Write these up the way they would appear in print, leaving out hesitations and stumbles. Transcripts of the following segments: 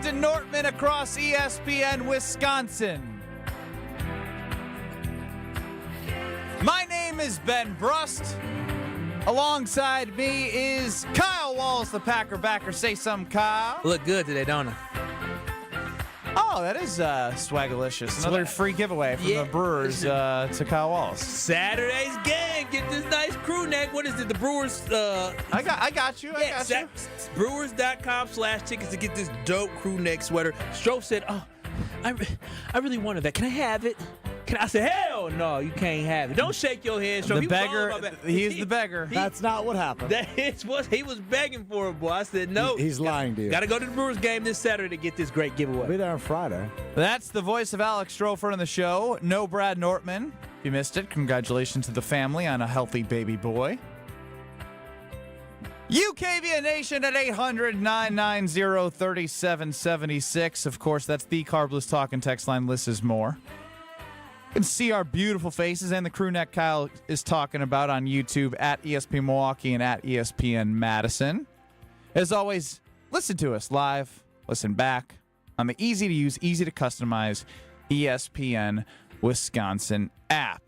to Nortman across ESPN Wisconsin. My name is Ben Brust. Alongside me is Kyle Walls, the Packer backer. Say something, Kyle. Look good today, don't I? Oh, that is swagalicious. Another free giveaway from the Brewers to Kyle Walls. Saturday's game. Get this nice crew neck. What is it? The Brewers. I got you. Brewers.com/tickets to get this dope crew neck sweater. Strofe said, "Oh, I really wanted that. Can I have it?" I said, hell no, you can't have it. Don't shake your head, Strofe. The beggar. He's the beggar. That's not what happened. He was begging for it, boy. I said no. He's lying to you. Got to go to the Brewers game this Saturday to get this great giveaway. I'll be there on Friday. That's the voice of Alex Strofer on the show. No Brad Nortman. If you missed it, congratulations to the family on a healthy baby boy. UKVA Nation at 800-990-3776. Of course, that's the Carbless Talk and text line. Lists is more. You can see our beautiful faces and the crew neck Kyle is talking about on YouTube at ESPN Milwaukee and at ESPN Madison. As always, listen to us live, listen back on the easy-to-use, easy-to-customize ESPN Wisconsin app.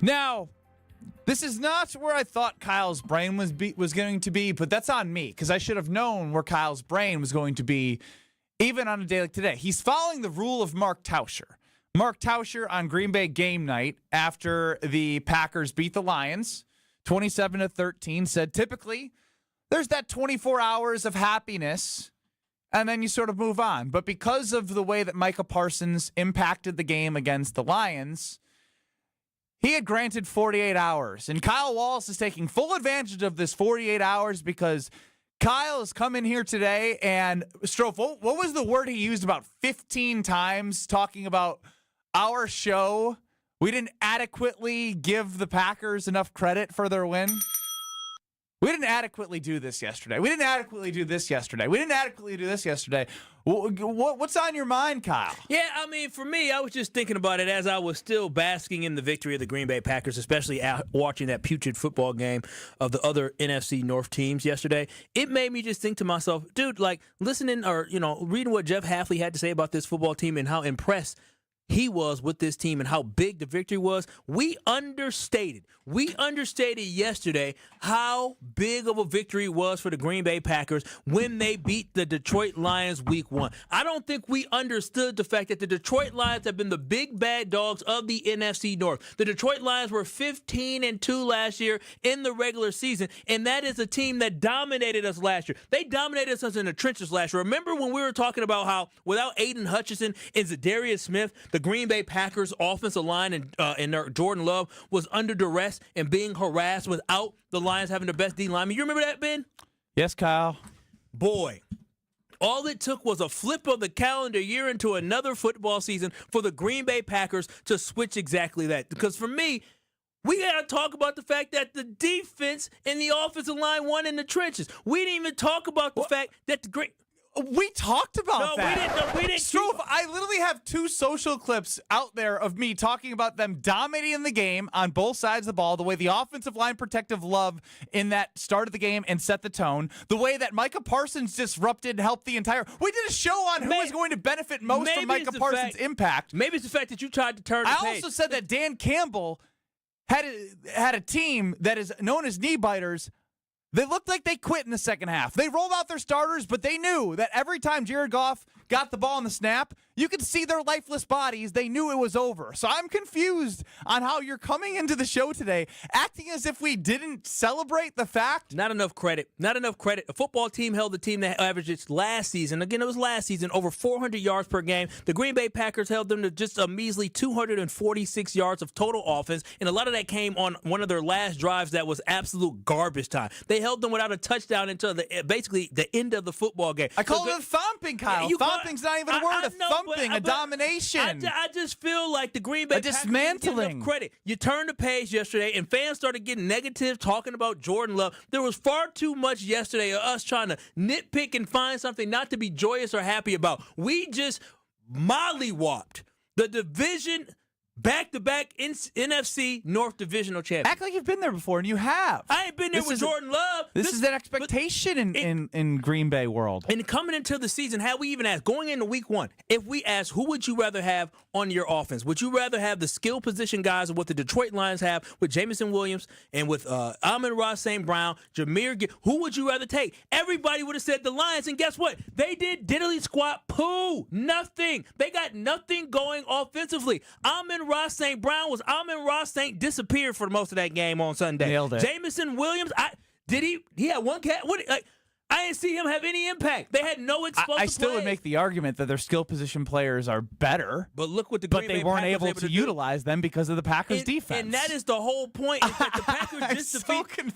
Now, this is not where I thought Kyle's brain was going to be, but that's on me because I should have known where Kyle's brain was going to be even on a day like today. He's following the rule of Mark Tauscher. Mark Tauscher on Green Bay game night after the Packers beat the Lions 27-13 said typically there's that 24 hours of happiness and then you sort of move on. But because of the way that Micah Parsons impacted the game against the Lions, he had granted 48 hours. And Kyle Wallace is taking full advantage of this 48 hours because Kyle has come in here today and Strofe, what was the word he used about 15 times talking about our show? We didn't adequately give the Packers enough credit for their win. We didn't adequately do this yesterday. We didn't adequately do this yesterday. We didn't adequately do this yesterday. What's on your mind, Kyle? Yeah, I mean, for me, I was just thinking about it as I was still basking in the victory of the Green Bay Packers, especially watching that putrid football game of the other NFC North teams yesterday. It made me just think to myself, dude, like listening or, reading what Jeff Hafley had to say about this football team and how impressed he was with this team and how big the victory was. We understated yesterday how big of a victory it was for the Green Bay Packers when they beat the Detroit Lions week 1. I don't think we understood the fact that the Detroit Lions have been the big bad dogs of the NFC North. The Detroit Lions were 15-2 last year in the regular season, and that is a team that dominated us last year. They dominated us in the trenches last year. Remember when we were talking about how without Aiden Hutchinson and Zadarius Smith, the Green Bay Packers offensive line and Jordan Love was under duress and being harassed without the Lions having the best D lineman. You remember that, Ben? Yes, Kyle. Boy, all it took was a flip of the calendar year into another football season for the Green Bay Packers to switch exactly that. Because for me, we got to talk about the fact that the defense and the offensive line won in the trenches. We didn't even talk about the fact that the great. We talked about that. We didn't. Strofe, I literally have 2 social clips out there of me talking about them dominating the game on both sides of the ball, the way the offensive line protective Love in that start of the game and set the tone, the way that Micah Parsons disrupted and helped the entire. We did a show on who is going to benefit most from Micah Parsons' impact. Maybe it's the fact that you tried to turn the page. I also said that Dan Campbell had a team that is known as knee biters. They looked like they quit in the second half. They rolled out their starters, but they knew that every time Jared Goff got the ball in the snap, you could see their lifeless bodies. They knew it was over. So I'm confused on how you're coming into the show today, acting as if we didn't celebrate the fact. Not enough credit. A football team held the team that averaged its last season. Again, it was last season, over 400 yards per game. The Green Bay Packers held them to just a measly 246 yards of total offense, and a lot of that came on one of their last drives that was absolute garbage time. They held them without a touchdown until basically the end of the football game. I call it a thumping, Kyle. Thumping's not even a word. Thumping, a domination. I just feel like the Green Bay Packers didn't get enough credit. You turned the page yesterday, and fans started getting negative, talking about Jordan Love. There was far too much yesterday of us trying to nitpick and find something not to be joyous or happy about. We just mollywopped the division back-to-back NFC North Divisional champion. Act like you've been there before, and you have. I ain't been there with Jordan Love. This is an expectation in Green Bay world. And coming into the season, had we even asked, going into week 1, if we asked who would you rather have on your offense, would you rather have the skill position guys of what the Detroit Lions have with Jameson Williams and with Amon-Ra St. Brown, who would you rather take? Everybody would have said the Lions, and guess what? They did diddly squat poo. Nothing. They got nothing going offensively. Amon-Ra St. Brown was Amon-Ra St. disappeared for most of that game on Sunday. Nailed it. Jameson Williams, he had one cat. I didn't see him have any impact. They had no explosive I still would plays. make the argument that their skill position players are better. But look what the Green Bay they weren't Packers able to utilize them because of the Packers' defense. And that is the whole point. Is that the Packers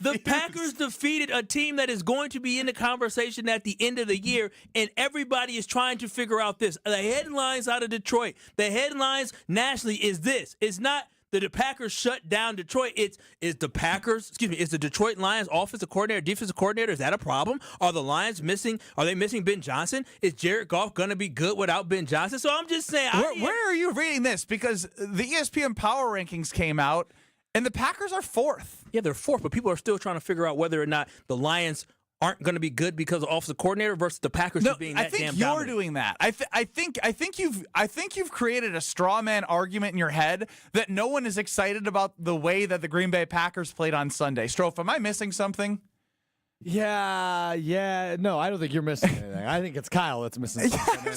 the Packers defeated a team that is going to be in the conversation at the end of the year, and everybody is trying to figure out this. The headlines out of Detroit, the headlines nationally is this. It's not the Packers shut down Detroit. It's the Detroit Lions offensive coordinator, defensive coordinator. Is that a problem? Are the Lions missing? Are they missing Ben Johnson? Is Jared Goff going to be good without Ben Johnson? So I'm just saying. Where are you reading this? Because the ESPN Power Rankings came out, and the Packers are 4th. Yeah, they're 4th, but people are still trying to figure out whether or not the Lions aren't going to be good because of offensive coordinator versus the Packers just being that damn dominant. I think you're doing that. I think you've created a straw man argument in your head that no one is excited about the way that the Green Bay Packers played on Sunday. Strofe, am I missing something? Yeah. No, I don't think you're missing anything. I think it's Kyle that's missing something.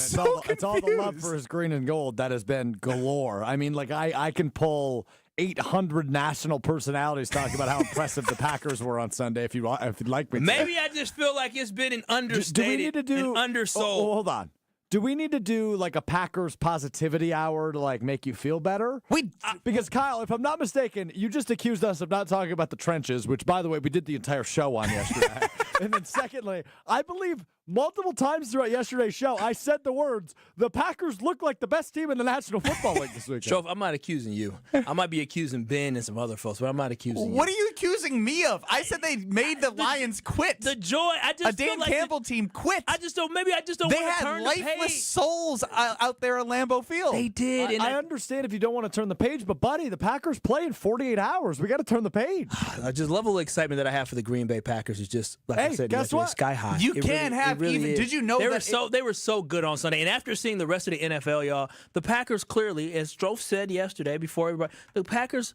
It's all the love for his green and gold that has been galore. I mean, like I can pull 800 national personalities talking about how impressive the Packers were on Sunday. If you'd like me to. Maybe I just feel like it's been an understated, do we need to do, undersold. Hold on. Do we need to do like a Packers positivity hour to like make you feel better? Because Kyle, if I'm not mistaken, you just accused us of not talking about the trenches, which by the way, we did the entire show on yesterday. And then secondly, I believe multiple times throughout yesterday's show, I said the words, the Packers look like the best team in the National Football League this weekend. Strofe, I'm not accusing you. I might be accusing Ben and some other folks, but I'm not accusing you. What are you accusing me of? I said they made the Lions quit. The joy. A Dan Campbell team quit. I just don't want to turn They had lifeless souls out there at Lambeau Field. They did. I understand if you don't want to turn the page, but buddy, the Packers play in 48 hours. We got to turn the page. Just level of excitement that I have for the Green Bay Packers is just, like I said, guess what? Sky high. You can't have even. Did you know they were so good on Sunday? And after seeing the rest of the NFL, y'all, the Packers clearly, as Strofe said yesterday before everybody, the Packers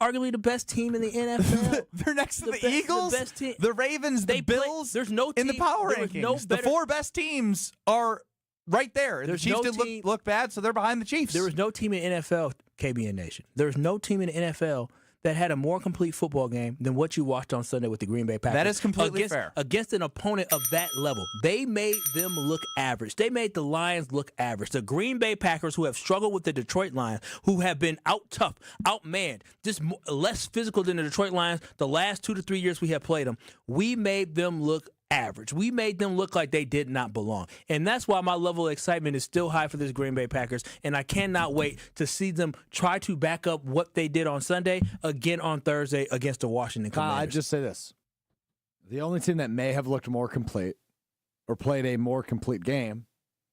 arguably the best team in the NFL. They're next to the Eagles, the best team. The Ravens, the Bills. There's no team in the power rankings. The 4 best teams are right there. The Chiefs did look bad, so they're behind the Chiefs. There was no team in NFL, KBN Nation. There was no team in the NFL that had a more complete football game than what you watched on Sunday with the Green Bay Packers. That is completely fair. Against an opponent of that level. They made them look average. They made the Lions look average. The Green Bay Packers, who have struggled with the Detroit Lions, who have been out-tough, out-manned, just less physical than the Detroit Lions the last 2 to 3 years we have played them, we made them look average. We made them look like they did not belong. And that's why my level of excitement is still high for this Green Bay Packers, and I cannot wait to see them try to back up what they did on Sunday again on Thursday against the Washington Commanders. I'd just say this. The only team that may have looked more complete or played a more complete game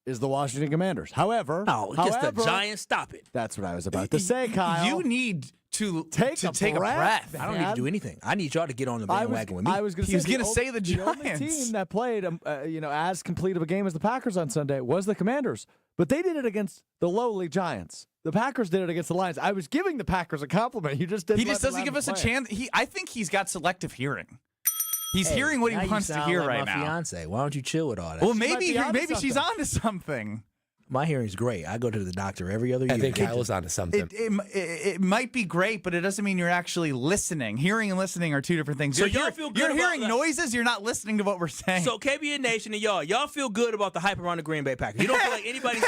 is the Washington Commanders. However, against the Giants, stop it. That's what I was about to say, Kyle. You need to take a breath. I don't need to do anything. I need y'all to get on the bandwagon with me. I was going to say the Giants. only team that played, as complete of a game as the Packers on Sunday was the Commanders, but they did it against the lowly Giants. The Packers did it against the Lions. I was giving the Packers a compliment. You just didn't. He just doesn't give us a chance. I think he's got selective hearing. He's hearing what he wants to hear like right my now. Fiance. Why don't you chill with all that? Well, maybe she's on to something. My hearing's great. I go to the doctor every other year. I think Kyle was onto something. It might be great, but it doesn't mean you're actually listening. Hearing and listening are 2 different things. So y'all feel good You're about hearing noises. You're not listening to what we're saying. So KBN Nation and y'all feel good about the hype around the Green Bay Packers. You don't feel like anybody's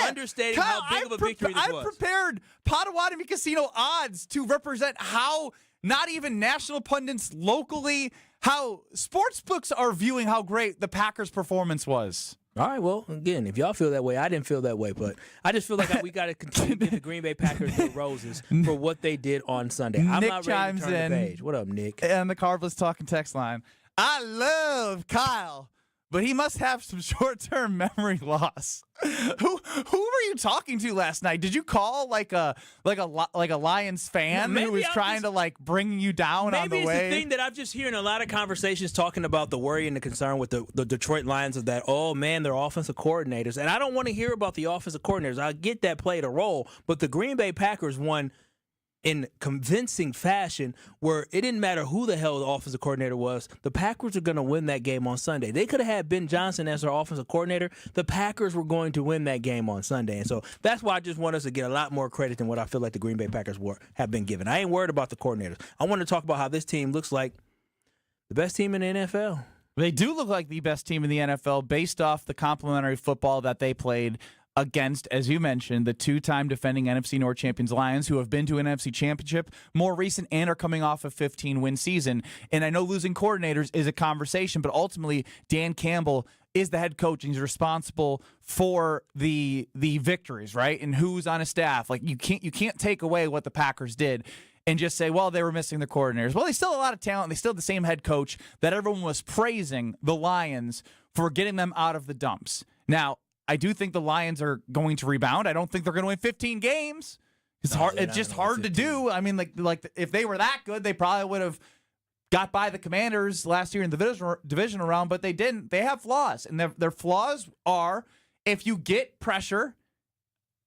understating Kyle, how big of a victory this was. I've prepared Potawatomi Casino odds to represent how not even national pundits locally, how sports books are viewing how great the Packers' performance was. All right, well, again, if y'all feel that way, I didn't feel that way, but I just feel like we got to continue to give the Green Bay Packers their roses for what they did on Sunday. I'm Nick not ready to chimes turn the in page. What up, Nick? And the Carbless Talking text line. I love Kyle but he must have some short-term memory loss. Who were you talking to last night? Did you call like a Lions fan who was trying to bring you down on the way? Maybe it's the thing that I'm just hearing a lot of conversations talking about the worry and the concern with the Detroit Lions of that, oh man, they're offensive coordinators. And I don't want to hear about the offensive coordinators. I get that played a role, but the Green Bay Packers won in convincing fashion where it didn't matter who the hell the offensive coordinator was. The Packers are going to win that game on Sunday. They could have had Ben Johnson as their offensive coordinator. The Packers were going to win that game on Sunday. And so that's why I just want us to get a lot more credit than what I feel like the Green Bay Packers have been given. I ain't worried about the coordinators. I want to talk about how this team looks like the best team in the NFL. They do look like the best team in the NFL based off the complimentary football that they played against, as you mentioned, the two-time defending NFC North champions Lions, who have been to an NFC championship more recent and are coming off a 15-win season. And I know losing coordinators is a conversation, but ultimately Dan Campbell is the head coach and he's responsible for the victories, right? And who's on his staff. Like you can't take away what the Packers did and just say, well, they were missing their coordinators. Well, they still have a lot of talent. They still have the same head coach that everyone was praising the Lions for getting them out of the dumps. Now, I do think the Lions are going to rebound. I don't think they're going to win 15 games. It's hard. It's just hard to do. I mean, like if they were that good, they probably would have got by the Commanders last year in the divisional round, but they didn't. They have flaws, and their flaws are if you get pressure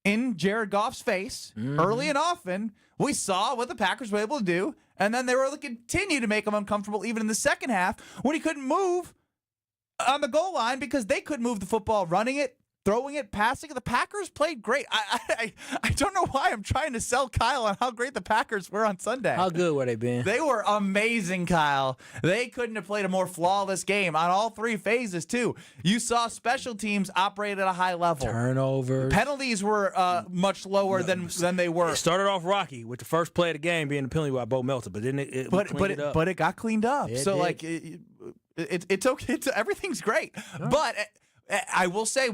in Jared Goff's face early and often. We saw what the Packers were able to do, and then they were able to continue to make him uncomfortable even in the second half when he couldn't move on the goal line because they couldn't move the football running it, throwing it, passing it. The Packers played great. I don't know why I'm trying to sell Kyle on how great the Packers were on Sunday. How good were they, Ben? They were amazing, Kyle. They couldn't have played a more flawless game on all three phases, too. You saw special teams operate at a high level. Turnovers. Penalties were much lower than they were. It started off rocky with the first play of the game being the penalty by Bo Melton, but then it cleaned up. But it got cleaned up. It's okay. Everything's great. Right. But I will say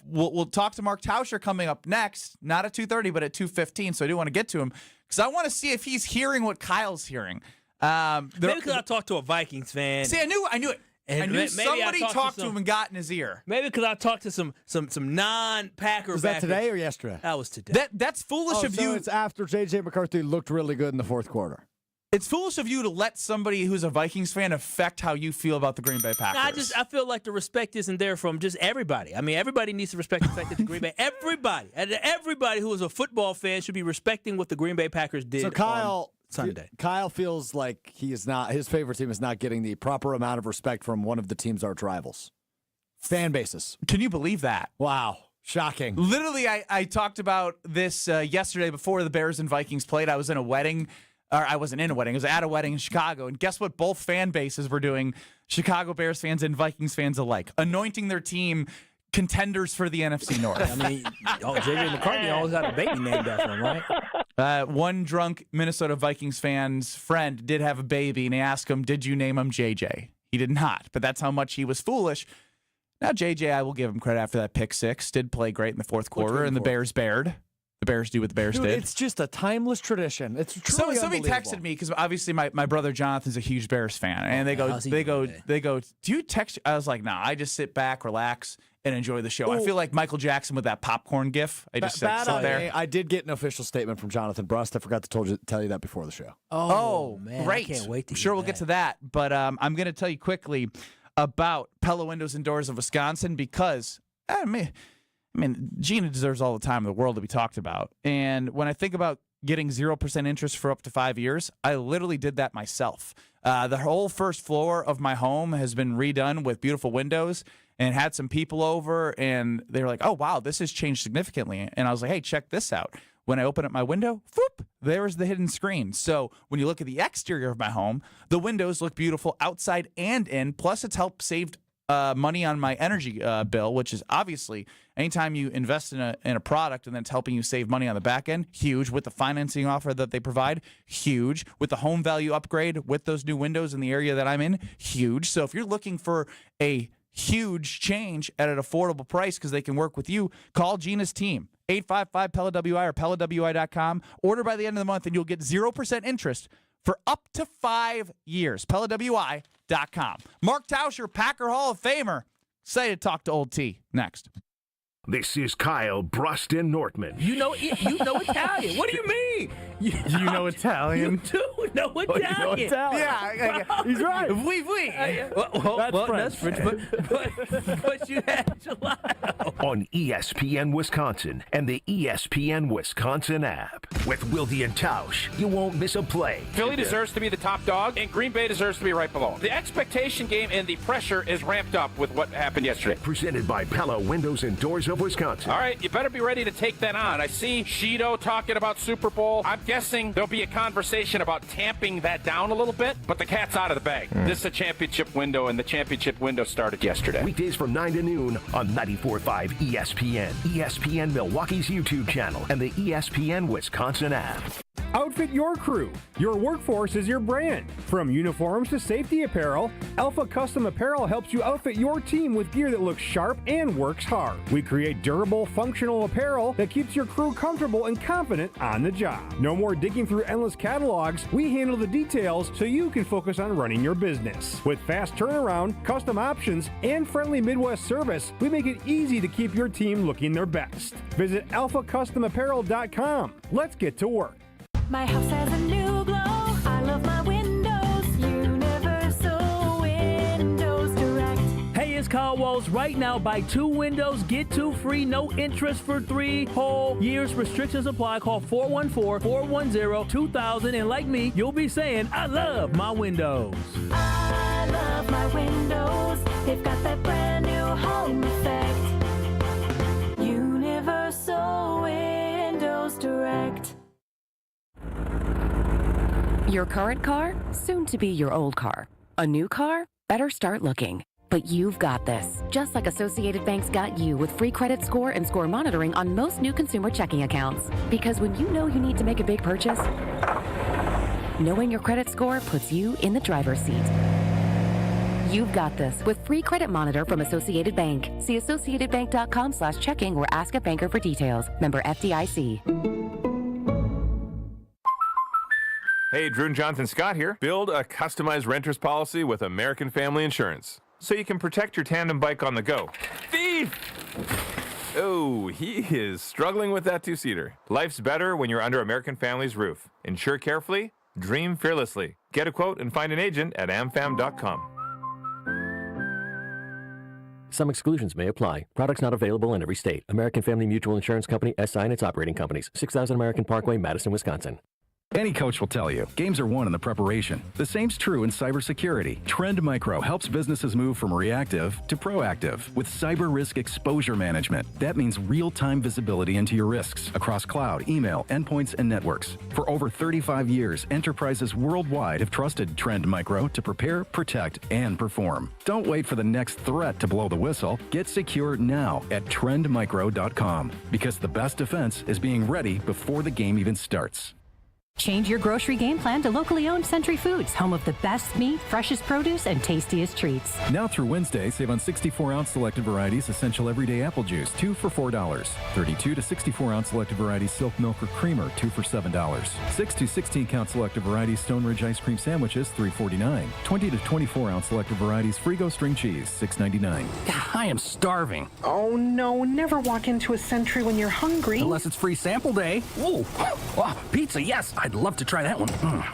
we'll talk to Mark Tauscher coming up next, not at 2:30, but at 2:15. So I do want to get to him because I want to see if he's hearing what Kyle's hearing. Maybe because I talked to a Vikings fan. See, I knew it. And I knew somebody talked to him and got in his ear. Maybe because I talked to some non-Packer. Was that today or yesterday? That was today. That's foolish of you. It's after J.J. McCarthy looked really good in the fourth quarter. It's foolish of you to let somebody who's a Vikings fan affect how you feel about the Green Bay Packers. I feel like the respect isn't there from just everybody. I mean, everybody needs to respect the fact that the Green Bay, everybody who is a football fan should be respecting what the Green Bay Packers did. So Kyle, on Sunday. Kyle feels like his favorite team is not getting the proper amount of respect from one of the team's arch rivals. Fan bases. Can you believe that? Wow. Shocking. Literally, I talked about this yesterday before the Bears and Vikings played. I was in a wedding. Or I wasn't in a wedding. I was at a wedding in Chicago. And guess what both fan bases were doing? Chicago Bears fans and Vikings fans alike. Anointing their team contenders for the NFC North. I mean, J.J. McCarthy always had a baby named after him, right? One drunk Minnesota Vikings fan's friend did have a baby, and they asked him, did you name him J.J.? He did not, but that's how much he was foolish. Now, J.J., I will give him credit after that pick six. Did play great in the fourth quarter, and the Bears bared. The Bears do what the Bears did. It's just a timeless tradition. It's truly somebody texted me because obviously my brother Jonathan's a huge Bears fan, and they go, do you text? I was like, no, I just sit back, relax, and enjoy the show. I feel like Michael Jackson with that popcorn gif. I just sit there. I did get an official statement from Jonathan Brust. I forgot to tell you that before the show. Oh man, great! I can't wait to. I'm sure we'll get to that, but I'm going to tell you quickly about Pella Windows and Doors of Wisconsin because I mean, Gina deserves all the time in the world to be talked about. And when I think about getting 0% interest for up to 5 years, I literally did that myself. The whole first floor of my home has been redone with beautiful windows and had some people over, and they were like, oh, wow, this has changed significantly. And I was like, hey, check this out. When I open up my window, whoop, there's the hidden screen. So when you look at the exterior of my home, the windows look beautiful outside and in, plus it's helped save money on my energy bill, which is obviously anytime you invest in a product and then it's helping you save money on the back end, huge. With the financing offer that they provide, huge. With the home value upgrade with those new windows in the area that I'm in, huge. So if you're looking for a huge change at an affordable price because they can work with you, call Gina's team. 855-PELLA-WI or PELLAWI.com. Order by the end of the month and you'll get 0% interest for up to 5 years. PellaWI.com. Mark Tauscher, Packer Hall of Famer. Excited to talk to Old T next. This is Kyle Bruston Nortman. You know Italian. What do you mean? You know Italian? You do know Italian. Yeah, he's right. Oui. That's French, but you had gelato. On ESPN Wisconsin and the ESPN Wisconsin app. With Wilde and Tausch, you won't miss a play. Philly deserves to be the top dog, and Green Bay deserves to be right below. The expectation game and the pressure is ramped up with what happened yesterday. Presented by Pella Windows and Doors of Wisconsin. All right, you better be ready to take that on. I see Shido talking about Super Bowl. I'm guessing there'll be a conversation about tamping that down a little bit, but the cat's out of the bag. This is a championship window, and the championship window started yesterday. Weekdays from 9 to noon on 94.5 ESPN, ESPN Milwaukee's YouTube channel, and the ESPN Wisconsin app. Outfit your crew. Your workforce is your brand. From uniforms to safety apparel, Alpha Custom Apparel helps you outfit your team with gear that looks sharp and works hard. We create durable, functional apparel that keeps your crew comfortable and confident on the job. No more digging through endless catalogs. We handle the details so you can focus on running your business. With fast turnaround, custom options, and friendly Midwest service, we make it easy to keep your team looking their best. Visit alphacustomapparel.com. Let's get to work. My house has a new glow. I love my windows. Universal Windows Direct. Hey, it's Kyle Walls. Right now, buy 2 windows, get 2 free, no interest for 3 whole years. Restrictions apply. Call 414-410-2000. And like me, you'll be saying, I love my windows. I love my windows. They've got that brand new home effect. Universal Windows Direct. Your current car, soon to be your old car. A new car? Better start looking. But you've got this. Just like Associated Bank's got you with free credit score and score monitoring on most new consumer checking accounts. Because when you know you need to make a big purchase, knowing your credit score puts you in the driver's seat. You've got this with free credit monitor from Associated Bank. See associatedbank.com/checking or ask a banker for details. Member FDIC. Hey, Drew and Jonathan Scott here. Build a customized renter's policy with American Family Insurance so you can protect your tandem bike on the go. Thief! Oh, he is struggling with that two-seater. Life's better when you're under American Family's roof. Insure carefully, dream fearlessly. Get a quote and find an agent at amfam.com. Some exclusions may apply. Products not available in every state. American Family Mutual Insurance Company, SI and its operating companies. 6000 American Parkway, Madison, Wisconsin. Any coach will tell you, games are won in the preparation. The same's true in cybersecurity. Trend Micro helps businesses move from reactive to proactive with cyber risk exposure management. That means real-time visibility into your risks across cloud, email, endpoints, and networks. For over 35 years, enterprises worldwide have trusted Trend Micro to prepare, protect, and perform. Don't wait for the next threat to blow the whistle. Get secure now at trendmicro.com because the best defense is being ready before the game even starts. Change your grocery game plan to locally owned Century Foods, home of the best meat, freshest produce, and tastiest treats. Now through Wednesday, save on 64-ounce selected varieties essential everyday apple juice, 2 for $4. 32 to 64-ounce selected varieties silk milk or creamer, 2 for $7. 6 to 16-count selected varieties Stone Ridge ice cream sandwiches, $3.49. 20 to 24-ounce selected varieties Frigo string cheese, $6.99. I am starving. Oh no, never walk into a Century when you're hungry. Unless it's free sample day. Ooh, wow, pizza, yes. I'd love to try that one.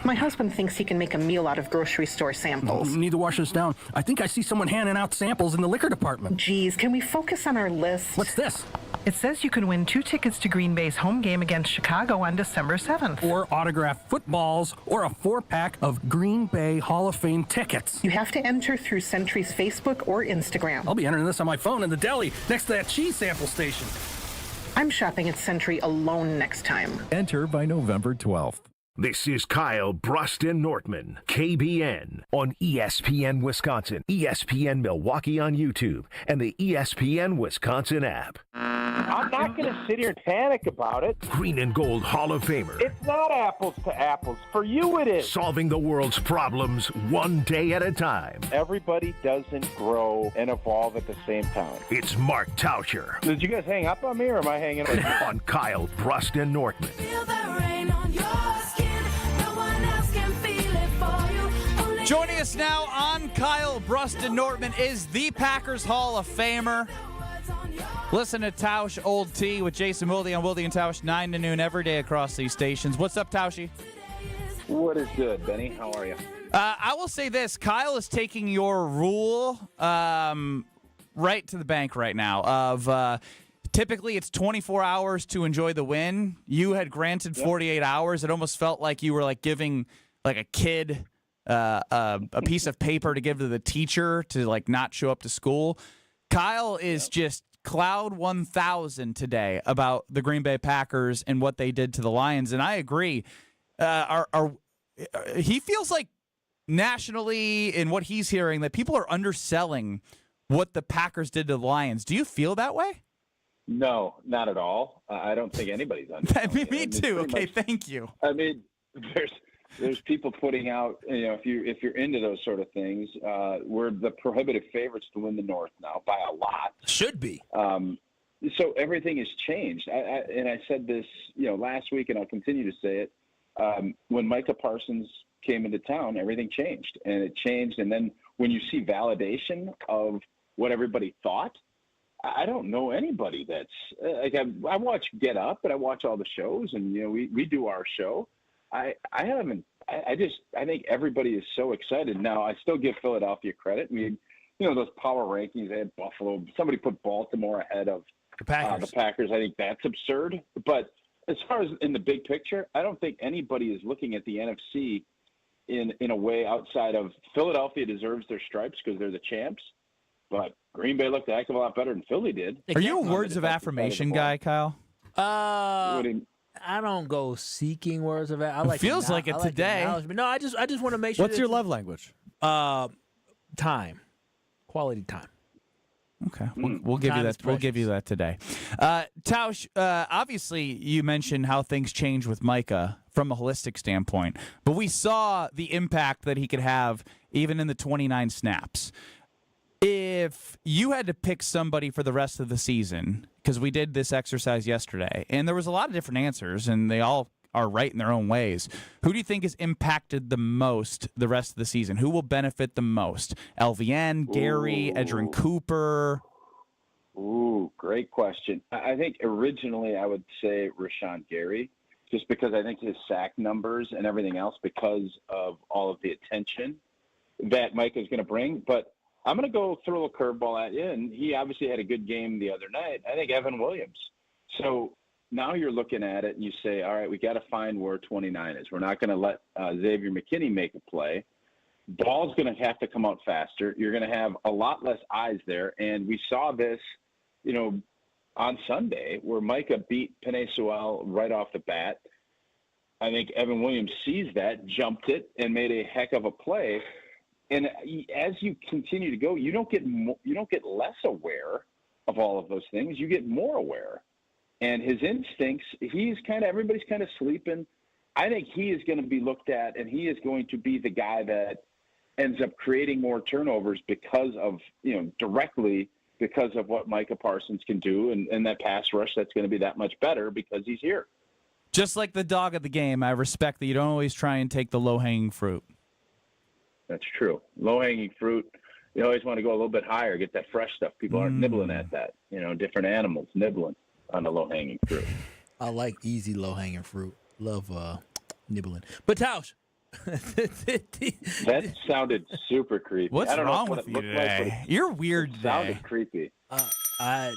My husband thinks he can make a meal out of grocery store samples. Need to wash this down. I think I see someone handing out samples in the liquor department. Geez, can we focus on our list? What's this? It says you can win 2 tickets to Green Bay's home game against Chicago on December 7th. Or autographed footballs, or a 4-pack of Green Bay Hall of Fame tickets. You have to enter through Century's Facebook or Instagram. I'll be entering this on my phone in the deli next to that cheese sample station. I'm shopping at Century alone next time. Enter by November 12th. This is Kyle Bruston Nortman, KBN, on ESPN Wisconsin, ESPN Milwaukee on YouTube, and the ESPN Wisconsin app. I'm not going to sit here and panic about it. Green and Gold Hall of Famer. It's not apples to apples. For you it is. Solving the world's problems one day at a time. Everybody doesn't grow and evolve at the same time. It's Mark Tauscher. Did you guys hang up on me or am I hanging up on Kyle Bruston Nortman. Feel the rain on your skin. No one else can feel Joining us now on Kyle Bruston Nortman is the Packers Hall of Famer. Listen to Tausch Old T with Jason Wilde on Wilde and Tausch 9 to noon every day across these stations. What's up, Tauschi? What is good, Benny? How are you? I will say this. Kyle is taking your rule right to the bank right now of typically it's 24 hours to enjoy the win. You had granted 48 hours. It almost felt like you were like giving like a kid a piece of paper to give to the teacher to like not show up to school. Kyle is just cloud 1,000 today about the Green Bay Packers and what they did to the Lions, and I agree. He feels like nationally in what he's hearing that people are underselling what the Packers did to the Lions. Do you feel that way? No, not at all. I don't think anybody's underselling Me too. Okay, thank you. I mean, there's people putting out, if you're into those sort of things, we're the prohibitive favorites to win the North now by a lot. Should be. So everything has changed. And I said this, last week, and I'll continue to say it. When Micah Parsons came into town, everything changed, and it changed. And then when you see validation of what everybody thought, I don't know anybody that's like I watch Get Up, and I watch all the shows, and we do our show. I think everybody is so excited now. I still give Philadelphia credit. I mean, those power rankings, they had Buffalo. Somebody put Baltimore ahead of the Packers. I think that's absurd. But as far as in the big picture, I don't think anybody is looking at the NFC in a way outside of Philadelphia deserves their stripes because they're the champs. But Green Bay looked a heck of a lot better than Philly did. Are you a words of affirmation guy, Kyle? I don't go seeking words of affirmation. It feels like it today. No, I just want to make sure. What's your love language? Time, quality time. Okay, we'll give you that. We'll give you that today. Tausch, obviously, you mentioned how things change with Micah from a holistic standpoint, but we saw the impact that he could have even in the 29 snaps. If you had to pick somebody for the rest of the season, because we did this exercise yesterday, and there was a lot of different answers, and they all are right in their own ways, who do you think has impacted the most the rest of the season? Who will benefit the most? LVN, Gary, Edgerrin Cooper? Ooh, great question. I think originally I would say Rashawn Gary, just because I think his sack numbers and everything else because of all of the attention that Mike is going to bring. But I'm going to go throw a curveball at you, and he obviously had a good game the other night. I think Evan Williams. So now you're looking at it and you say, all right, we got to find where 29 is. We're not going to let Xavier McKinney make a play. Ball's going to have to come out faster. You're going to have a lot less eyes there. And we saw this, on Sunday where Micah beat Penei Sewell right off the bat. I think Evan Williams sees that, jumped it, and made a heck of a play. And as you continue to go, you don't get less aware of all of those things. You get more aware. And his instincts, everybody's kind of sleeping. I think he is going to be looked at, and he is going to be the guy that ends up creating more turnovers because of, directly because of what Micah Parsons can do. And that pass rush, that's going to be that much better because he's here. Just like the dog of the game, I respect that you don't always try and take the low-hanging fruit. That's true. Low-hanging fruit, you always want to go a little bit higher, get that fresh stuff. People aren't nibbling at that. Different animals nibbling on the low-hanging fruit. I like easy low-hanging fruit. Love nibbling. But Tausch. That sounded super creepy. What's I don't wrong know with what you today? You're weird today. Sounded creepy. I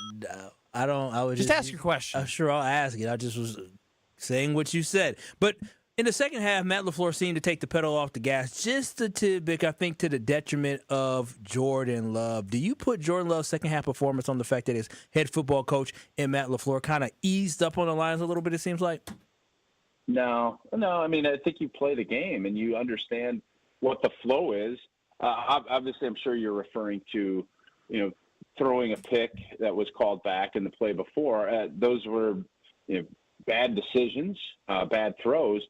don't. I would just ask your question. Sure, I'll ask it. I just was saying what you said. But in the second half, Matt LaFleur seemed to take the pedal off the gas just a tidbit, I think, to the detriment of Jordan Love. Do you put Jordan Love's second half performance on the fact that his head football coach and Matt LaFleur kind of eased up on the Lions a little bit, it seems like? No. I mean, I think you play the game and you understand what the flow is. Obviously, I'm sure you're referring to, throwing a pick that was called back in the play before. Those were, bad decisions, bad throws.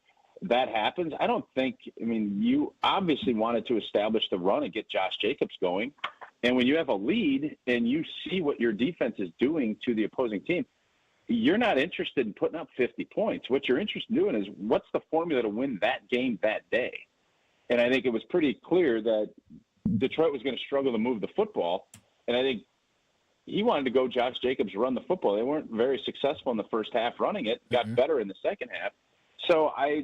That happens. I don't think – you obviously wanted to establish the run and get Josh Jacobs going. And when you have a lead and you see what your defense is doing to the opposing team, you're not interested in putting up 50 points. What you're interested in doing is what's the formula to win that game that day. And I think it was pretty clear that Detroit was going to struggle to move the football. And I think he wanted to go Josh Jacobs run the football. They weren't very successful in the first half running it, got better in the second half. So, I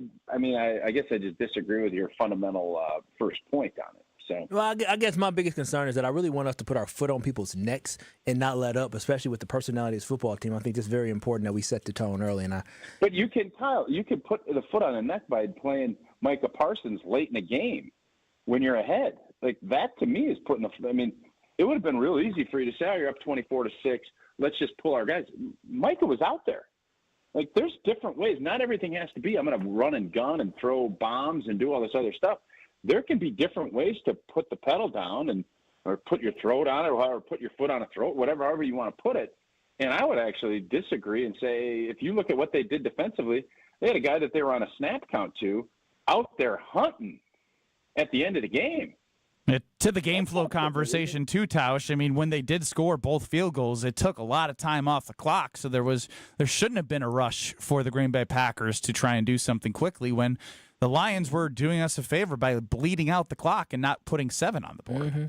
guess I just disagree with your fundamental first point on it. So. Well, I guess my biggest concern is that I really want us to put our foot on people's necks and not let up, especially with the personality of this football team. I think it's very important that we set the tone early. But you can, Kyle, put the foot on the neck by playing Micah Parsons late in the game when you're ahead. Like, that to me is putting it would have been real easy for you to say, oh, you're up 24-6. Let's just pull our guys. Micah was out there. Like, there's different ways. Not everything has to be, I'm going to run and gun and throw bombs and do all this other stuff. There can be different ways to put the pedal down or put your throat on it or put your foot on a throat, however you want to put it. And I would actually disagree and say, if you look at what they did defensively, they had a guy that they were on a snap count to out there hunting at the end of the game. To the game flow conversation too, Tausch. I mean, when they did score both field goals, it took a lot of time off the clock. So there shouldn't have been a rush for the Green Bay Packers to try and do something quickly when the Lions were doing us a favor by bleeding out the clock and not putting 7 on the board. Mm-hmm.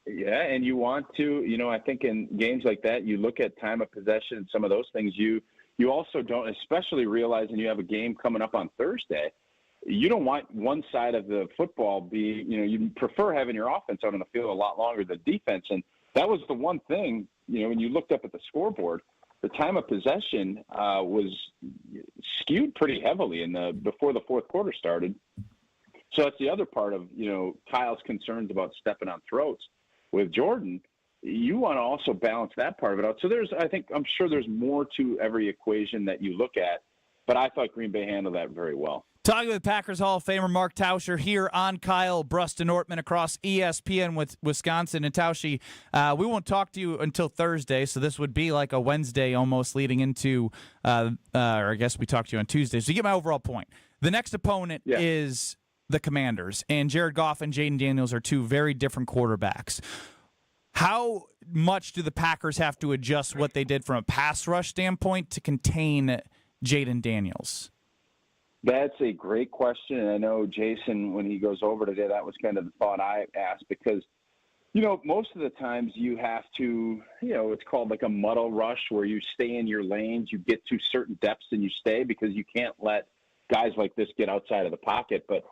Yeah, and you want to, I think in games like that, you look at time of possession and some of those things. You also don't, especially realizing you have a game coming up on Thursday, you don't want one side of the football be, you prefer having your offense out on the field a lot longer than defense. And that was the one thing, when you looked up at the scoreboard, the time of possession was skewed pretty heavily before the fourth quarter started. So that's the other part of, Kyle's concerns about stepping on throats with Jordan. You want to also balance that part of it out. So I'm sure there's more to every equation that you look at, but I thought Green Bay handled that very well. Talking with Packers Hall of Famer Mark Tauscher here on Kyle Brust-Nortman across ESPN with Wisconsin. And Tauschi, we won't talk to you until Thursday, so this would be like a Wednesday almost leading into, or I guess we talk to you on Tuesday. So you get my overall point. The next opponent is the Commanders, and Jared Goff and Jaden Daniels are two very different quarterbacks. How much do the Packers have to adjust what they did from a pass rush standpoint to contain Jaden Daniels? That's a great question. And I know Jason, when he goes over today, that was kind of the thought I asked because, most of the times you have to, it's called like a muddle rush where you stay in your lanes, you get to certain depths and you stay because you can't let guys like this get outside of the pocket. But,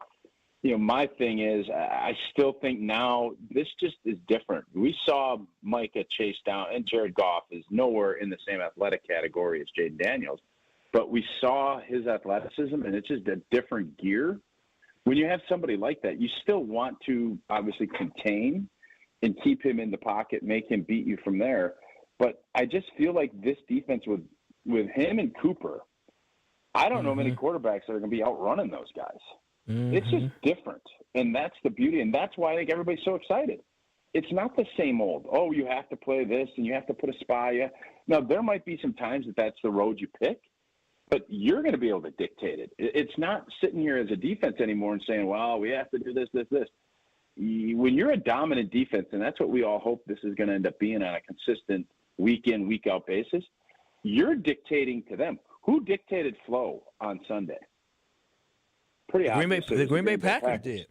my thing is I still think now this just is different. We saw Micah chase down, and Jared Goff is nowhere in the same athletic category as Jaden Daniels. But we saw his athleticism, and it's just a different gear. When you have somebody like that, you still want to obviously contain and keep him in the pocket, make him beat you from there. But I just feel like this defense with him and Cooper, I don't know many quarterbacks that are going to be outrunning those guys. It's just different, and that's the beauty, and that's why I think everybody's so excited. It's not the same old, you have to play this and you have to put a spy. Now, there might be some times that's the road you pick, but you're going to be able to dictate it. It's not sitting here as a defense anymore and saying, well, we have to do this, this, this. When you're a dominant defense, and that's what we all hope this is going to end up being on a consistent week-in, week-out basis, you're dictating to them. Who dictated flow on Sunday? Pretty obvious. The Green Bay Packers did.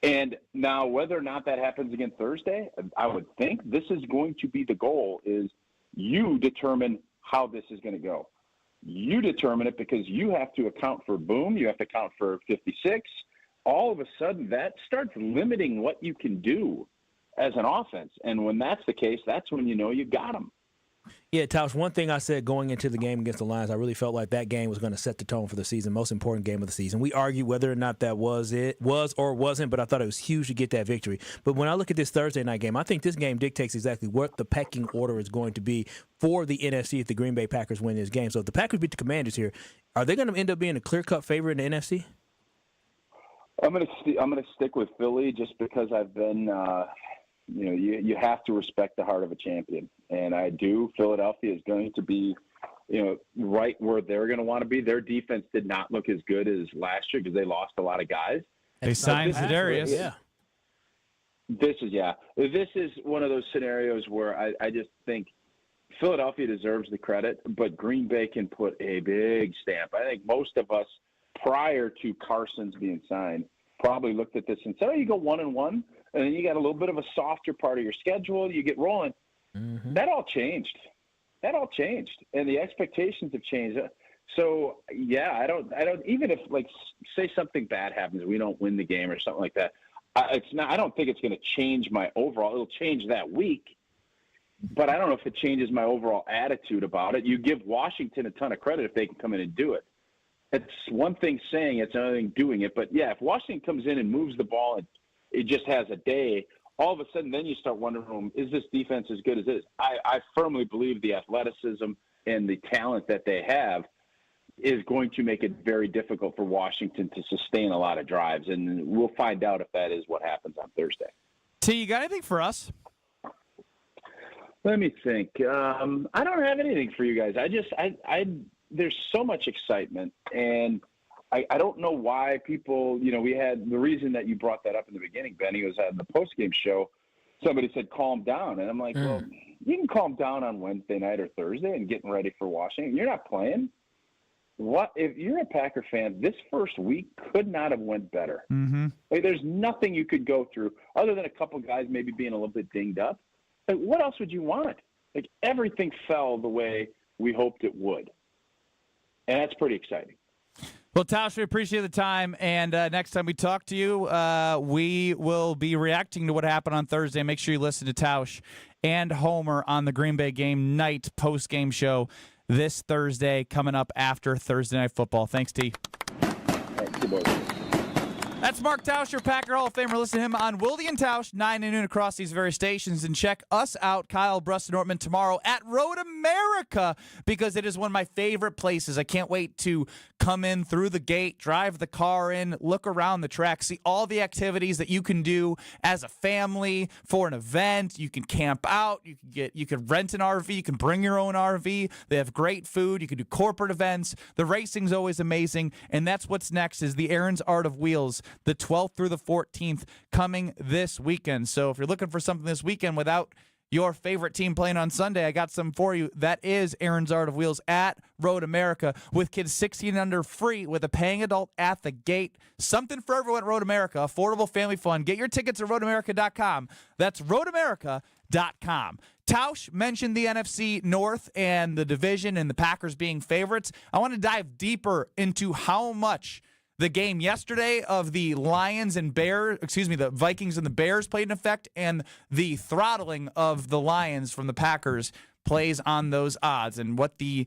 And now whether or not that happens again Thursday, I would think this is going to be the goal is you determine how this is going to go. You determine it because you have to account for boom. You have to account for 56. All of a sudden, that starts limiting what you can do as an offense. And when that's the case, that's when you know you got them. Yeah, Tausch, one thing I said going into the game against the Lions, I really felt like that game was going to set the tone for the season, most important game of the season. We argued whether or not that was or wasn't, but I thought it was huge to get that victory. But when I look at this Thursday night game, I think this game dictates exactly what the pecking order is going to be for the NFC if the Green Bay Packers win this game. So if the Packers beat the Commanders here, are they going to end up being a clear-cut favorite in the NFC? I'm going to stick with Philly just because I've been you have to respect the heart of a champion. And I do. Philadelphia is going to be, right where they're going to want to be. Their defense did not look as good as last year because they lost a lot of guys. They signed Za'Darius. Yeah. This is one of those scenarios where I just think Philadelphia deserves the credit, but Green Bay can put a big stamp. I think most of us, prior to Carson's being signed, probably looked at this and said, oh, you go 1-1, and then you got a little bit of a softer part of your schedule. You get rolling. Mm-hmm. That all changed. And the expectations have changed. So, yeah, I don't even if, like, say something bad happens, we don't win the game or something like that. I don't think it's going to change my overall. It'll change that week. But I don't know if it changes my overall attitude about it. You give Washington a ton of credit if they can come in and do it. It's one thing saying it's another thing doing it. But, yeah, if Washington comes in and moves the ball and it just has a day, all of a sudden then you start wondering, is this defense as good as it is? I firmly believe the athleticism and the talent that they have is going to make it very difficult for Washington to sustain a lot of drives. And we'll find out if that is what happens on Thursday. T, you got anything for us? Let me think. I don't have anything for you guys. There's so much excitement, and I don't know why people, we had the reason that you brought that up in the beginning, Benny, was at the postgame show. Somebody said, calm down. And I'm like, well, you can calm down on Wednesday night or Thursday and getting ready for Washington. You're not playing. What if you're a Packer fan? This first week could not have went better. Mm-hmm. Like, there's nothing you could go through other than a couple guys maybe being a little bit dinged up. Like, what else would you want? Like, everything fell the way we hoped it would, and that's pretty exciting. Well, Tausch, we appreciate the time, and next time we talk to you, we will be reacting to what happened on Thursday. Make sure you listen to Tausch and Homer on the Green Bay game night post-game show this Thursday, coming up after Thursday Night Football. Thanks, T. Thanks, boys. That's Mark Tausch, your Packer Hall of Famer. Listen to him on Wilde and Tausch, 9 to noon across these various stations. And check us out, Kyle Brust-Nortman, tomorrow at Road America, because it is one of my favorite places. I can't wait to come in through the gate, drive the car in, look around the track, see all the activities that you can do as a family for an event. You can camp out. You can rent an RV. You can bring your own RV. They have great food. You can do corporate events. The racing's always amazing. And that's what's next is the Aaron's Art of Wheels, the 12th through the 14th, coming this weekend. So if you're looking for something this weekend without your favorite team playing on Sunday, I got some for you. That is Aaron's Art of Wheels at Road America, with kids 16 and under free with a paying adult at the gate. Something for everyone at Road America. Affordable family fun. Get your tickets at roadamerica.com. That's roadamerica.com. Tausch mentioned the NFC North and the division and the Packers being favorites. I want to dive deeper into how much the game yesterday of the the Vikings and the Bears played an effect, and the throttling of the Lions from the Packers plays on those odds, and what the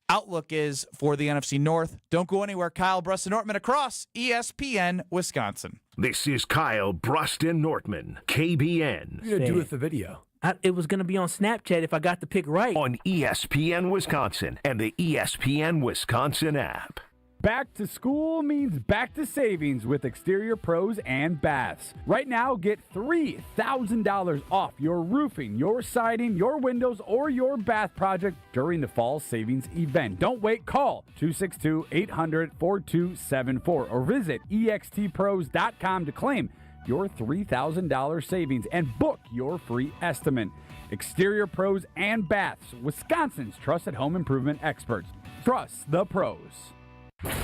outlook is for the NFC North. Don't go anywhere. Kyle Brust-Nortman across ESPN Wisconsin. This is Kyle Brust-Nortman, KBN. What are you going to do with the video? It was going to be on Snapchat if I got the pick right. On ESPN Wisconsin and the ESPN Wisconsin app. Back to school means back to savings with Exterior Pros and Baths. Right now, get $3,000 off your roofing, your siding, your windows, or your bath project during the fall savings event. Don't wait. Call 262-800-4274 or visit extpros.com to claim your $3,000 savings and book your free estimate. Exterior Pros and Baths, Wisconsin's trusted home improvement experts. Trust the pros.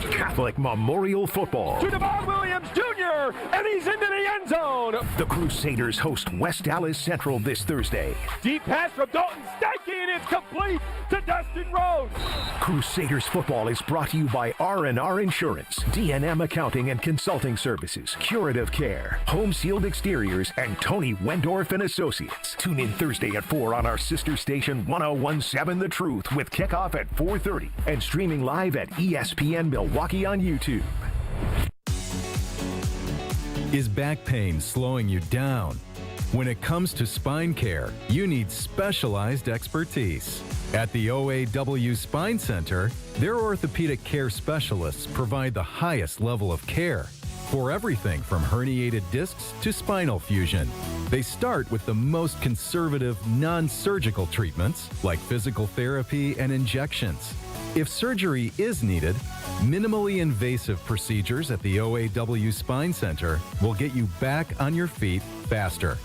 Catholic Memorial Football. To Devon Williams Jr., and he's into the end zone. The Crusaders host West Dallas Central this Thursday. Deep pass from Dalton Stecky, and it's complete to Dustin Rhodes. Crusaders football is brought to you by R&R Insurance, D&M Accounting and Consulting Services, Curative Care, Home Sealed Exteriors, and Tony Wendorf and Associates. Tune in Thursday at 4 on our sister station 1017 The Truth with kickoff at 4:30 and streaming live at ESPN Milwaukee on YouTube. Is back pain slowing you down? When it comes to spine care, you need specialized expertise. At the OAW Spine Center, their orthopedic care specialists provide the highest level of care for everything from herniated discs to spinal fusion. They start with the most conservative, non-surgical treatments like physical therapy and injections. If surgery is needed, minimally invasive procedures at the OAW Spine Center will get you back on your feet faster.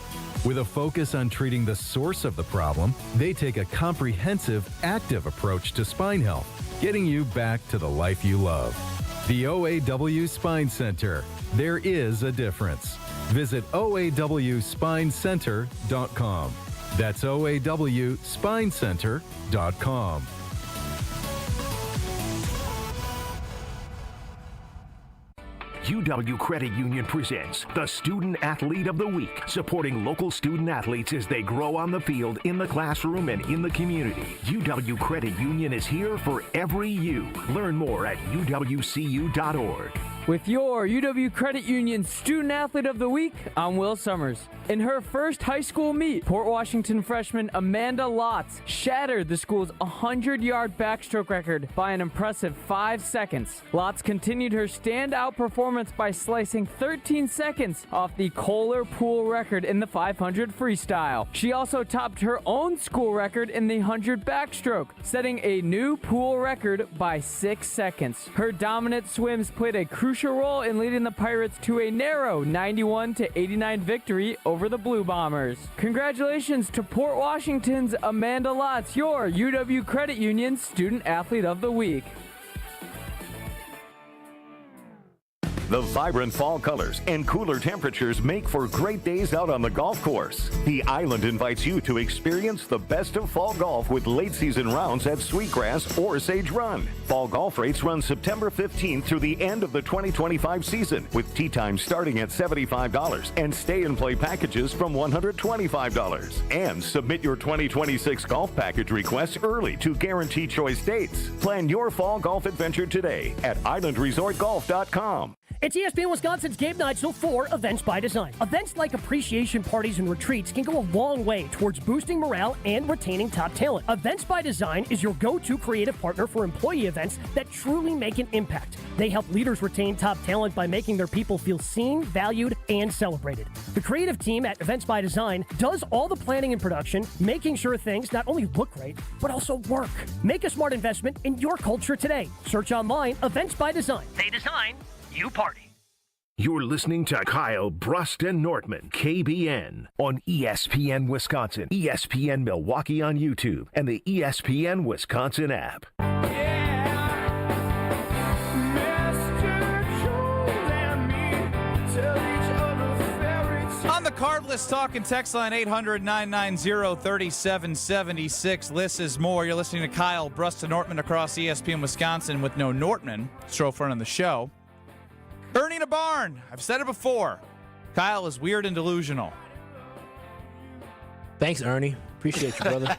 With a focus on treating the source of the problem, they take a comprehensive, active approach to spine health, getting you back to the life you love. The OAW Spine Center. There is a difference. Visit OAWSpineCenter.com. That's OAWSpineCenter.com. UW Credit Union presents the Student Athlete of the Week, supporting local student athletes as they grow on the field, in the classroom, and in the community. UW Credit Union is here for every you. Learn more at uwcu.org. With your UW Credit Union Student Athlete of the Week, I'm Will Summers. In her first high school meet, Port Washington freshman Amanda Lotz shattered the school's 100-yard backstroke record by an impressive 5 seconds. Lotz continued her standout performance by slicing 13 seconds off the Kohler Pool record in the 500 freestyle. She also topped her own school record in the 100 backstroke, setting a new pool record by 6 seconds. Her dominant swims played a crucial role in leading the Pirates to a narrow 91-89 victory over the Blue Bombers. Congratulations to Port Washington's Amanda Lotz, your UW Credit Union Student Athlete of the Week. The vibrant fall colors and cooler temperatures make for great days out on the golf course. The Island invites you to experience the best of fall golf with late season rounds at Sweetgrass or Sage Run. Fall golf rates run September 15th through the end of the 2025 season, with tee times starting at $75 and stay and play packages from $125. And submit your 2026 golf package requests early to guarantee choice dates. Plan your fall golf adventure today at islandresortgolf.com. It's ESPN Wisconsin's Game Night Show for Events by Design. Events like appreciation parties and retreats can go a long way towards boosting morale and retaining top talent. Events by Design is your go-to creative partner for employee events that truly make an impact. They help leaders retain top talent by making their people feel seen, valued, and celebrated. The creative team at Events by Design does all the planning and production, making sure things not only look great, but also work. Make a smart investment in your culture today. Search online, Events by Design. They design, you party. You're listening to Kyle Brust and Nortman, KBN, on ESPN Wisconsin, ESPN Milwaukee on YouTube, and the ESPN Wisconsin app. On the cardless talking text line 800-990-3776. Liss is more. You're listening to Kyle Brust and Nortman across ESPN Wisconsin with no Nortman, front of the show. Ernie in a barn. I've said it before. Kyle is weird and delusional. Thanks, Ernie. Appreciate you, brother.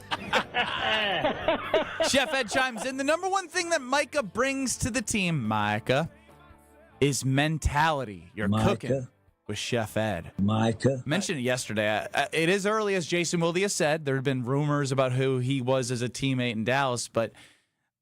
Chef Ed chimes in. The number one thing that Micah brings to the team, Micah, is mentality. You're cooking with Chef Ed. Micah. I mentioned it yesterday. It is early, as Jason Wilde has said. There have been rumors about who he was as a teammate in Dallas, but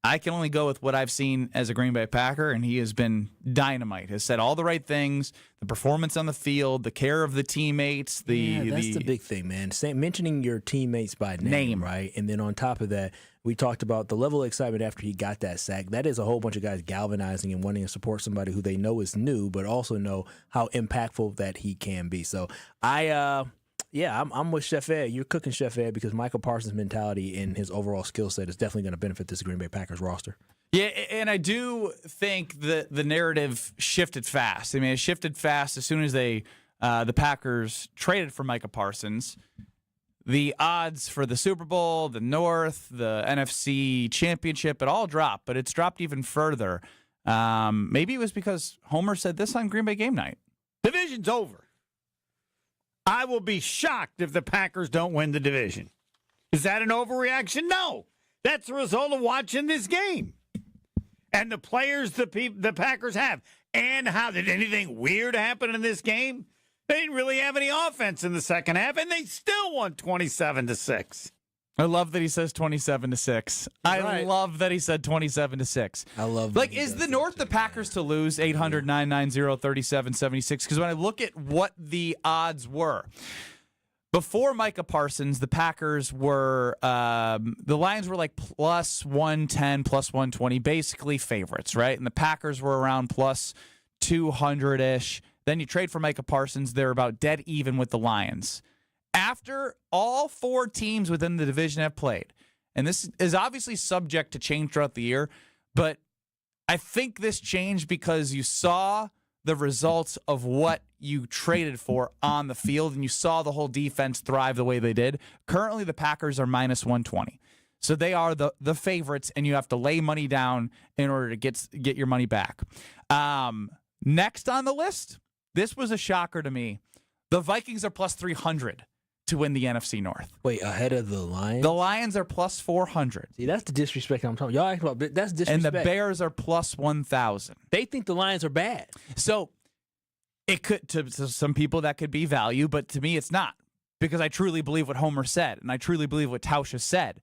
I can only go with what I've seen as a Green Bay Packer, and he has been dynamite. Has said all the right things, the performance on the field, the care of the teammates. That's the big thing, man. Mentioning your teammates by name, right? And then on top of that, we talked about the level of excitement after he got that sack. That is a whole bunch of guys galvanizing and wanting to support somebody who they know is new, but also know how impactful that he can be. So I'm with Chef Ed. You're cooking Chef Ed because Michael Parsons' mentality and his overall skill set is definitely going to benefit this Green Bay Packers roster. Yeah, and I do think that the narrative shifted fast. I mean, it shifted fast as soon as the Packers traded for Micah Parsons. The odds for the Super Bowl, the North, the NFC Championship, it all dropped, but it's dropped even further. Maybe it was because Homer said this on Green Bay Game Night. Division's over. I will be shocked if the Packers don't win the division. Is that an overreaction? No. That's the result of watching this game. And the players the Packers have. And how did anything weird happen in this game? They didn't really have any offense in the second half, and they still won 27-6. I love that he says 27-6. I love that he said 27-6. I love that. Is the North the Packers to lose? 800-990-3776. Because when I look at what the odds were, before Micah Parsons, the Packers were, the Lions were like plus 110, plus 120, basically favorites, right? And the Packers were around plus 200-ish. Then you trade for Micah Parsons, they're about dead even with the Lions. After all four teams within the division have played, and this is obviously subject to change throughout the year, but I think this changed because you saw the results of what you traded for on the field, and you saw the whole defense thrive the way they did. Currently, the Packers are minus 120. So they are the favorites, and you have to lay money down in order to get your money back. Next on the list, this was a shocker to me. The Vikings are plus 300 to win the NFC North. Wait, ahead of the Lions? The Lions are plus 400. See, that's the disrespect I'm talking about. Y'all acting about that's disrespect. And the Bears are plus 1,000. They think the Lions are bad. So it could, to some people, that could be value, but to me, it's not. Because I truly believe what Homer said, and I truly believe what Tauscha said.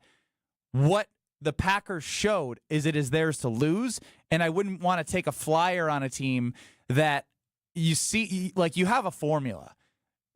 What the Packers showed is it is theirs to lose, and I wouldn't want to take a flyer on a team that you see, like, you have a formula.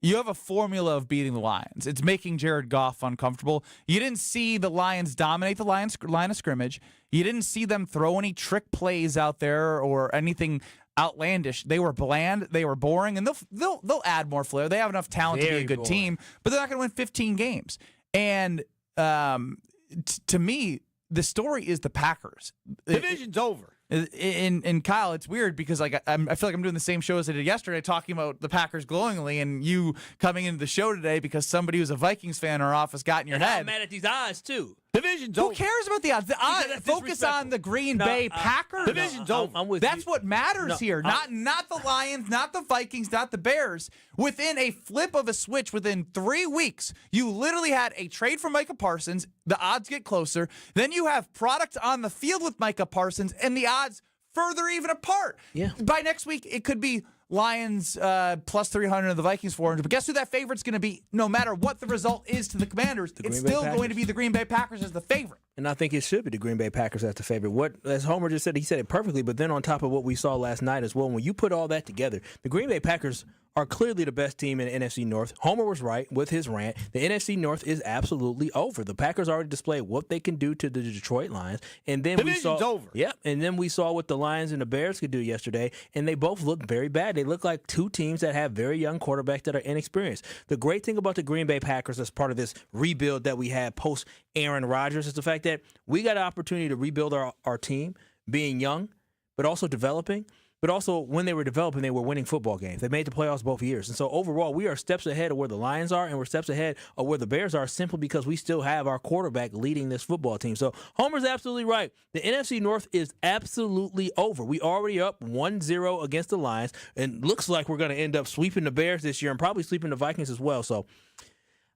You have a formula of beating the Lions. It's making Jared Goff uncomfortable. You didn't see the Lions dominate the Lions line of scrimmage. You didn't see them throw any trick plays out there or anything outlandish. They were bland. They were boring, and they'll add more flair. They have enough talent to be a good team, but they're not going to win 15 games. And to me, the story is the Packers. Division's over. In Kyle, it's weird because I feel like I'm doing the same show as I did yesterday, talking about the Packers glowingly, and you coming into the show today because somebody who's a Vikings fan in our office got in your head. I'm mad at these odds too. Division's Who over. cares about the odds? The odds focus on the Green Bay Packers. Division's over. I'm with That's you. what matters here. Not the Lions, not the Vikings, not the Bears. Within a flip of a switch, within 3 weeks, you literally had a trade for Micah Parsons. The odds get closer. Then you have product on the field with Micah Parsons, and the odds further even apart. Yeah. By next week, it could be Lions plus 300 and the Vikings 400. But guess who that favorite's going to be? No matter what the result is to the Commanders, it's still going to be the Green Bay Packers as the favorite. And I think it should be the Green Bay Packers as the favorite. What, as Homer just said, he said it perfectly, but then on top of what we saw last night as well, when you put all that together, the Green Bay Packers are clearly the best team in the NFC North. Homer was right with his rant. The NFC North is absolutely over. The Packers already displayed what they can do to the Detroit Lions. And then Division's over. Yep. And then we saw what the Lions and the Bears could do yesterday, and they both looked very bad. They look like two teams that have very young quarterbacks that are inexperienced. The great thing about the Green Bay Packers as part of this rebuild that we had post Aaron Rodgers is the fact that we got an opportunity to rebuild our team, being young, but also developing. But also, when they were developing, they were winning football games. They made the playoffs both years. And so, overall, we are steps ahead of where the Lions are, and we're steps ahead of where the Bears are simply because we still have our quarterback leading this football team. So, Homer's absolutely right. The NFC North is absolutely over. We already up 1-0 against the Lions, and looks like we're going to end up sweeping the Bears this year and probably sweeping the Vikings as well. So,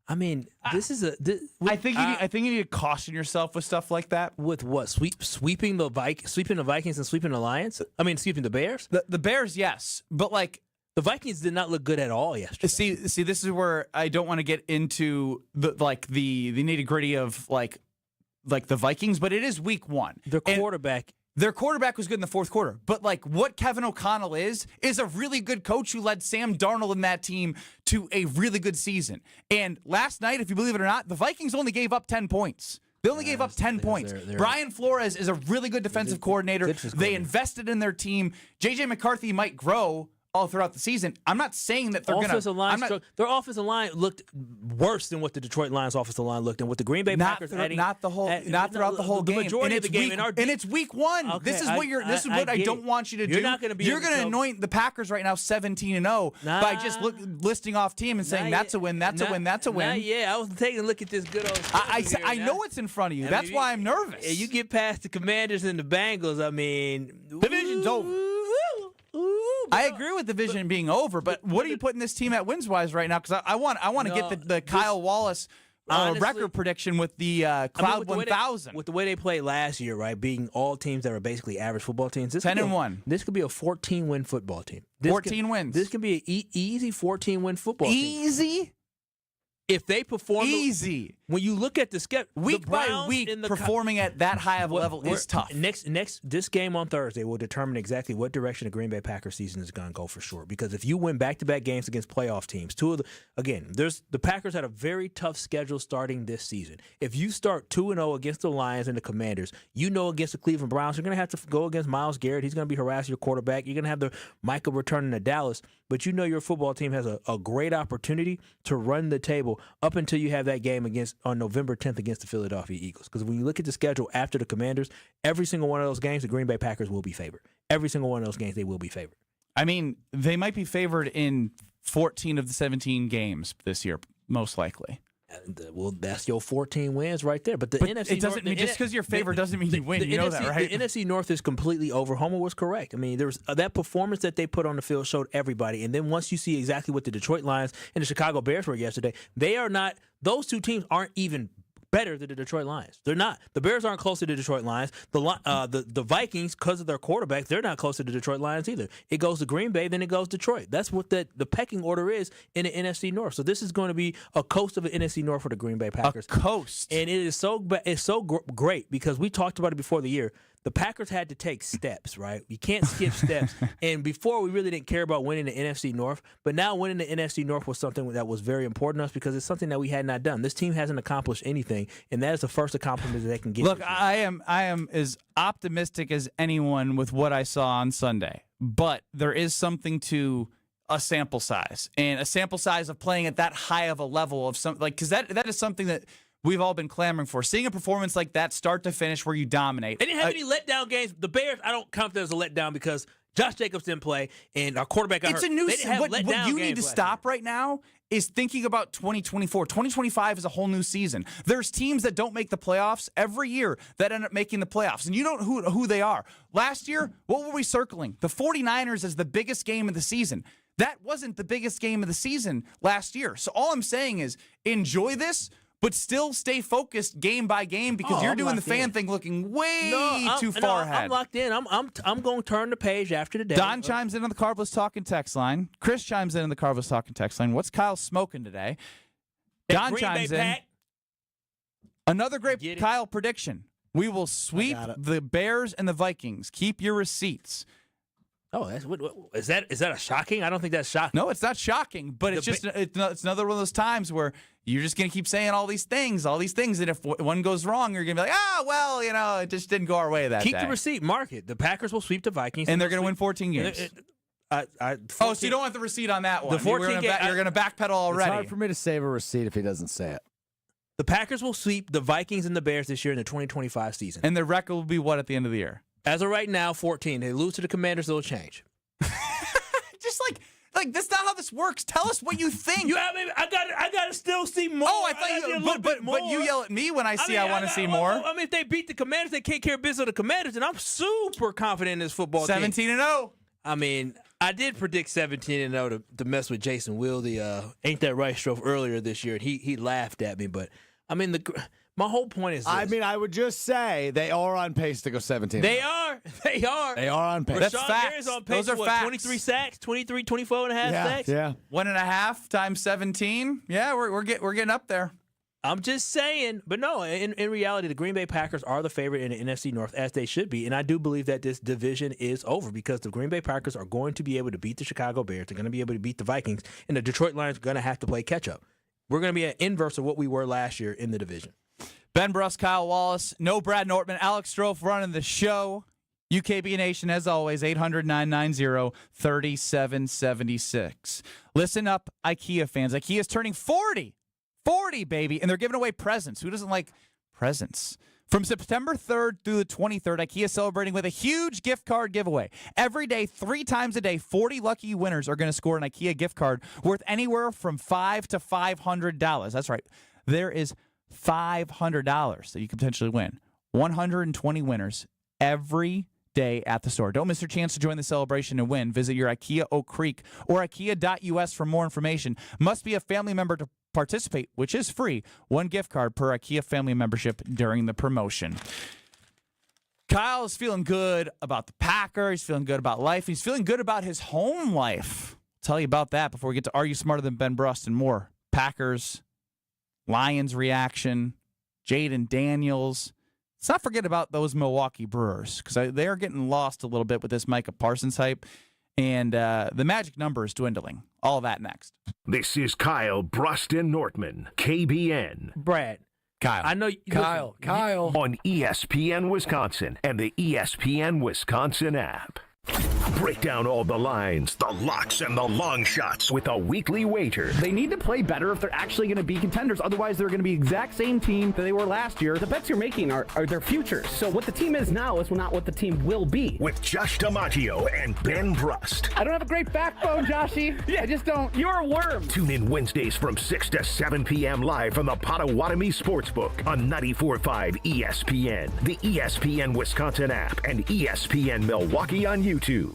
I mean, this is a. I think you need to caution yourself with stuff like that. With what? Sweeping the Vikings and sweeping the Lions? I mean, sweeping the Bears? The Bears, yes. But, like, the Vikings did not look good at all yesterday. See, this is where I don't want to get into the nitty-gritty of, like the Vikings, but it is week one. Their quarterback was good in the fourth quarter. But, like, what Kevin O'Connell is a really good coach who led Sam Darnold and that team to a really good season. And last night, if you believe it or not, the Vikings only gave up 10 points. They only gave up 10 points. Brian Flores is a really good defensive coordinator. They invested in their team. J.J. McCarthy might grow all throughout the season. I'm not saying that they're going to... Their offensive line looked worse than what the Detroit Lions offensive line looked, and what the Green Bay Packers not throughout the whole game. Majority of the game. And it's week one. Okay, this is what I don't want you to do. You're going to anoint the Packers right now 17-0 by just listing off team and saying that's a win, that's a win, that's a win. Yeah, I was taking a look at this good old I know it's in front of you. That's why I'm nervous. You get past the Commanders and the Bengals, I mean... Division's over. I agree with the division being over, but what are you putting this team at wins-wise right now? Because I want to get the Kyle Wallace record prediction with the Cloud 1000. With the way they played last year, right, being all teams that are basically average football teams. 10-1. This could be a 14-win football team. 14 wins. This can be an easy 14-win football team. Easy? If they perform easy, when you look at the schedule, week by week, performing at that high of a level is tough. This game on Thursday will determine exactly what direction the Green Bay Packers season is going to go for sure. Because if you win back-to-back games against playoff teams, the Packers had a very tough schedule starting this season. If you start 2-0 against the Lions and the Commanders, against the Cleveland Browns, you're going to have to go against Myles Garrett. He's going to be harassing your quarterback. You're going to have the Michael returning to Dallas, but your football team has a great opportunity to run the table up until you have that game against on November 10th against the Philadelphia Eagles. Because when you look at the schedule after the Commanders, every single one of those games, the Green Bay Packers will be favored. Every single one of those games, they will be favored. I mean, they might be favored in 14 of the 17 games this year, most likely. Well, that's your 14 wins right there. But NFC it doesn't mean just because you're favored doesn't mean you win. You know that, right? The NFC North is completely over. Homer was correct. I mean, there was that performance that they put on the field showed everybody. And then once you see exactly what the Detroit Lions and the Chicago Bears were yesterday, they are not. Those two teams aren't even better than the Detroit Lions. They're not. The Bears aren't close to the Detroit Lions. The Vikings, because of their quarterback, they're not close to the Detroit Lions either. It goes to Green Bay, then it goes to Detroit. That's what the pecking order is in the NFC North. So this is going to be a coast of an NFC North for the Green Bay Packers. A coast. And it is great because we talked about it before the year. The Packers had to take steps, right? You can't skip steps. And before, we really didn't care about winning the NFC North. But now winning the NFC North was something that was very important to us because it's something that we had not done. This team hasn't accomplished anything, and that is the first accomplishment that they can get. Look, I am as optimistic as anyone with what I saw on Sunday. But there is something to a sample size, and a sample size of playing at that high of a level of some, like, because that is something that we've all been clamoring for. Seeing a performance like that start to finish where you dominate. They didn't have any letdown games. The Bears, I don't count that as a letdown because Josh Jacobs didn't play and our quarterback got hurt. It's a new season. What you need to stop right now is thinking about 2024. 2025 is a whole new season. There's teams that don't make the playoffs every year that end up making the playoffs, and you don't know who they are. Last year, what were we circling? The 49ers as the biggest game of the season. That wasn't the biggest game of the season last year. So all I'm saying is enjoy this, but still stay focused game by game because you're doing the fan thing looking way too far ahead. I'm locked in. I'm going to turn the page after the day. Don chimes in on the Carbless Talking text line. Chris chimes in on the Carbless Talking text line. What's Kyle smoking today? Don chimes in. Another great Kyle prediction. We will sweep the Bears and the Vikings. Keep your receipts. Oh, is that a shocking? I don't think that's shocking. No, it's not shocking, but it's another one of those times where you're just going to keep saying all these things, and if one goes wrong, you're going to be like, it just didn't go our way that day. Keep the receipt, mark it. The Packers will sweep the Vikings. And they're going to win 14 games. So you don't want the receipt on that one. The 14 you're going to backpedal already. It's hard for me to save a receipt if he doesn't say it. The Packers will sweep the Vikings and the Bears this year in the 2025 season. And their record will be what at the end of the year? As of right now, 14. They lose to the Commanders, they'll change. Just like that's not how this works. Tell us what you think. I gotta still see more. Oh, I thought but you yell at me when I want to see more. I mean, if they beat the Commanders, they can't care of business of the Commanders, and I'm super confident in this football team. 17-0. I mean, I did predict 17-0 to mess with Jason Will, the Ain't That Right stroke earlier this year, and he laughed at me. But I mean, my whole point is this. I mean, I would just say they are on pace to go 17. They are. They are on pace. That's Rashawn facts. Gary's on pace. Those are facts. 23 sacks, 24 and a half sacks. Yeah. 1.5 times 17. Yeah, we're getting up there. I'm just saying, but no, in reality, the Green Bay Packers are the favorite in the NFC North, as they should be. And I do believe that this division is over because the Green Bay Packers are going to be able to beat the Chicago Bears. They're going to be able to beat the Vikings, and the Detroit Lions are going to have to play catch-up. We're going to be an inverse of what we were last year in the division. Ben Bruss, Kyle Wallace, no Brad Nortman, Alex Strofe running the show. UKB Nation, as always, 800-990-3776. Listen up, IKEA fans. IKEA's turning 40. 40, baby, and they're giving away presents. Who doesn't like presents? From September 3rd through the 23rd, IKEA is celebrating with a huge gift card giveaway. Every day, 3 times a day, 40 lucky winners are going to score an IKEA gift card worth anywhere from $5 to $500. That's right. There is $500 that you could potentially win. 120 winners every day at the store. Don't miss your chance to join the celebration and win. Visit your IKEA Oak Creek or IKEA.us for more information. Must be a family member to participate, which is free. 1 gift card per IKEA family membership during the promotion. Kyle is feeling good about the Packers. He's feeling good about life. He's feeling good about his home life. I'll tell you about that before we get to Are You Smarter Than Ben Brust and more. Packers, Lions reaction, Jaden Daniels. Let's not forget about those Milwaukee Brewers because they are getting lost a little bit with this Micah Parsons hype, and the magic number is dwindling. All of that next. This is Kyle Bruston Nortman, KBN. Brad. Kyle. I know Kyle. On ESPN Wisconsin and the ESPN Wisconsin app. Break down all the lines, the locks, and the long shots with a weekly wager. They need to play better if they're actually going to be contenders. Otherwise, they're going to be the exact same team that they were last year. The bets you're making are their futures. So what the team is now is not what the team will be. With Josh DiMaggio and Ben Brust. I don't have a great backbone, Joshy. Yeah, I just don't. You're a worm. Tune in Wednesdays from 6 to 7 p.m. live from the Potawatomi Sportsbook on 94.5 ESPN, the ESPN Wisconsin app, and ESPN Milwaukee on YouTube.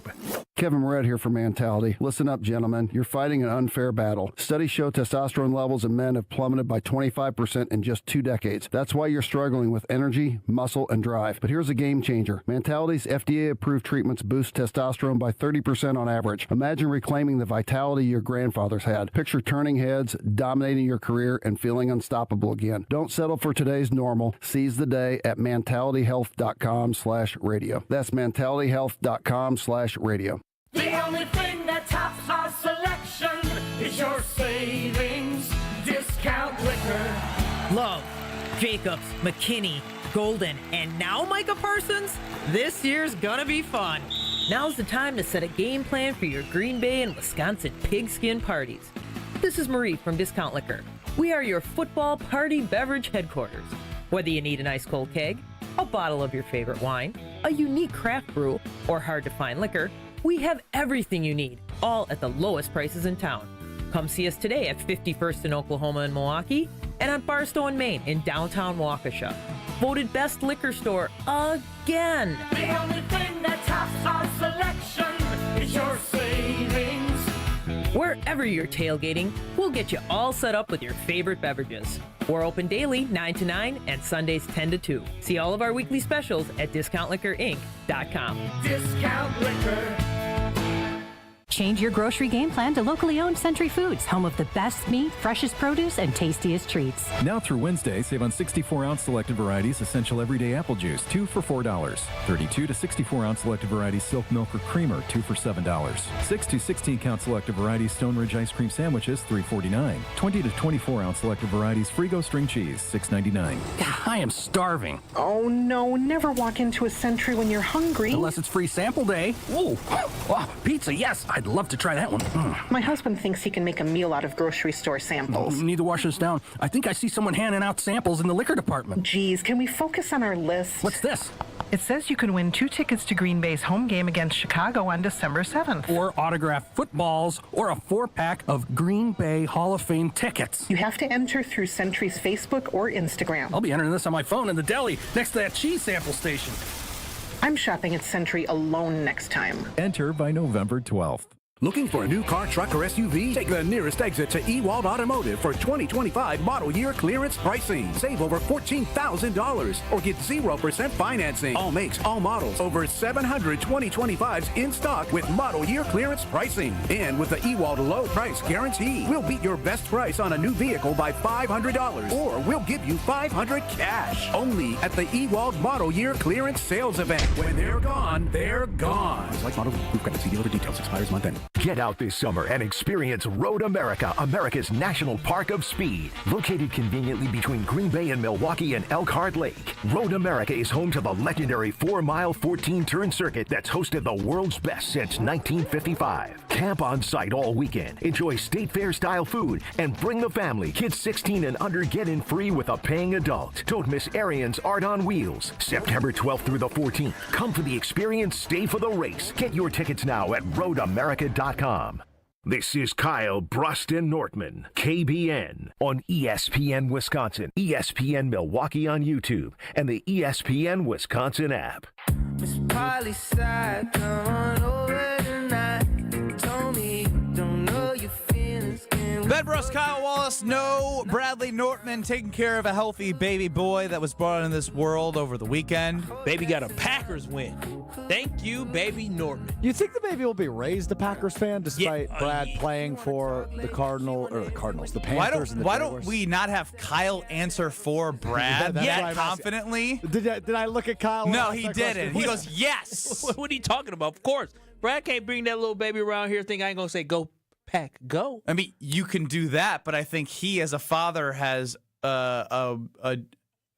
Kevin Moret here for Mentality. Listen up, gentlemen. You're fighting an unfair battle. Studies show testosterone levels in men have plummeted by 25% in just 2 decades. That's why you're struggling with energy, muscle, and drive. But here's a game changer. Mentality's FDA-approved treatments boost testosterone by 30% on average. Imagine reclaiming the vitality your grandfathers had. Picture turning heads, dominating your career, and feeling unstoppable again. Don't settle for today's normal. Seize the day at mentalityhealth.com/radio. That's mentalityhealth.com/radio. The only thing that tops our selection is your savings discount liquor. Love, Jacobs, McKinney, Golden, and now Micah Parsons? This year's gonna be fun. Now's the time to set a game plan for your Green Bay and Wisconsin pigskin parties. This is Marie from Discount Liquor. We are your football party beverage headquarters. Whether you need an ice-cold keg, a bottle of your favorite wine, a unique craft brew, or hard-to-find liquor, we have everything you need, all at the lowest prices in town. Come see us today at 51st in Oklahoma and Milwaukee, and on Barstow and Main in downtown Waukesha. Voted best liquor store again. The only thing that tops our selection is your savings. Wherever you're tailgating, we'll get you all set up with your favorite beverages. We're open daily 9 to 9 and Sundays 10 to 2. See all of our weekly specials at discountliquorinc.com. Discount Liquor. Change your grocery game plan to locally owned Century Foods, home of the best meat, freshest produce, and tastiest treats. Now through Wednesday, save on 64-ounce selected varieties Essential Everyday Apple Juice, 2 for $4. 32 to 64-ounce selected varieties Silk Milk or Creamer, 2 for $7. 6 to 16-count selected varieties Stone Ridge Ice Cream Sandwiches, $3.49. 20 to 24-ounce selected varieties Frigo String Cheese, $6.99. I am starving. Oh no, never walk into a Century when you're hungry. Unless it's free sample day. Ooh, wow, pizza, yes. I'd love to try that one. My husband thinks he can make a meal out of grocery store samples. Need to wash this down. I think I see someone handing out samples in the liquor department. Geez, can we focus on our list? What's this? It says you can win 2 tickets to Green Bay's home game against Chicago on December 7th. Or autographed footballs, or a 4-pack of Green Bay Hall of Fame tickets. You have to enter through Century's Facebook or Instagram. I'll be entering this on my phone in the deli next to that cheese sample station. I'm shopping at Century alone next time. Enter by November 12th. Looking for a new car, truck, or SUV? Take the nearest exit to Ewald Automotive for 2025 model year clearance pricing. Save over $14,000 or get 0% financing. All makes, all models. Over 700 2025s in stock with model year clearance pricing. And with the Ewald low price guarantee, we'll beat your best price on a new vehicle by $500 or we'll give you $500 cash. Only at the Ewald model year clearance sales event. When they're gone, they're gone. Select model, we've got to see dealer details. Expires month end. Get out this summer and experience Road America, America's national park of speed. Located conveniently between Green Bay and Milwaukee and Elkhart Lake, Road America is home to the legendary 4-mile, 14-turn circuit that's hosted the world's best since 1955. Camp on site all weekend, enjoy state fair-style food, and bring the family. Kids 16 and under get in free with a paying adult. Don't miss Arian's Art on Wheels, September 12th through the 14th. Come for the experience, stay for the race. Get your tickets now at roadamerica.com. This is Kyle Bruston Nortman, KBN, on ESPN Wisconsin, ESPN Milwaukee on YouTube, and the ESPN Wisconsin app. Miss Polly side, come on over tonight. Told me don't know your feelings. Ben Brust, Kyle Wallace, no Bradley Nortman taking care of a healthy baby boy that was brought into this world over the weekend. Baby got a Packers win. Thank you, baby Nortman. You think the baby will be raised a Packers fan despite Brad playing for the Panthers? Why don't we not have Kyle answer for Brad that confidently? Did I look at Kyle? No, he didn't. He goes, yes. What are you talking about? Of course. Brad can't bring that little baby around here think I ain't going to say go Pack, go. I mean, you can do that, but I think he as a father has a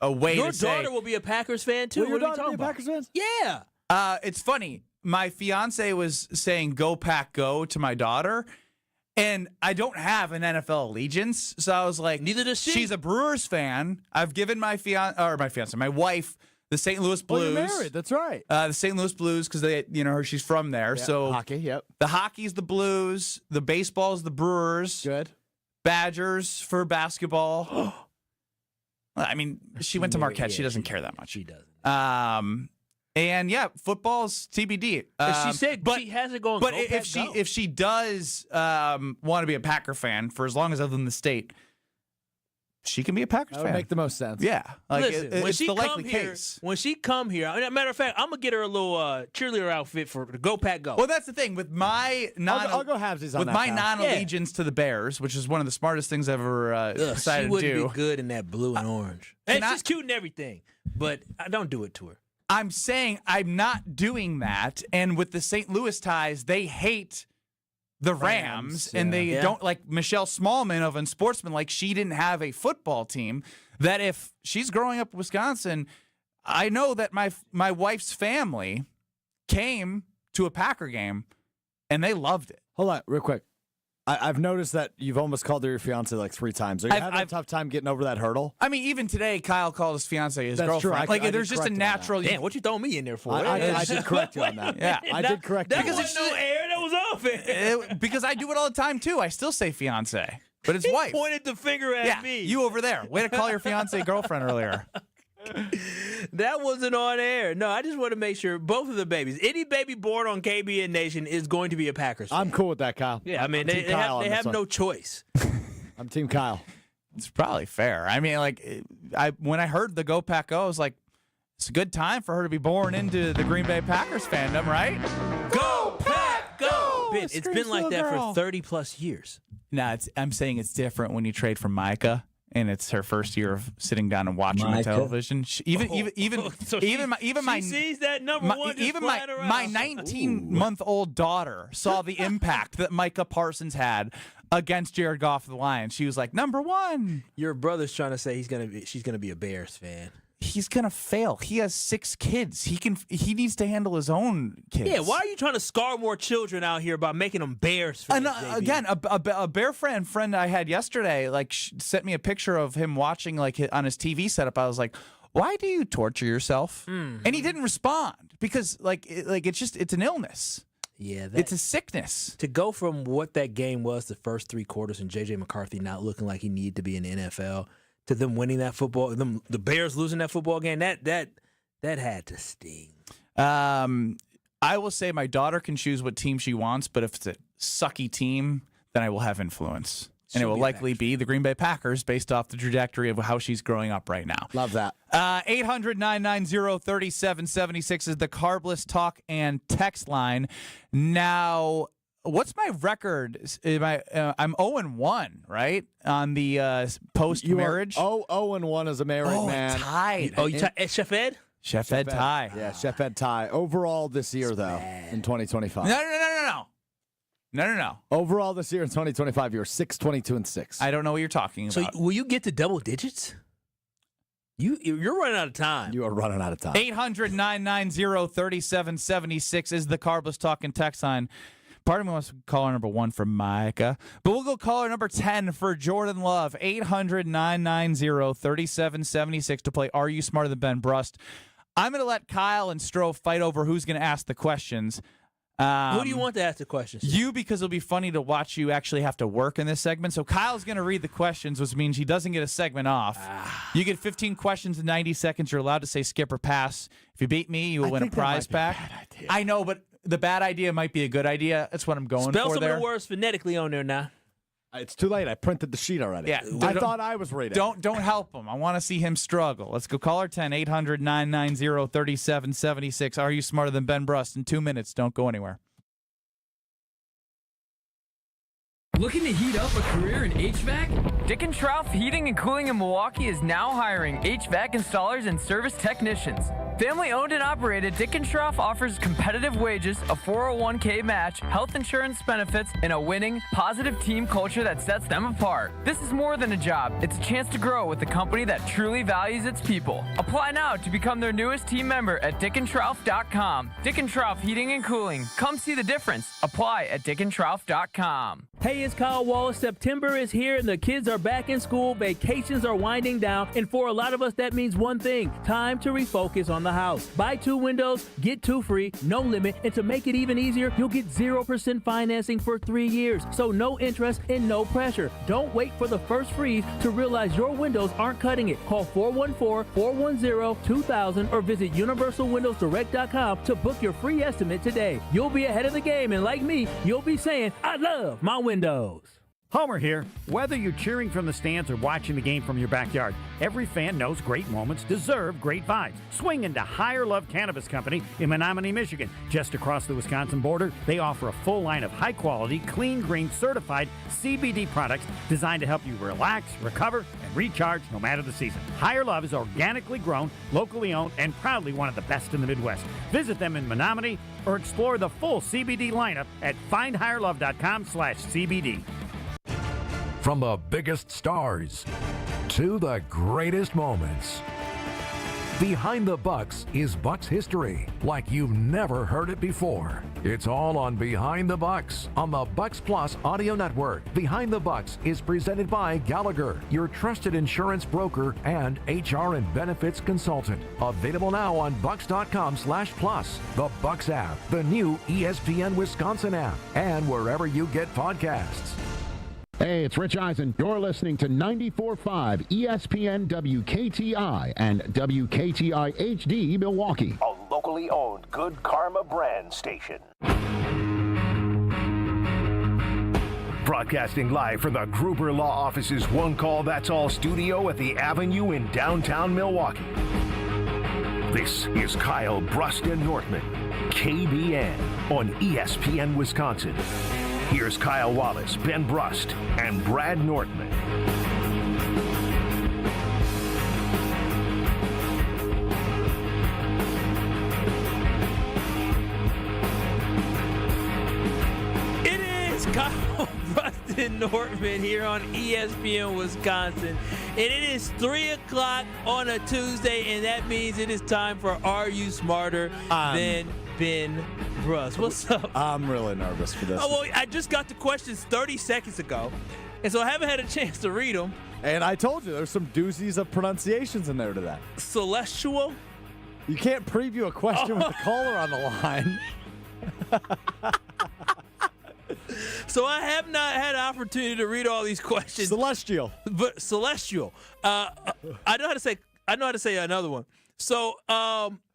way Your to say. daughter will be a Packers fan too. Will your what are you daughter talking be a about? Packers fan? Yeah. It's funny. my fiance was saying "Go Pack, go" to my daughter, and I don't have an NFL allegiance, so I was like, neither does she. She's a Brewers fan. I've given my wife, the St. Louis Blues. Oh, you're married. That's right. The St. Louis Blues, because she's from there. Yeah, so hockey. Yep. the hockey's the Blues. The baseball's the Brewers. Good. Badgers for basketball. I mean, she went to Marquette. She doesn't care that much. She doesn't. And yeah, football's TBD. She said she has it going. But if she does want to be a Packer fan for as long as I live in the state, she can be a Packers That would fan. make the most sense. Yeah, like Listen, when it's she the come likely here, case. when she come here, matter of fact, I'm gonna get her a little cheerleader outfit for the Go Pack Go. Well, that's the thing with my I'll go halvesies on with that, my Kyle. non-allegiance to the Bears, which is one of the smartest things I've ever decided she to wouldn't do. be good in that blue and orange. And she's cute and everything, but I don't do it to her. I'm saying I'm not doing that, and with the St. Louis ties, they hate the Rams, and they don't like Michelle Smallman of Unsportsman. Like, she didn't have a football team. That if she's growing up in Wisconsin, I know that my wife's family came to a Packer game, and they loved it. Hold on, real quick. I've noticed that you've almost called her your fiance like 3 times. Are you having a tough time getting over that hurdle? I mean, even today, Kyle called his fiance his That's girlfriend. true. I there's did just a correct him on that. natural. Damn, what you throwing me in there for? I did correct you on that. Yeah, I did correct you. That on wasn't no air. That was off air. Because I do it all the time too. I still say fiance, but it's He wife. pointed the finger at me. You over there. Way to call your fiance girlfriend earlier. That wasn't on air. No, I just want to make sure both of the babies, any baby born on KBN Nation is going to be a Packers fan. I'm cool with that, Kyle. Yeah, I mean, I'm they Team Kyle on this have one. no choice. I'm Team Kyle. It's probably fair. I mean, like, when I heard the Go Pack Go, I was like, it's a good time for her to be born into the Green Bay Packers fandom, right? Go Pack Go! Ben, it's been like that for 30-plus years. No, I'm saying it's different when you trade from Micah. And it's her first year of sitting down and watching the television. So she sees that number one just flying around. My 19-month-old daughter saw the impact that Micah Parsons had against Jared Goff of the Lions. She was like, number one. Your brother's trying to say she's gonna be a Bears fan. He's gonna fail. He has 6 kids. He needs to handle his own kids. Yeah, why are you trying to scar more children out here by making them Bears fans? And again, a Bear friend I had yesterday, like, sent me a picture of him watching like on his TV setup. I was like, why do you torture yourself? Mm-hmm. And he didn't respond because it's an illness. Yeah, it's a sickness. To go from what that game was the first 3 quarters and J.J. McCarthy not looking like he needed to be in the NFL to them winning that football, the Bears losing that football game, that had to sting. I will say my daughter can choose what team she wants, but if it's a sucky team, then I will have influence. And it will likely be the Green Bay Packers based off the trajectory of how she's growing up right now. Love that. 800-990-3776 is the Carbless talk and text line. Now, what's my record? I'm 0-1, right? On the post-marriage? 0-1 as a married man. Tied. Chef Ed? Chef Ed tie. Yeah, Chef Ed tie. Overall this year, though, in 2025. No. Overall this year in 2025, you're 6-22-6. I don't know what you're talking about. So will you get to double digits? You're running out of time. You are running out of time. 800-990-3776 is the Carbless talk and text line. Part of me wants to caller number 1 for Micah, but we'll go caller number 10 for Jordan Love. 800-990-3776 to play Are You Smarter Than Ben Brust? I'm going to let Kyle and Stroh fight over who's going to ask the questions. Who do you want to ask the questions? You, because it'll be funny to watch you actually have to work in this segment. So Kyle's going to read the questions, which means he doesn't get a segment off. You get 15 questions in 90 seconds. You're allowed to say skip or pass. If you beat me, you will win a prize pack. I know, but the bad idea might be a good idea. That's what I'm going Spell for some there. of the words phonetically on there now. It's too late. I printed the sheet already. Yeah, I thought I was reading. Don't help him. I want to see him struggle. Let's go. Caller 10, 800-990-3776. Are you smarter than Ben Brust? In 2 minutes. Don't go anywhere. Looking to heat up a career in HVAC? Dick & Schroff Heating and Cooling in Milwaukee is now hiring HVAC installers and service technicians. Family owned and operated, Dick & Schroff offers competitive wages, a 401k match, health insurance benefits, and a winning, positive team culture that sets them apart. This is more than a job. It's a chance to grow with a company that truly values its people. Apply now to become their newest team member at dickandschroff.com. Dick & Schroff Heating and Cooling. Come see the difference. Apply at dickandschroff.com. Hey, it's Kyle Wallace. September is here and the kids are back in school. Vacations are winding down. And for a lot of us, that means one thing: time to refocus on the house. Buy 2 windows, get 2 free, no limit. And to make it even easier, you'll get 0% financing for 3 years. So no interest and no pressure. Don't wait for the first freeze to realize your windows aren't cutting it. Call 414-410-2000 or visit universalwindowsdirect.com to book your free estimate today. You'll be ahead of the game, and like me, you'll be saying, I love my windows. Homer here. Whether you're cheering from the stands or watching the game from your backyard, every fan knows great moments deserve great vibes. Swing into Higher Love Cannabis Company in Menominee, Michigan. Just across the Wisconsin border, they offer a full line of high-quality, clean-grain, certified CBD products designed to help you relax, recover, and recharge no matter the season. Higher Love is organically grown, locally owned, and proudly one of the best in the Midwest. Visit them in Menominee or explore the full CBD lineup at findhigherlove.com/CBD. From the biggest stars to the greatest moments, Behind the Bucks is Bucks history like you've never heard it before. It's all on Behind the Bucks on the Bucks Plus audio network. Behind the Bucks is presented by Gallagher, your trusted insurance broker and HR and benefits consultant. Available now on bucks.com/plus, the Bucks app, the new ESPN Wisconsin app, and wherever you get podcasts. Hey, it's Rich Eisen. You're listening to 94.5 ESPN WKTI and WKTI HD Milwaukee. A locally owned Good Karma brand station. Broadcasting live from the Gruber Law Office's One Call That's All studio at the Avenue in downtown Milwaukee. This is Kyle Brust and Northman, KBN on ESPN Wisconsin. Here's Kyle Wallace, Ben Brust, and Brad Nortman. It is Kyle Brust and Nortman here on ESPN Wisconsin. And it is 3 o'clock on a Tuesday, and that means it is time for Are You Smarter Than Ben Brust? What's up? I'm really nervous for this. Oh, well, I just got the questions 30 seconds ago, and so I haven't had a chance to read them. And I told you, there's some doozies of pronunciations in there to that. Celestial? You can't preview a question with the caller on the line. So I have not had an opportunity to read all these questions. Celestial. But celestial. I know how to say another one. So,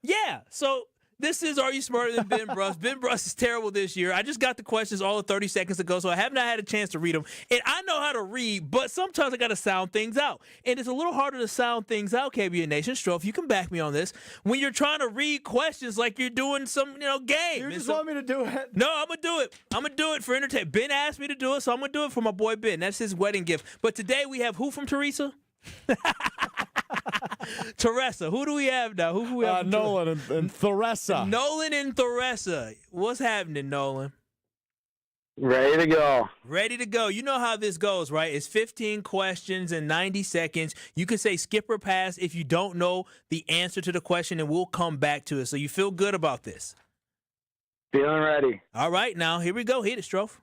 yeah. So this is Are You Smarter Than Ben Brust? Ben Brust is terrible this year. I just got the questions all of 30 seconds ago, so I have not had a chance to read them. And I know how to read, but sometimes I got to sound things out. And it's a little harder to sound things out, KBN Nation. Strofe, you can back me on this. When you're trying to read questions like you're doing some, game. You just want me to do it? No, I'm going to do it. I'm going to do it for entertainment. Ben asked me to do it, so I'm going to do it for my boy Ben. That's his wedding gift. But today we have who from Teresa? Teresa. Who do we have now? Who do we have? Nolan and Teresa. Nolan and Teresa. What's happening, Nolan? Ready to go. Ready to go. You know how this goes, right? It's 15 questions in 90 seconds. You can say skip or pass if you don't know the answer to the question, and we'll come back to it. So you feel good about this? Feeling ready. All right, now here we go. Hit it, Strofe.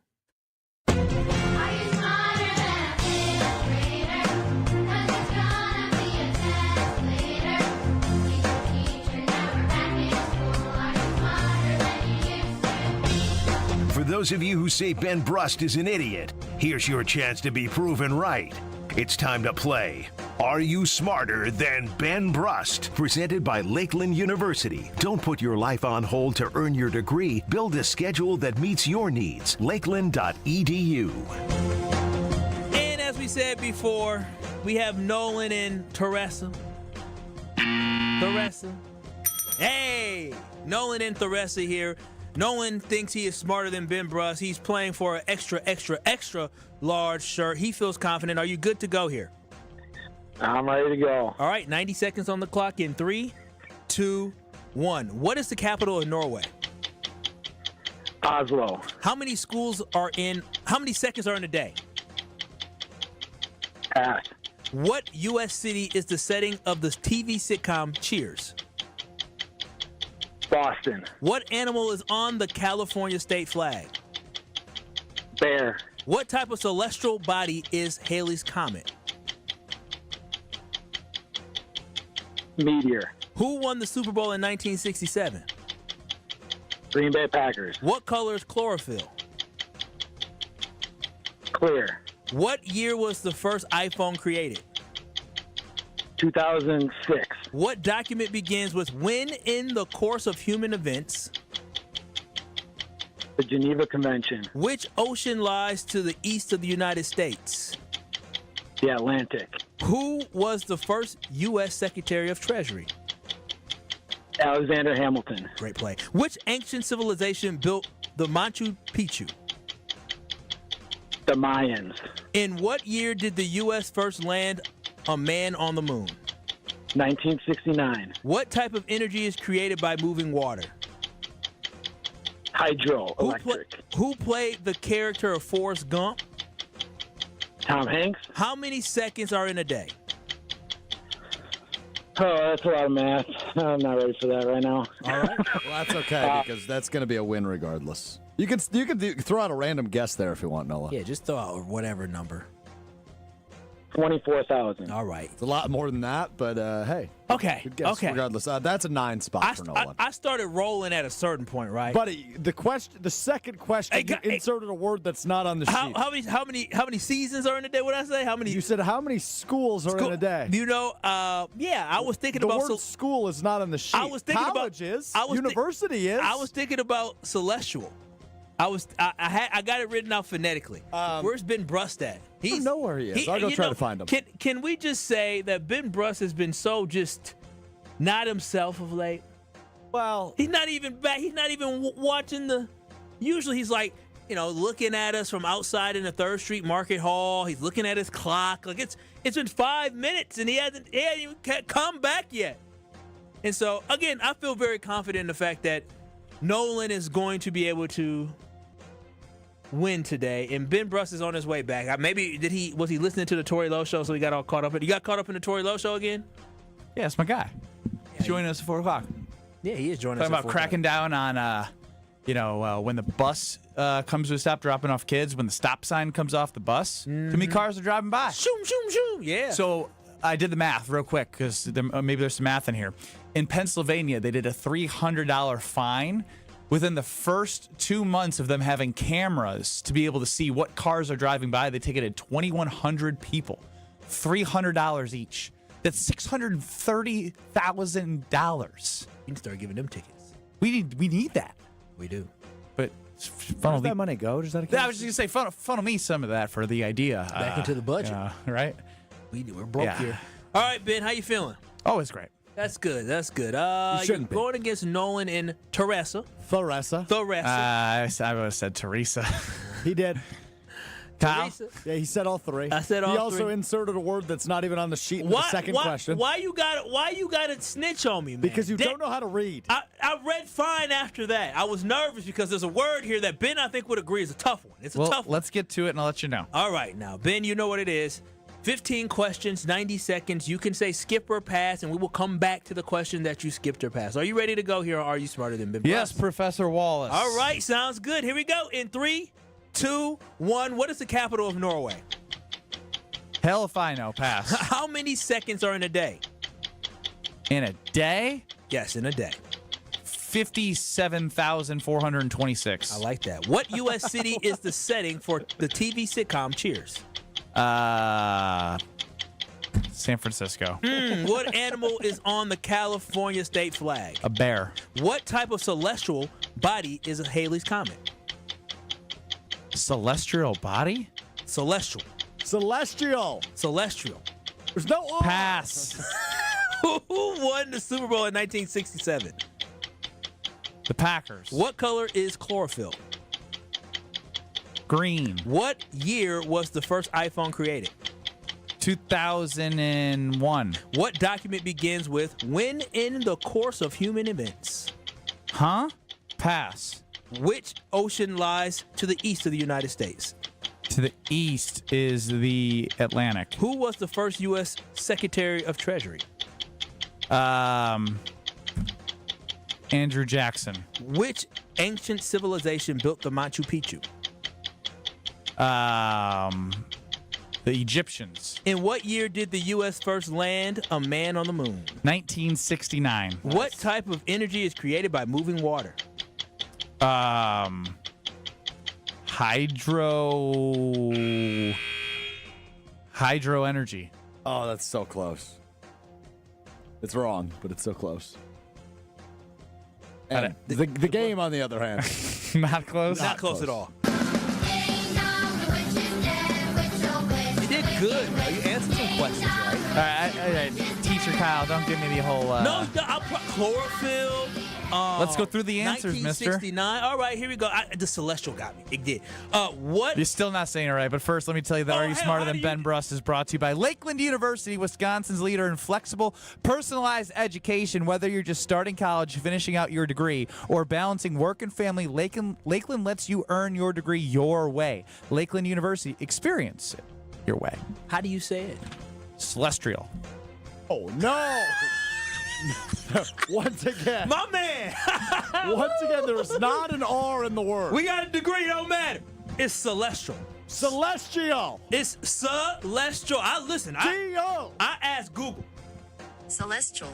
For those of you who say Ben Brust is an idiot, here's your chance to be proven right. It's time to play Are You Smarter Than Ben Brust? Presented by Lakeland University. Don't put your life on hold to earn your degree. Build a schedule that meets your needs. Lakeland.edu. And as we said before, we have Nolan and Teresa. Hey! Nolan and Teresa here. Nolan thinks he is smarter than Ben Brust. He's playing for an extra, extra, extra large shirt. He feels confident. Are you good to go here? I'm ready to go. All right, 90 seconds on the clock in 3, 2, 1. What is the capital of Norway? Oslo. How many seconds are in a day? Pass. What U.S. city is the setting of the TV sitcom Cheers? Boston. What animal is on the California state flag? Bear. What type of celestial body is Halley's Comet? Meteor. Who won the Super Bowl in 1967? Green Bay Packers. What color is chlorophyll? Clear. What year was the first iPhone created? 2006. What document begins with when in the course of human events? The Geneva Convention. Which ocean lies to the east of the United States? The Atlantic. Who was the first U.S. Secretary of Treasury? Alexander Hamilton. Great play. Which ancient civilization built the Machu Picchu? The Mayans. In what year did the U.S. first land a man on the moon? 1969. What type of energy is created by moving water? Hydroelectric. Who played the character of Forrest Gump? Tom Hanks. How many seconds are in a day? Oh, that's a lot of math. I'm not ready for that right now. All right. Well, that's okay because that's going to be a win regardless. You can throw out a random guess there if you want, Nola. Yeah, just throw out whatever number. 24,000. All right. It's a lot more than that, but hey. Okay. Good guess Okay. Regardless, that's a 9 spot for Nolan. I started rolling at a certain point, right? Buddy, the second question, you inserted a word that's not on the sheet. How many seasons are in a day? What did I say? How many? You said how many schools are in a day? You know, yeah, I was thinking the about word school is not on the sheet. I was thinking College is. University is. I was thinking about celestial. I got it written out phonetically. Where's Ben Brust at? I don't know where he is. I'll go try to find him. Can we just say that Ben Brust has been so just not himself of late? Well, he's not even back. He's not even watching the. Usually he's like, looking at us from outside in the 3rd Street Market Hall. He's looking at his clock. Like it's been 5 minutes and he hasn't even come back yet. And so again, I feel very confident in the fact that Nolan is going to be able to win today, and Ben Brust is on his way back. Maybe was he listening to the Tory Lowe show, so he got all caught up? You got caught up in the Tory Lowe show again? Yeah, it's my guy. He's joining us at 4 o'clock. Yeah, he is joining us. Talking about cracking down on, when the bus comes to a stop dropping off kids, when the stop sign comes off the bus, too many cars are driving by. Shoom, shoom, shoom. Yeah. So I did the math real quick because maybe there's some math in here. In Pennsylvania, they did a $300 fine within the first 2 months of them having cameras to be able to see what cars are driving by. They ticketed 2,100 people, $300 each. That's $630,000. You can start giving them tickets. We need that. We do. But where does that money go? Does that? I was just gonna say funnel me some of that for the idea. Back into the budget, right? We're broke here. All right, Ben, how you feeling? Oh, it's great. That's good. That's good. You're going against Nolan and Teresa. Theresa. I would have said Teresa. He did. Kyle? Yeah, he said all 3. I said all 3. He also inserted a word that's not even on the sheet in the second question. Why you got to snitch on me, man? Because you don't know how to read. I read fine after that. I was nervous because there's a word here that Ben, I think, would agree is a tough one. It's a tough one. Let's get to it and I'll let you know. All right, now, Ben, you know what it is. 15 questions, 90 seconds. You can say skip or pass, and we will come back to the question that you skipped or passed. Are you ready to go here, or are you smarter than Ben? Yes, Professor Wallace. All right, sounds good. Here we go. In 3, 2, 1. What is the capital of Norway? Hell if I know. Pass. How many seconds are in a day? In a day? Yes, in a day. 57,426. I like that. What U.S. city is the setting for the TV sitcom Cheers? San Francisco. What animal is on the California state flag? A bear. What type of celestial body is a Halley's Comet? Celestial body? Celestial. Celestial. There's no R. Pass. Who won the Super Bowl in 1967? The Packers. What color is chlorophyll? Green. What year was the first iPhone created? 2001. What document begins with "when in the course of human events"? Huh? Pass. Which ocean lies to the east of the United States? To the east is the Atlantic. Who was the first U.S. Secretary of Treasury? Andrew Jackson. Which ancient civilization built the Machu Picchu? The Egyptians. In what year did the U.S. first land a man on the moon? 1969. What type of energy is created by moving water? Hydro energy. Oh, that's so close. It's wrong, but it's so close. And the game, on the other hand, not close. Not close at all. You did good, bro. You answered some questions, right? All right, teacher Kyle, don't give me the whole. No, I'll put chlorophyll. Let's go through the answers, mister. 1969. All right, here we go. The Celestial got me. It did. What? You're still not saying it right, but first, let me tell you that Are You Smarter Than Ben Brust is brought to you by Lakeland University, Wisconsin's leader in flexible, personalized education. Whether you're just starting college, finishing out your degree, or balancing work and family, Lakeland lets you earn your degree your way. Lakeland University, experience it your way. How do you say it? Celestial. Oh, no. Once again. My man. Once again, there is not an R in the word. We got a degree, don't matter. It's celestial. Celestial. It's celestial. I asked Google. Celestial.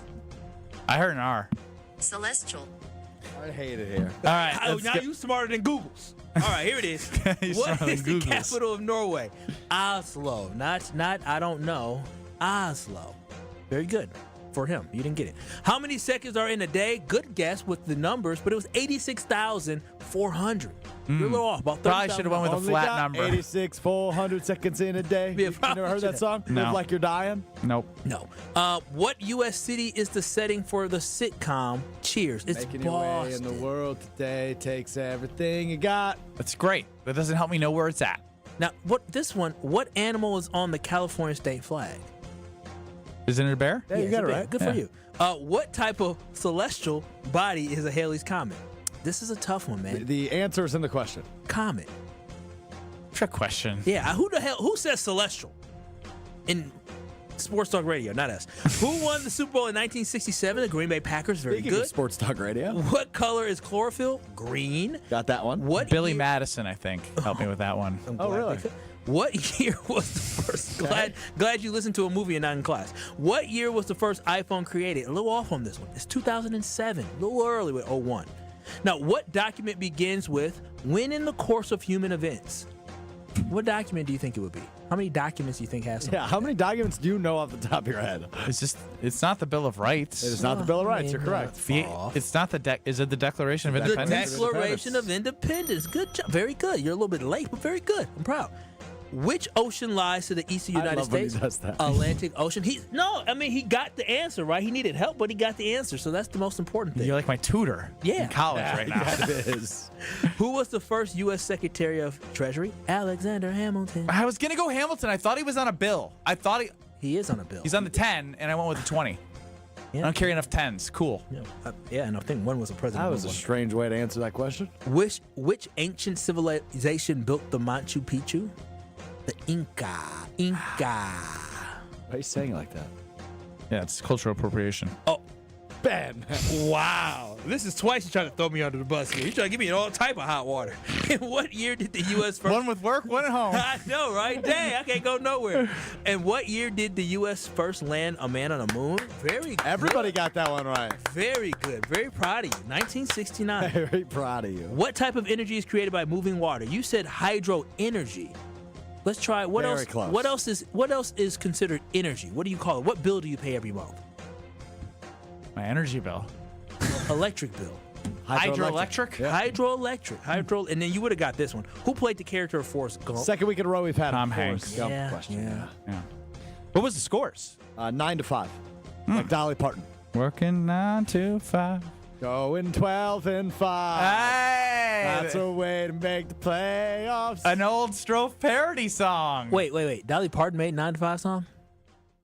I heard an R. Celestial. I hate it here. All right. Now you smarter than Google's. All right, here it is. What is the capital of Norway? Oslo. Not I don't know. Oslo. Very good for him. You didn't get it. How many seconds are in a day? Good guess with the numbers, but it was 86,400. You're a little off. About 30,000. Probably should have went with a flat number. 400 seconds in a day. Yeah, You never heard that song? No. Live Like You're Dying? Nope. No. What U.S. city is the setting for the sitcom Cheers? It's Making your way in Boston. the world today takes everything you got. That's great. That doesn't help me know where it's at. Now, what animal is on the California state flag? Isn't it a bear? Yeah, you got it it's a bear. right. Good for you. What type of celestial body is a Halley's Comet? This is a tough one, man. The answer is in the question. Comet. Trick question. Yeah, who says celestial? In Sports Talk Radio, not us. Who won the Super Bowl in 1967? The Green Bay Packers. Very Speaking good. of Sports Talk Radio. What color is chlorophyll? Green. Got that one. What Billy year- Madison, I think, helped me with that one. Oh, really? What year was the first? Glad you listened to a movie and not in class. What year was the first iPhone created? A little off on this one. It's 2007. A little early with 01. Now, what document begins with "when in the course of human events"? What document do you think it would be? How many documents do you think has something? Yeah, how many documents do you know off the top of your head? It's not the Bill of Rights. It is not the Bill of Rights. You're correct. It's not is it the Declaration of The Independence? Declaration of Independence. Good job. Very good. You're a little bit late, but very good. I'm proud. Which ocean lies to the east of the United love when he States? does that. Atlantic Ocean. He got the answer, right? He needed help, but he got the answer. So that's the most important thing. You're like my tutor in college right now. Yeah, it is. Who was the first U.S. Secretary of Treasury? Alexander Hamilton. I was going to go Hamilton. I thought he was on a bill. I thought he is on a bill. He's on the 10, and I went with the 20. I don't carry enough 10s. Cool. Yeah, and I think one was a president. That was a strange way to answer that question. Which ancient civilization built the Machu Picchu? The Inca. Why are you saying it like that? Yeah, it's cultural appropriation. Oh, Ben. Wow. This is twice you trying to throw me under the bus here. You trying to give me all type of hot water. In what year did the U.S. first... One with work, one at home. I know, right? Dang, I can't go nowhere. And what year did the U.S. first land a man on the moon? Very good. Everybody got that one right. Very good. Very proud of you. 1969. Very proud of you. What type of energy is created by moving water? You said hydro energy. Let's try what Very else? close. What else is considered energy? What do you call it? What bill do you pay every month? My energy bill. Electric bill. Hydroelectric? Yeah. Hydroelectric. And then you would have got this one. Who played the character of Forrest Gump? Second week in a row we've had Tom a Hanks. Forrest Gump Yeah, question. Yeah. What was the scores? 9-5. Like Dolly Parton. Working 9 to 5. Going 12-5. Hey! That's a way to make the playoffs. An old Strofe parody song. Wait. Dolly Parton made 9 to 5 song?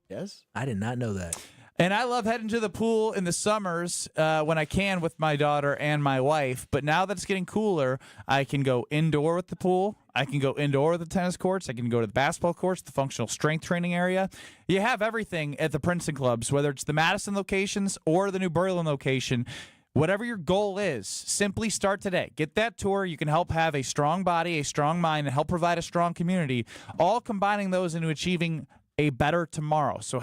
Yes? I did not know that. And I love heading to the pool in the summers when I can with my daughter and my wife. But now that it's getting cooler, I can go indoor with the pool. I can go indoor with the tennis courts. I can go to the basketball courts, the functional strength training area. You have everything at the Princeton clubs, whether it's the Madison locations or the New Berlin location. Whatever your goal is, simply start today. Get that tour. You can help have a strong body, a strong mind, and help provide a strong community, all combining those into achieving a better tomorrow. So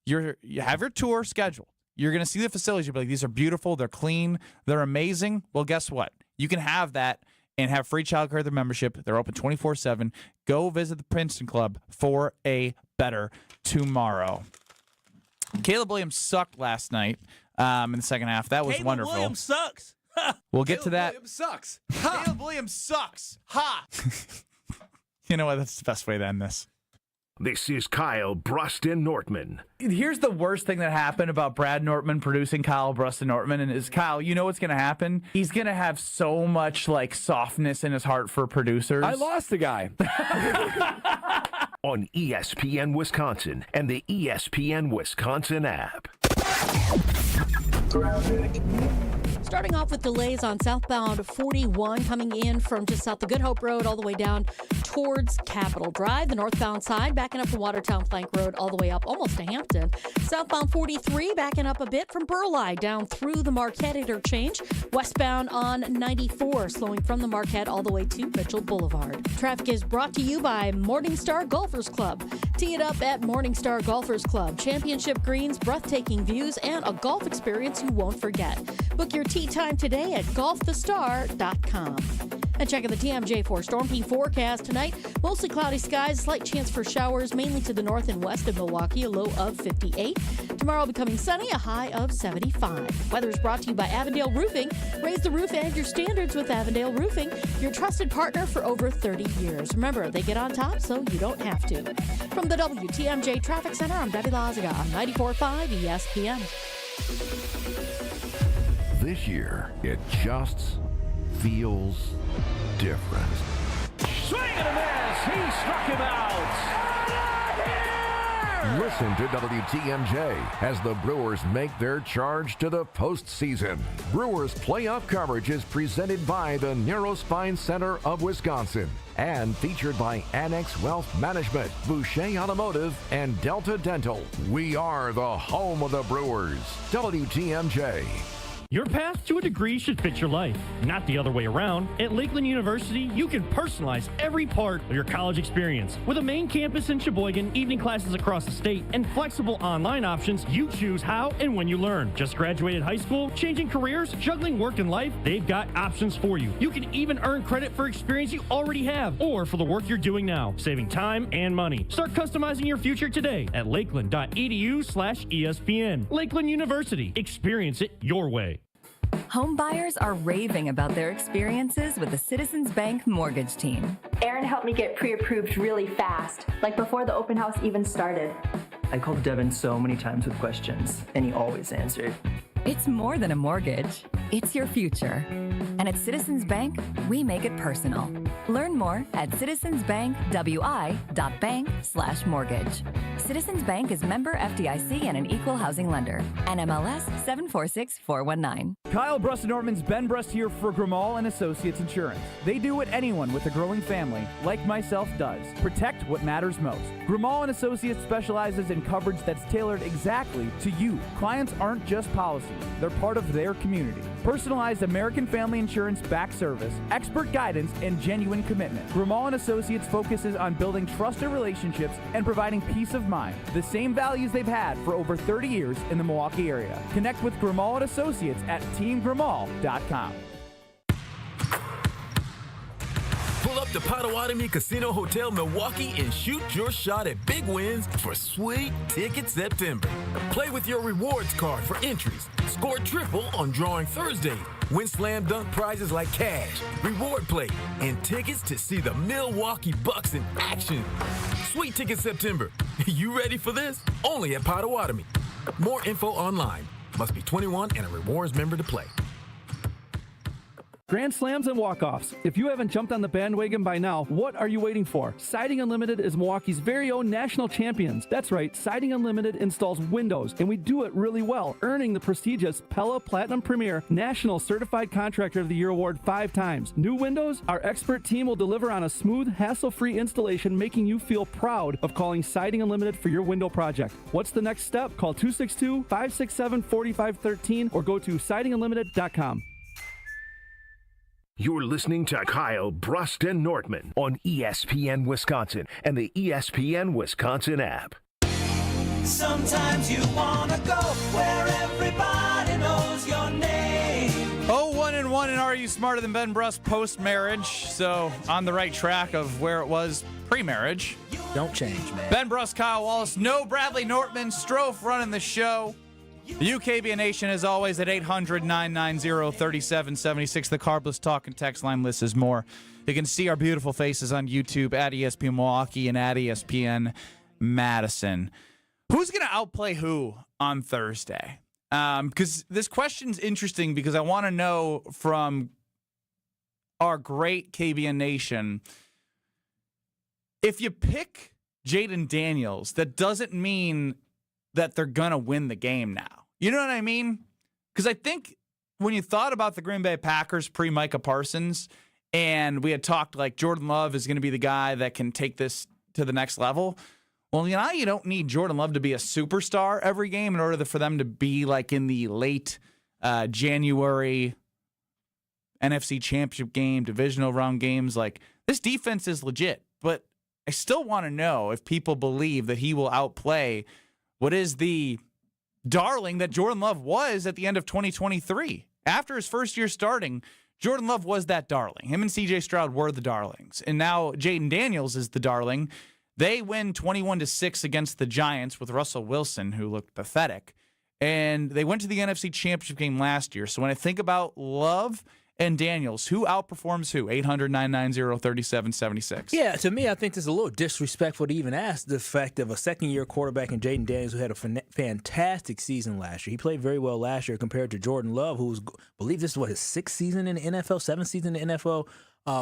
you have your tour scheduled. You're going to see the facilities. You'll be like, these are beautiful. They're clean. They're amazing. Well, guess what? You can have that and have free childcare with their membership. They're open 24/7. Go visit the Princeton Club for a better tomorrow. Caleb Williams sucked last night in the second half. That was Caleb wonderful. Williams sucks. We'll get to that. Williams sucks. Caleb Williams sucks. Ha! You know what? That's the best way to end this. This is Kyle Bruston Nortman. Here's the worst thing that happened about Brad Nortman producing Kyle Bruston Nortman, and is Kyle, you know what's going to happen? He's going to have so much softness in his heart for producers. I lost the guy. On ESPN Wisconsin and the ESPN Wisconsin app. Starting off with delays on southbound 41 coming in from just south of Good Hope Road all the way down towards Capitol Drive. The northbound side backing up from Watertown Plank Road all the way up almost to Hampton. Southbound 43 backing up a bit from Burleigh down through the Marquette interchange. Westbound on 94 slowing from the Marquette all the way to Mitchell Boulevard. Traffic is brought to you by Morningstar Golfers Club. Tee it up at Morningstar Golfers Club. Championship greens, breathtaking views, and a golf experience you won't forget. Book your tee time today at golfthestar.com. And checking the TMJ4 Storm Team forecast tonight. Mostly cloudy skies, slight chance for showers, mainly to the north and west of Milwaukee, a low of 58. Tomorrow becoming sunny, a high of 75. Weather is brought to you by Avondale Roofing. Raise the roof and your standards with Avondale Roofing, your trusted partner for over 30 years. Remember, they get on top so you don't have to. From the WTMJ Traffic Center, I'm Debbie Lazaga on 94.5 ESPN. This year, it just feels different. Swing and a miss. He struck him out. Listen to WTMJ as the Brewers make their charge to the postseason. Brewers playoff coverage is presented by the Neurospine Center of Wisconsin and featured by Annex Wealth Management, Boucher Automotive, and Delta Dental. We are the home of the Brewers. WTMJ. Your path to a degree should fit your life, not the other way around. At Lakeland University, you can personalize every part of your college experience. With a main campus in Sheboygan, evening classes across the state, and flexible online options, you choose how and when you learn. Just graduated high school, changing careers, juggling work and life, they've got options for you. You can even earn credit for experience you already have, or for the work you're doing now, saving time and money. Start customizing your future today at lakeland.edu/ESPN. Lakeland University. Experience it your way. Home buyers are raving about their experiences with the Citizens Bank mortgage team. Aaron helped me get pre-approved really fast, like before the open house even started. I called Devin so many times with questions, and he always answered. It's more than a mortgage. It's your future. And at Citizens Bank, we make it personal. Learn more at citizensbankwi.bank/mortgage. Citizens Bank is member FDIC and an equal housing lender. NMLS 746419. Kyle Bruston Nortman's Ben Brust here for Grimal and Associates Insurance. They do what anyone with a growing family, like myself, does. Protect what matters most. Grimal and Associates specializes in coverage that's tailored exactly to you. Clients aren't just policies. They're part of their community. Personalized American Family Insurance back service, expert guidance, and genuine commitment. Grimal and Associates focuses on building trusted relationships and providing peace of mind. The same values they've had for over 30 years in the Milwaukee area. Connect with Grimal and Associates at teamgrimal.com. Pull up to Potawatomi Casino Hotel Milwaukee and shoot your shot at big wins for Sweet Ticket September. Play with your rewards card for entries. Score triple on Drawing Thursday. Win slam dunk prizes like cash, reward plate, and tickets to see the Milwaukee Bucks in action. Sweet Ticket September. You ready for this? Only at Potawatomi. More info online. Must be 21 and a rewards member to play. grand slams, and walk-offs. If you haven't jumped on the bandwagon by now, what are you waiting for? Siding Unlimited is Milwaukee's very own national champions. That's right, Siding Unlimited installs windows, and we do it really well, earning the prestigious Pella Platinum Premier National Certified Contractor of the Year award 5 times. New windows? Our expert team will deliver on a smooth, hassle-free installation, making you feel proud of calling Siding Unlimited for your window project. What's the next step? Call 262-567-4513 or go to sidingunlimited.com. You're listening to Kyle Brust and Nortman on ESPN Wisconsin and the ESPN Wisconsin app. Sometimes you wanna go where everybody knows your name. 1-1 and Are You Smarter Than Ben Brust post-marriage? So on the right track of where it was pre-marriage. Don't change, man. Ben Brust, Kyle Wallace, no Bradley Nortman, Strofe running the show. The UKB Nation, as always, at 800-990-3776. The Carbless Talk and Text line list is more. You can see our beautiful faces on YouTube at ESPN Milwaukee and at ESPN Madison. Who's going to outplay who on Thursday? Because this question's interesting because I want to know from our great KBN Nation, if you pick Jaden Daniels, that doesn't mean that they're going to win the game now. You know what I mean? Because I think when you thought about the Green Bay Packers pre-Micah Parsons, and we had talked like Jordan Love is going to be the guy that can take this to the next level, well, you know, you don't need Jordan Love to be a superstar every game in order for them to be like in the late January NFC Championship game, divisional round games. Like, this defense is legit, but I still want to know if people believe that he will outplay what is the darling that Jordan Love was at the end of 2023. After his first year starting, Jordan Love was that darling. Him and C.J. Stroud were the darlings. And now Jaden Daniels is the darling. They win 21-6 against the Giants with Russell Wilson, who looked pathetic. And they went to the NFC Championship game last year. So when I think about Love and Daniels, who outperforms who? 800-990-3776. Yeah, to me, I think it's a little disrespectful to even ask the fact of a second-year quarterback in Jaden Daniels who had a fantastic season last year. He played very well last year compared to Jordan Love, who was, I believe this is his 6th season in the NFL, 7th season in the NFL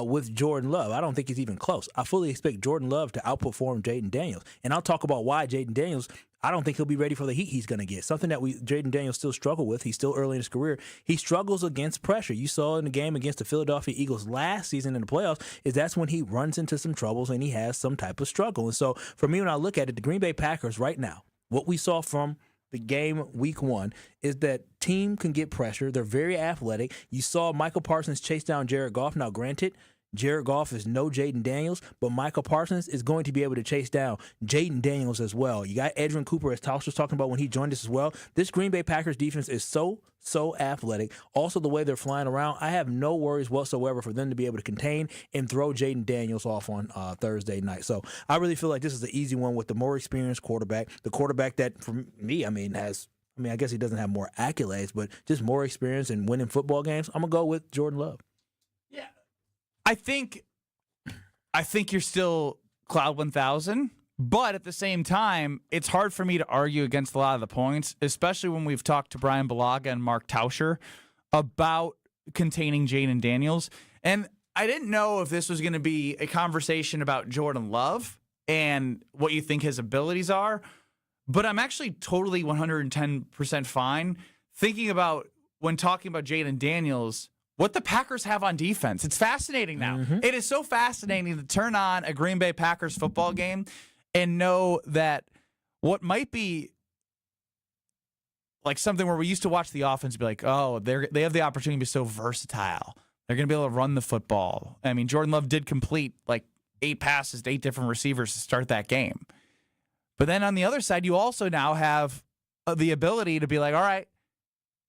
with Jordan Love. I don't think he's even close. I fully expect Jordan Love to outperform Jaden Daniels. And I'll talk about why Jaden Daniels, I don't think he'll be ready for the heat he's going to get. Something that Jaden Daniels still struggle with. He's still early in his career. He struggles against pressure. You saw in the game against the Philadelphia Eagles last season in the playoffs, that's when he runs into some troubles and he has some type of struggle. And so for me, when I look at it, the Green Bay Packers right now, what we saw from the game week 1 is that team can get pressure. They're very athletic. You saw Michael Parsons chase down Jared Goff. Now, granted, Jared Goff is no Jaden Daniels, but Michael Parsons is going to be able to chase down Jaden Daniels as well. You got Edgerrin Cooper, as Tausch was talking about when he joined us as well. This Green Bay Packers defense is so athletic. Also, the way they're flying around, I have no worries whatsoever for them to be able to contain and throw Jaden Daniels off on Thursday night. So I really feel like this is an easy one with the more experienced quarterback, the quarterback that, for me, I guess he doesn't have more accolades, but just more experience in winning football games. I'm going to go with Jordan Love. I think you're still Cloud 1000, but at the same time, it's hard for me to argue against a lot of the points, especially when we've talked to Brian Balaga and Mark Tauscher about containing Jaden Daniels. And I didn't know if this was going to be a conversation about Jordan Love and what you think his abilities are, but I'm actually totally 110% fine thinking about, when talking about Jaden Daniels, what the Packers have on defense. It's fascinating now. Mm-hmm. It is so fascinating to turn on a Green Bay Packers football game and know that what might be like something where we used to watch the offense be like, oh, they have the opportunity to be so versatile. They're going to be able to run the football. I mean, Jordan Love did complete like 8 passes to 8 different receivers to start that game. But then on the other side, you also now have the ability to be like, all right,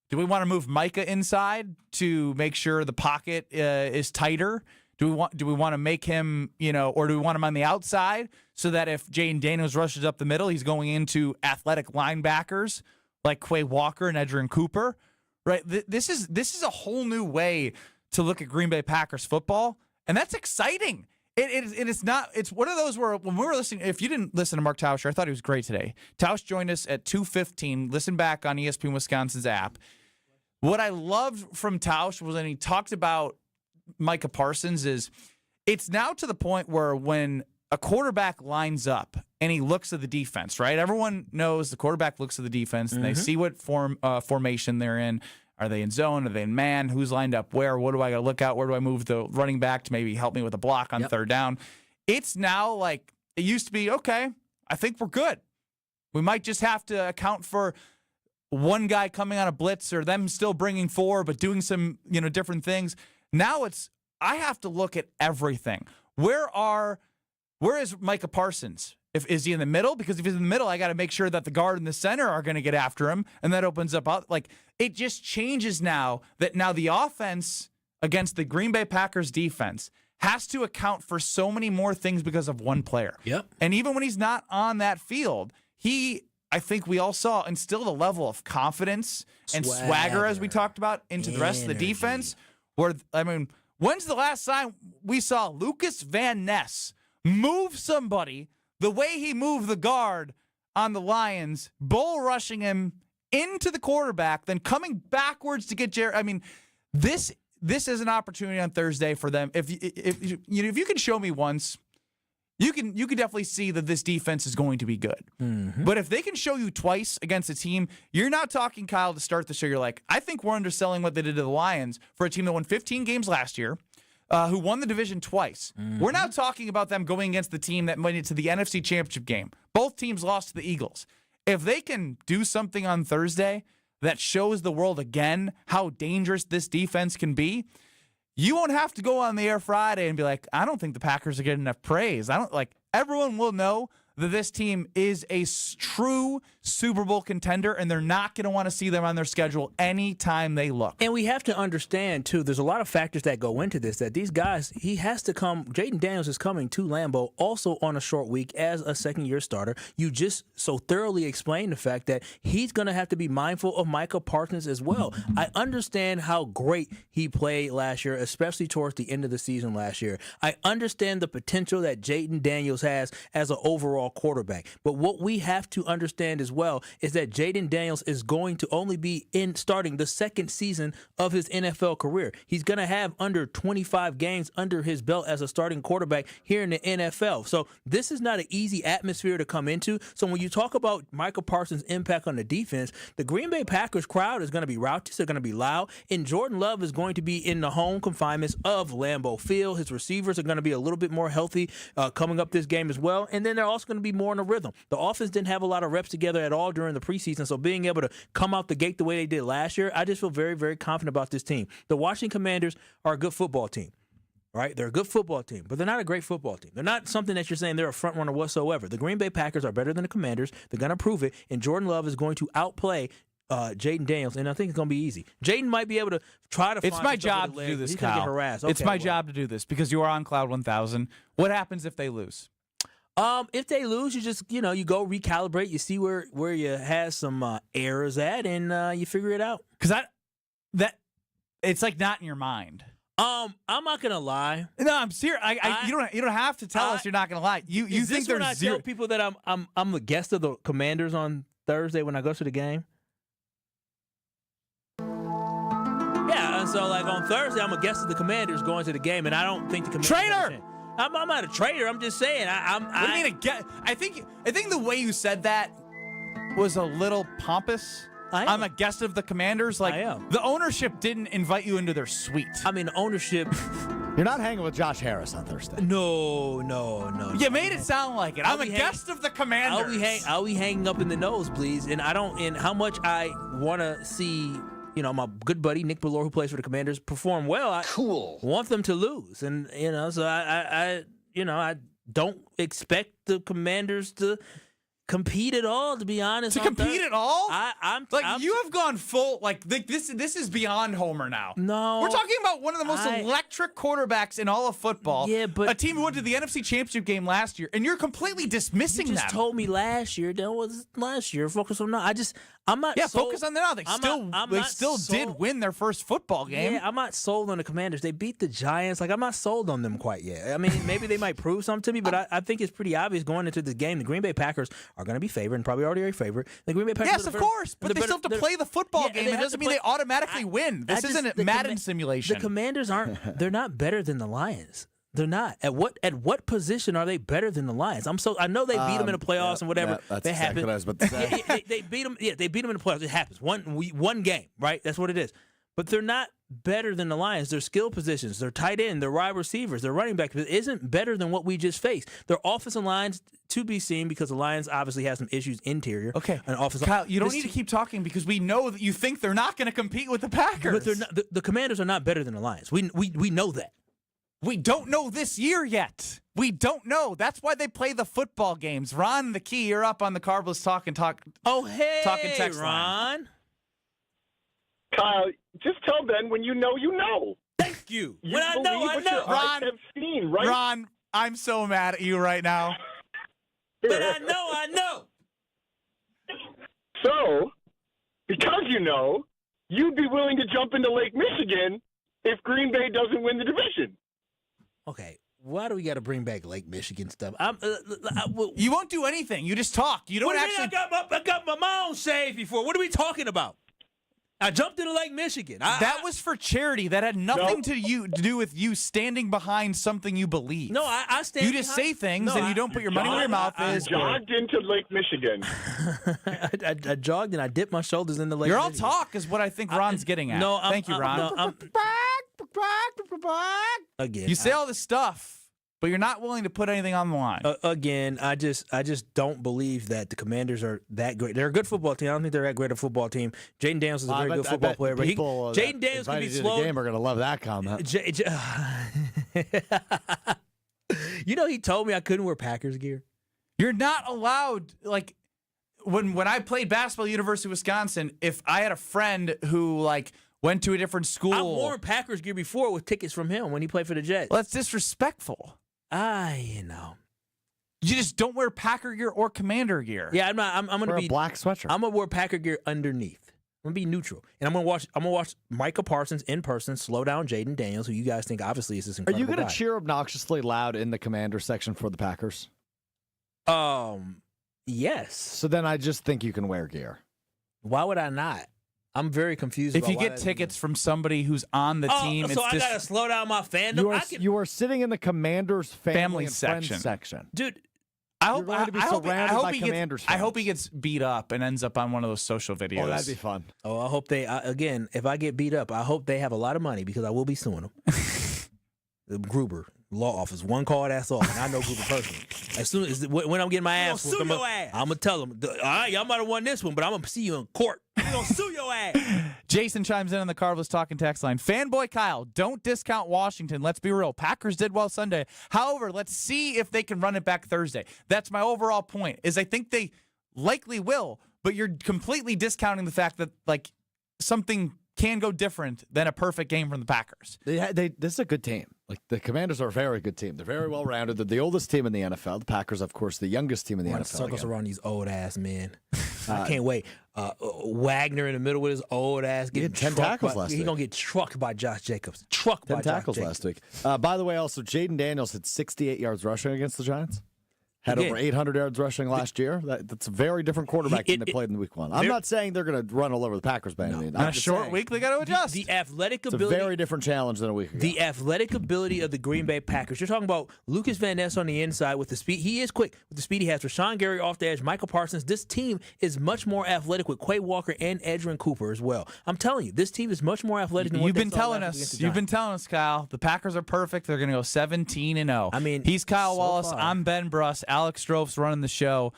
do we want to move Micah inside to make sure the pocket is tighter? Do we want to make him, or do we want him on the outside so that if Jaden Daniels rushes up the middle, he's going into athletic linebackers like Quay Walker and Edgerrin Cooper, right? This is a whole new way to look at Green Bay Packers football, and that's exciting. It's one of those where when we were listening, if you didn't listen to Mark Tauscher, I thought he was great today. Tausch joined us at 2:15. Listen back on ESPN Wisconsin's app. What I loved from Tausch was when he talked about Micah Parsons is it's now to the point where when a quarterback lines up and he looks at the defense, right? Everyone knows the quarterback looks at the defense and they see what formation they're in. Are they in zone? Are they in man? Who's lined up where? What do I got to look at? Where do I move the running back to maybe help me with a block on third down? It's now like it used to be, okay, I think we're good. We might just have to account for one guy coming on a blitz or them still bringing four but doing some, different things. Now I have to look at everything. Where is Micah Parsons? Is he in the middle? Because if he's in the middle, I got to make sure that the guard and the center are going to get after him, and that opens up. It just changes now that the offense against the Green Bay Packers defense has to account for so many more things because of one player. Yep. And even when he's not on that field, I think we all saw instilled a level of confidence and swagger, as we talked about, into the rest of the defense. When's the last time we saw Lucas Van Ness move somebody the way he moved the guard on the Lions, bull rushing him into the quarterback, then coming backwards to get Jared? This is an opportunity on Thursday for them. If you can show me once, you can definitely see that this defense is going to be good. Mm-hmm. But if they can show you twice against a team, you're not talking, Kyle, to start the show. You're like, I think we're underselling what they did to the Lions for a team that won 15 games last year. Who won the division twice. Mm-hmm. We're now talking about them going against the team that went into the NFC Championship game. Both teams lost to the Eagles. If they can do something on Thursday that shows the world again how dangerous this defense can be, you won't have to go on the air Friday and be like, I don't think the Packers are getting enough praise. Everyone will know that this team is a true Super Bowl contender, and they're not going to want to see them on their schedule anytime they look. And we have to understand, too, there's a lot of factors that go into this, that these guys, he has to come, Jaden Daniels is coming to Lambeau also on a short week as a second-year starter. You just so thoroughly explained the fact that he's going to have to be mindful of Micah Parsons as well. I understand how great he played last year, especially towards the end of the season last year. I understand the potential that Jaden Daniels has as an overall quarterback. But what we have to understand as well is that Jaden Daniels is going to only be starting the second season of his NFL career. He's going to have under 25 games under his belt as a starting quarterback here in the NFL. So this is not an easy atmosphere to come into. So when you talk about Michael Parsons' impact on the defense, the Green Bay Packers crowd is going to be raucous. They're going to be loud. And Jordan Love is going to be in the home confinements of Lambeau Field. His receivers are going to be a little bit more healthy coming up this game as well. And then they're also going to be more in a rhythm. The offense didn't have a lot of reps together at all during the preseason, so being able to come out the gate the way they did last year, I just feel very, very confident about this team. The Washington Commanders are a good football team, right? They're a good football team, but they're not a great football team. They're not something that you're saying they're a front runner whatsoever. The Green Bay Packers are better than the Commanders. They're going to prove it, and Jordan Love is going to outplay Jaden Daniels, and I think it's going to be easy. Jaden might be able to try to find It's my job to do this, Kyle. Get harassed. Okay, it's my job to do this because you are on Cloud 1000. What happens if they lose? If they lose, you just, you go recalibrate. You see where you have some errors at, and you figure it out. Because it's like not in your mind. I'm not gonna lie. No, I'm serious. You don't have to tell us you're not gonna lie. You think there's I zero? Tell people that I'm the guest of the Commanders on Thursday when I go to the game. Yeah, and so on Thursday I'm a guest of the Commanders going to the game, and I don't think the Commanders. Traitor. I'm not a traitor. I'm just saying. What do you mean a guest? I think the way you said that was a little pompous. I'm a guest of the Commanders. I am. The ownership didn't invite you into their suite. I mean, the ownership. You're not hanging with Josh Harris on Thursday. No. You made it sound like it. I'm a guest of the Commanders. I'll be hanging up in the nosebleeds, and and how much I want to see. My good buddy Nick Bellore, who plays for the Commanders, perform well. I want them to lose, and so I don't expect the Commanders to compete at all. To be honest, to compete at all, you have gone full this. This is beyond Homer now. No, we're talking about one of the most electric quarterbacks in all of football. Yeah, but a team who went to the NFC Championship game last year, and you're completely dismissing that. You just told me last year. That was last year. Focus on that. I'm not. Focus on that. They still did win their first football game. Yeah, I'm not sold on the Commanders. They beat the Giants. Like, I'm not sold on them quite yet. I mean, maybe they might prove something to me, but I think it's pretty obvious going into this game. The Green Bay Packers are going to be favored, and probably already are favored. The Green Bay Packers. Yes, of course, but they still have to play the football game. It doesn't mean they automatically win. This isn't a Madden simulation. The Commanders aren't. They're not better than the Lions. They're not. At what position are they better than the Lions? I know they beat them in the playoffs and whatever. That's that exactly happened. what I was about to say. They beat them. Yeah, they beat them in the playoffs. It happens. One game, right? That's what it is. But they're not better than the Lions. Their skill positions, their tight end, their wide receivers, their running back isn't better than what we just faced. Their offensive lines to be seen because the Lions obviously have some issues interior. Okay, and offensive. Kyle, you don't need to keep talking because we know that you think they're not going to compete with the Packers. But they're not. The Commanders are not better than the Lions. We know that. We don't know this year yet. We don't know. That's why they play the football games. Ron, the key, you're up on the Carbless Talk. Oh, hey, talking text Ron. Line. Kyle, just tell Ben when you know, you know. Thank you. When I know, I what know. your eyes have seen, right? Ron, I'm so mad at you right now. But I know. So, because you know, you'd be willing to jump into Lake Michigan if Green Bay doesn't win the division. Okay, why do we got to bring back Lake Michigan stuff? You won't do anything. You just talk. You don't actually. I got my own save before. What are we talking about? I jumped into Lake Michigan. That was for charity. That had nothing to do with you standing behind something you believe. No, I stand. You just say things and you don't put your money where your mouth is. I jogged into Lake Michigan. I jogged and I dipped my shoulders in the lake. You're all talk is what I think Ron's getting at. No, thank you, Ron. Again, you say all this stuff, but you're not willing to put anything on the line. Again, I just don't believe that the Commanders are that great. They're a good football team. I don't think they're that great a football team. Jaden Daniels is a very good football player, but Jaden Daniels can be slow. The game are going to love that comment. You know, he told me I couldn't wear Packers gear. You're not allowed. Like when I played basketball at University of Wisconsin, if I had a friend who went to a different school, I've worn Packers gear before with tickets from him when he played for the Jets. Well, that's disrespectful. You know. You just don't wear Packer gear or Commander gear. Yeah, I'm not. I'm going to be a black sweatshirt. I'm going to wear Packer gear underneath. I'm going to be neutral. And I'm going to watch Micah Parsons in person slow down Jaden Daniels, who you guys think obviously is this incredible Are you going guy. to cheer obnoxiously loud in the Commander section for the Packers? Yes. So then I just think you can wear gear. Why would I not? I'm very confused. If you get tickets from somebody who's on the team, so I gotta slow down my fandom. You are sitting in the Commander's family and friends section. section, dude. I hope he gets beat up and ends up on one of those social videos. Oh, that'd be fun. Oh, I hope they again. If I get beat up, I hope they have a lot of money because I will be suing them. The Gruber law office, one call, that's all. And I know Gruber personally. As soon as when I'm getting my ass whooped, I'm gonna tell them, all right, y'all might have won this one, but I'm gonna see you in court. I'm gonna sue your ass. Jason chimes in on the Carbless Talking text line. Fanboy Kyle, don't discount Washington. Let's be real. Packers did well Sunday. However, let's see if they can run it back Thursday. That's my overall point. Is I think they likely will, but you're completely discounting the fact that something can go different than a perfect game from the Packers. This is a good team. The Commanders are a very good team. They're very well rounded. They're the oldest team in the NFL. The Packers, of course, the youngest team in the NFL. Circles around these old ass men. I can't wait. Wagner in the middle with his old ass getting 10 tackles last week. He's gonna get trucked by Josh Jacobs. Trucked by 10 tackles last week. By the way, also Jaden Daniels had 68 yards rushing against the Giants. Had over 800 yards rushing last year. That's a very different quarterback than they played in week one. I'm not saying they're going to run all over the Packers by any means. On a short week, they got to adjust. The athletic ability. It's a very different challenge than a week ago. The athletic ability of the Green Bay Packers. You're talking about Lucas Van Ness on the inside with the speed. He is quick with the speed he has. Rashawn Gary off the edge. Michael Parsons. This team is much more athletic with Quay Walker and Edgerrin Cooper as well. I'm telling you, this team is much more athletic than what You've been telling us, Kyle. The Packers are perfect. They're going to go 17-0. I mean, he's Kyle Wallace. far. I'm Ben Bruss. Alex Stroph's running the show.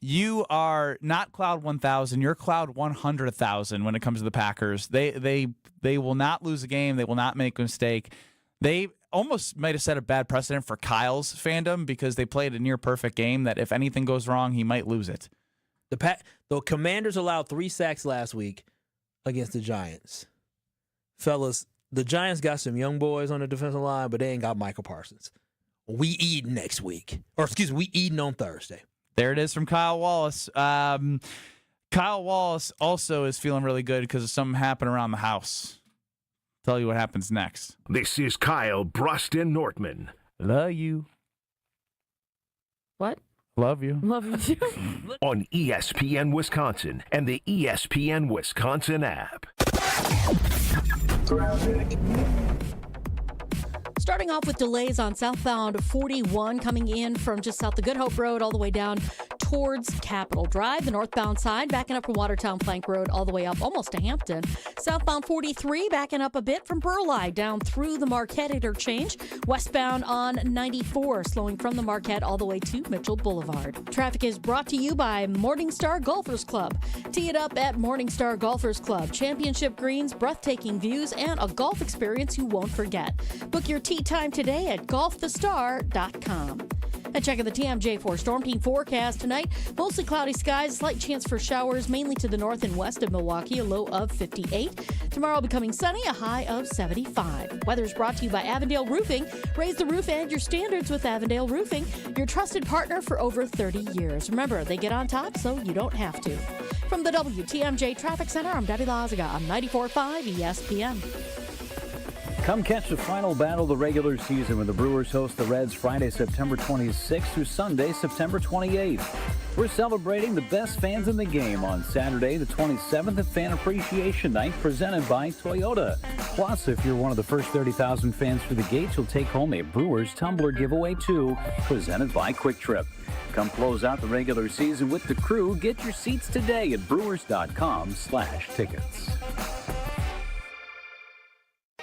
You are not Cloud 1000. You're Cloud 100,000 when it comes to the Packers. They will not lose a game. They will not make a mistake. They almost might have set a bad precedent for Kyle's fandom because they played a near perfect game that if anything goes wrong, he might lose it. The Commanders allowed 3 sacks last week against the Giants. Fellas, the Giants got some young boys on the defensive line, but they ain't got Michael Parsons. We eating next week. Or, excuse me, we eating on Thursday. There it is from Kyle Wallace. Kyle Wallace also is feeling really good because of something happened around the house. Tell you what happens next. This is Kyle Bruston Nortman. Love you. What? Love you. Love you too. On ESPN Wisconsin and the ESPN Wisconsin app. Starting off with delays on southbound 41 coming in from just south of Good Hope Road all the way down towards Capitol Drive. The northbound side backing up from Watertown Plank Road all the way up almost to Hampton. Southbound 43 backing up a bit from Burleigh down through the Marquette interchange. Westbound on 94 slowing from the Marquette all the way to Mitchell Boulevard. Traffic is brought to you by Morningstar Golfers Club. Tee it up at Morningstar Golfers Club. Championship greens, breathtaking views, and a golf experience you won't forget. Book your tee time today at golfthestar.com. And checking the TMJ4 Storm Team forecast tonight. Mostly cloudy skies, slight chance for showers, mainly to the north and west of Milwaukee, a low of 58. Tomorrow becoming sunny, a high of 75. Weather is brought to you by Avondale Roofing. Raise the roof and your standards with Avondale Roofing, your trusted partner for over 30 years. Remember, they get on top so you don't have to. From the WTMJ Traffic Center, I'm Debbie Lazaga on 94.5 ESPN. Come catch the final battle of the regular season when the Brewers host the Reds Friday, September 26th through Sunday, September 28th. We're celebrating the best fans in the game on Saturday, the 27th at Fan Appreciation Night, presented by Toyota. Plus, if you're one of the first 30,000 fans through the gates, you'll take home a Brewers Tumbler giveaway, too, presented by Quick Trip. Come close out the regular season with the crew. Get your seats today at brewers.com/tickets.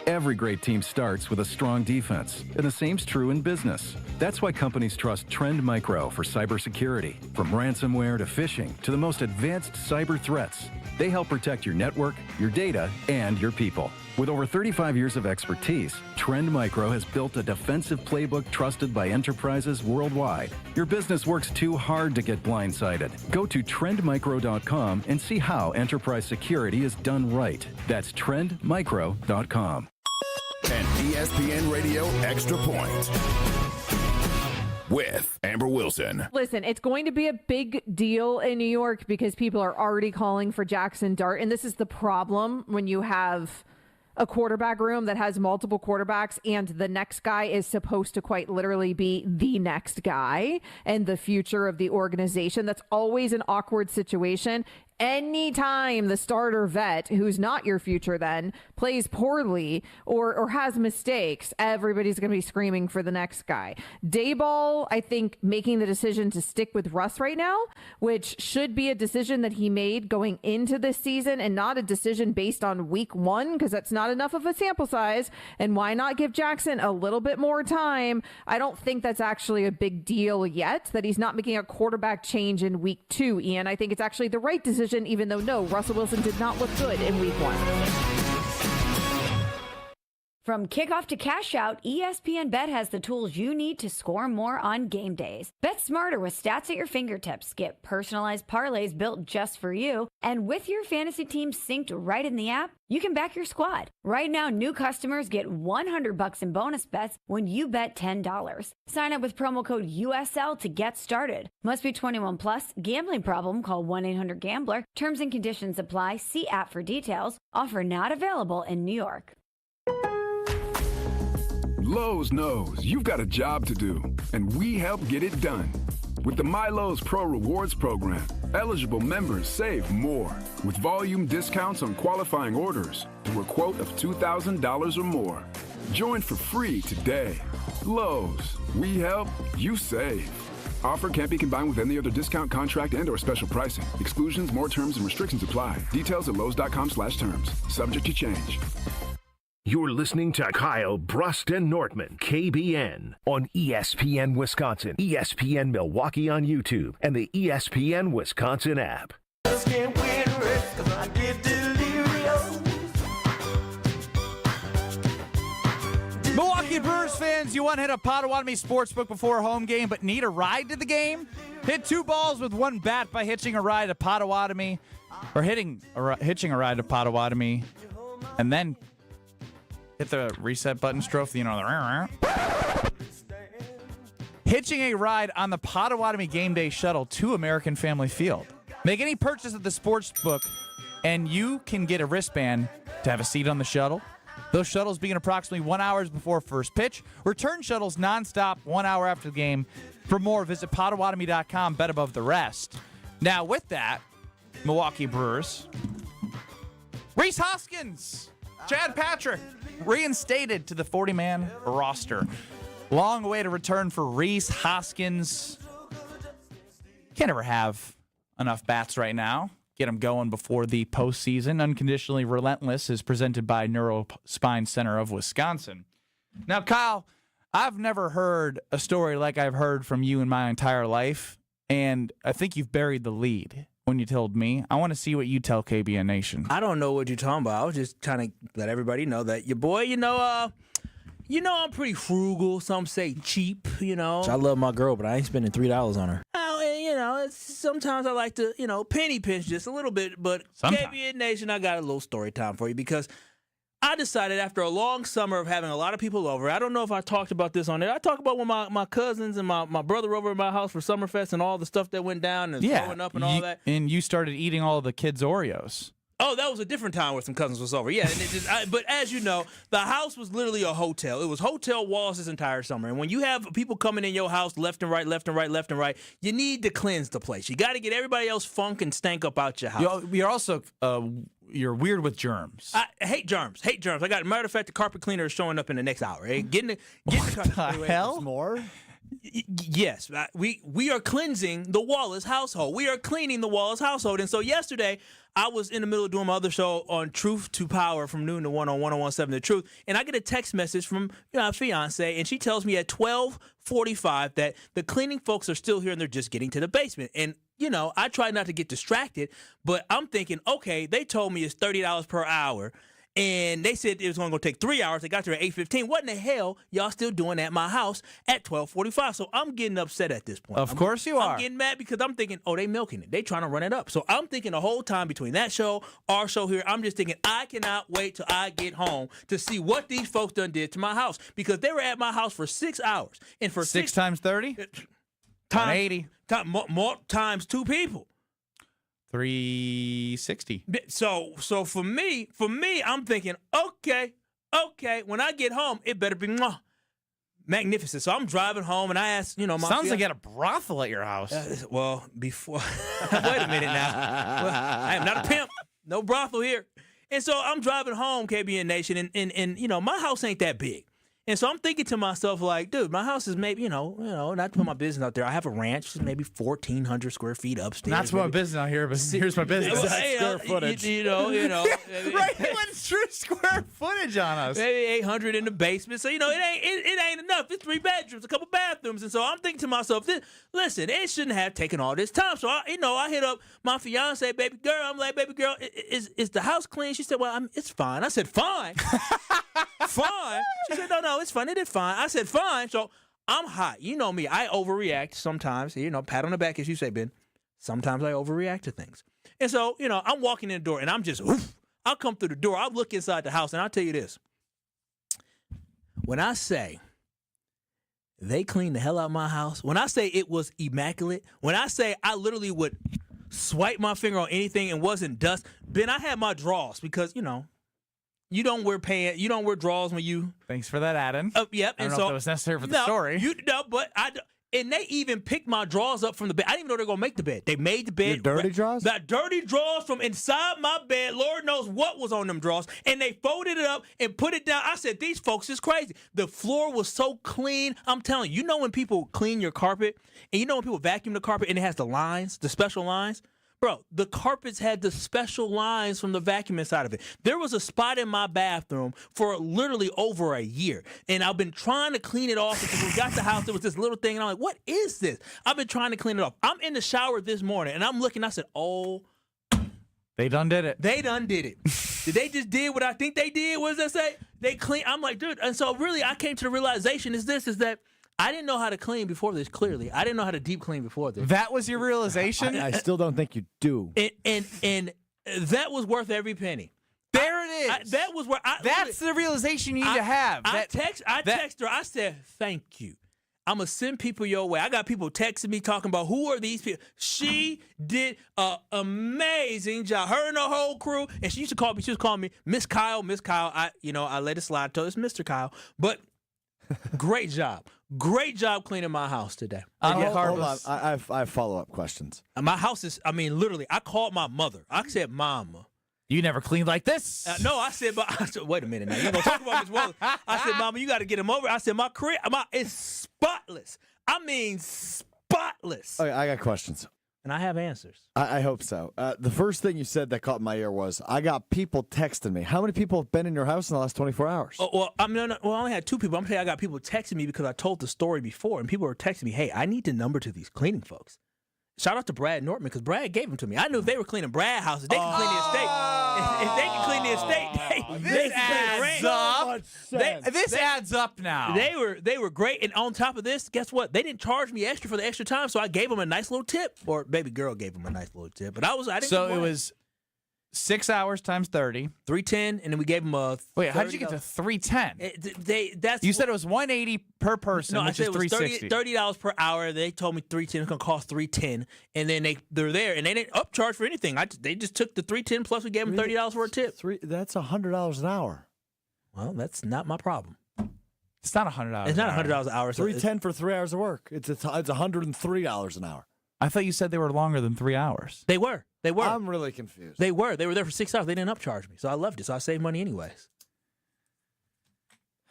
Every great team starts with a strong defense, and the same's true in business. That's why companies trust Trend Micro for cybersecurity. From ransomware to phishing to the most advanced cyber threats, they help protect your network, your data, and your people. With over 35 years of expertise, Trend Micro has built a defensive playbook trusted by enterprises worldwide. Your business works too hard to get blindsided. Go to trendmicro.com and see how enterprise security is done right. That's trendmicro.com. An ESPN Radio Extra Point with Amber Wilson. Listen, it's going to be a big deal in New York because people are already calling for Jackson Dart. And this is the problem when you have a quarterback room that has multiple quarterbacks and the next guy is supposed to quite literally be the next guy and the future of the organization. That's always an awkward situation. Anytime the starter vet, who's not your future then, plays poorly or has mistakes, everybody's going to be screaming for the next guy. Daboll, I think, making the decision to stick with Russ right now, which should be a decision that he made going into this season and not a decision based on week one, because that's not enough of a sample size. And why not give Jackson a little bit more time? I don't think that's actually a big deal yet, that he's not making a quarterback change in week two, Ian. I think it's actually the right decision, even though, no, Russell Wilson did not look good in week one. From kickoff to cash out, ESPN Bet has the tools you need to score more on game days. Bet smarter with stats at your fingertips. Get personalized parlays built just for you. And with your fantasy team synced right in the app, you can back your squad. Right now, new customers get $100 in bonus bets when you bet $10. Sign up with promo code USL to get started. Must be 21 plus. Gambling problem? Call 1-800-GAMBLER. Terms and conditions apply. See app for details. Offer not available in New York. Lowe's knows you've got a job to do, and we help get it done. With the MyLowe's Pro Rewards program, eligible members save more with volume discounts on qualifying orders through a quote of $2,000 or more. Join for free today. Lowe's, we help, you save. Offer can't be combined with any other discount, contract, and/or special pricing. Exclusions, more terms, and restrictions apply. Details at lowes.com/terms. Subject to change. You're listening to Kyle Bruston Nortman, KBN, on ESPN Wisconsin, ESPN Milwaukee on YouTube, and the ESPN Wisconsin app. Milwaukee Brewers fans, you want to hit a Potawatomi Sportsbook before a home game but need a ride to the game? Hit two balls with one bat by hitching a ride to Potawatomi, or hitching a ride to Potawatomi, and then hit the reset button, stroke, hitching a ride on the Potawatomi Game Day Shuttle to American Family Field. Make any purchase at the sports book, and you can get a wristband to have a seat on the shuttle. Those shuttles begin approximately 1 hour before first pitch. Return shuttles nonstop 1 hour after the game. For more, visit Potawatomi.com, bet above the rest. Now, with that, Milwaukee Brewers, Rhys Hoskins, Chad Patrick, reinstated to the 40-man roster. Long way to return for Rhys Hoskins. Can't ever have enough bats right now. Get them going before the postseason. Unconditionally Relentless is presented by Neurospine Center of Wisconsin. Now, Kyle, I've never heard a story like I've heard from you in my entire life, and I think you've buried the lead when you told me. I want to see what you tell KBN Nation. I don't know what you're talking about. I was just trying to let everybody know that your boy, I'm pretty frugal. Some say cheap, I love my girl, but I ain't spending $3 on her. Sometimes I like to, penny pinch just a little bit. But KBN Nation, I got a little story time for you because I decided after a long summer of having a lot of people over, I don't know if I talked about this on there. I talked about when my cousins and my brother over at my house for Summerfest and all the stuff that went down and throwing up and all that. And you started eating all the kids' Oreos. Oh, that was a different time where some cousins was over. Yeah, but as you know, the house was literally a hotel. It was hotel walls this entire summer. And when you have people coming in your house left and right, left and right, left and right, you need to cleanse the place. You got to get everybody else funk and stank up out your house. You're also you're weird with germs. I hate germs. I got, matter of fact, the carpet cleaner is showing up in the next hour. Right? Get the hell? More? Yes, we are cleansing the Wallace household. We are cleaning the Wallace household. And so yesterday, I was in the middle of doing my other show on Truth to Power from noon to 1 on 101.7 The Truth, and I get a text message from my fiance, and she tells me at 12:45 that the cleaning folks are still here and they're just getting to the basement. And I try not to get distracted, but I'm thinking, okay, they told me it's $30 per hour. And they said it was going to take 3 hours. They got there at 8:15. What in the hell y'all still doing at my house at 12:45? So I'm getting upset at this point. Of course you are. I'm getting mad because I'm thinking, they milking it. They trying to run it up. So I'm thinking the whole time between that show, our show here, I'm just thinking I cannot wait till I get home to see what these folks done did to my house because they were at my house for 6 hours. And for 6 times 30? Times 80. More times 2 people. 360. So for me, I'm thinking, okay. When I get home, it better be magnificent. So I'm driving home, and I asked, my sounds like you had a brothel at your house. Before, wait a minute now. Well, I am not a pimp. No brothel here. And so I'm driving home, KBN Nation, and my house ain't that big. And so I'm thinking to myself, like, dude, my house is maybe, not to put my business out there. I have a ranch, maybe 1,400 square feet upstairs. Not to put my business out here, but here's my business. Square footage. Right, he went true square footage on us. Maybe 800 in the basement. So, it ain't enough. It's 3 bedrooms, a couple bathrooms. And so I'm thinking to myself, listen, it shouldn't have taken all this time. So, I hit up my fiance, baby girl. I'm like, baby girl, is the house clean? She said, well, it's fine. I said, fine? Fine? She said, no, it's fine. It is fine. I said, fine. So I'm hot. You know me. I overreact sometimes. Pat on the back, as you say, Ben. Sometimes I overreact to things. And so, I'm walking in the door, and I'm just, I'll come through the door. I'll look inside the house, and I'll tell you this. When I say they cleaned the hell out of my house, when I say it was immaculate, when I say I literally would swipe my finger on anything and wasn't dust, Ben, I had my drawers because, you don't wear pants. You don't wear drawers when you. Thanks for that, Adam. Yep. I don't know if that was necessary for the story. And they even picked my drawers up from the bed. I didn't even know they were going to make the bed. They made the bed. Your dirty drawers? The dirty drawers from inside my bed. Lord knows what was on them drawers. And they folded it up and put it down. I said, these folks is crazy. The floor was so clean. I'm telling you, when people clean your carpet and when people vacuum the carpet and it has the lines, the special lines? Bro, the carpets had the special lines from the vacuum inside of it. There was a spot in my bathroom for literally over a year. And I've been trying to clean it off because we got the house. There was this little thing. And I'm like, what is this? I've been trying to clean it off. I'm in the shower this morning, and I'm looking. I said, oh. They done did it. They done did it. Did they just did what I think they did? What does that say? They clean. I'm like, dude. And so really I came to the realization is that I didn't know how to clean before this, clearly. I didn't know how to deep clean before this. That was your realization? I still don't think you do. And that was worth every penny. There it is. That was where That's the realization you need to have. I text her. I said, thank you. I'm going to send people your way. I got people texting me talking about who are these people. She did an amazing job. Her and her whole crew. And she used to call me. She was calling me Miss Kyle. Miss Kyle. I let it slide. I told her it's Mr. Kyle. But great job. Great job cleaning my house today. Hold on. I have follow-up questions. My house is, literally, I called my mother. I said, Mama. You never cleaned like this. No, I said, wait a minute now. You're going to talk about this woman. I said, Mama, you got to get him over. I said, my crib, it's spotless. I mean, spotless. Okay, I got questions. And I have answers. I hope so. The first thing you said that caught my ear was, I got people texting me. How many people have been in your house in the last 24 hours? Well, I only had 2 people. I'm saying I got people texting me because I told the story before, and people were texting me, hey, I need the number to these cleaning folks. Shout out to Brad Nortman because Brad gave them to me. I knew if they were cleaning Brad's house, if they can clean the estate, if they can clean the estate, this adds up. This adds up now. They were great, and on top of this, guess what? They didn't charge me extra for the extra time, so I gave them a nice little tip. Or baby girl gave them a nice little tip, but I didn't. So it was 6 hours times 30, $310, and then we gave them a. Wait, how did you get to $310? You said it was $180 per person, no, which I is said it was $360. $30 per hour. They told me $310. It's gonna cost $310, and then they're there, and they didn't upcharge for anything. They just took the $310 plus we gave them $30 for a tip. That's $100 an hour. Well, that's not my problem. It's not $100. It's not $100 an hour. $310 for 3 hours of work. It's $103 an hour. I thought you said they were longer than 3 hours. They were. I'm really confused. They were there for 6 hours. They didn't upcharge me, so I loved it. So I saved money anyways.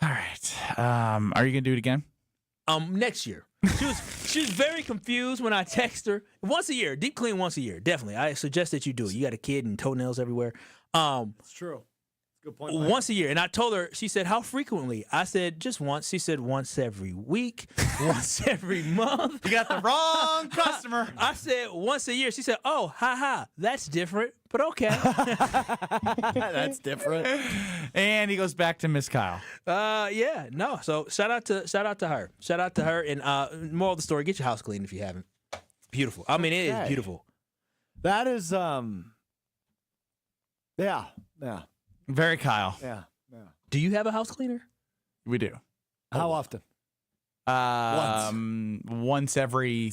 All right. Are you gonna do it again? Next year. She was very confused when I text her. Once a year, deep clean once a year, definitely. I suggest that you do it. You got a kid and toenails everywhere. It's true. Good point. Once a year. And I told her, she said, how frequently? I said, just once. She said, once every week, once every month. You got the wrong customer. I said, once a year. She said, oh, that's different, but okay. That's different. And he goes back to Miss Kyle. Yeah, no. So shout out to her. Shout out to her. And moral of the story, get your house clean if you haven't. It's beautiful. I mean, it is beautiful. That is, yeah. Very Kyle. Yeah. Do you have a house cleaner? We do. How often? Once every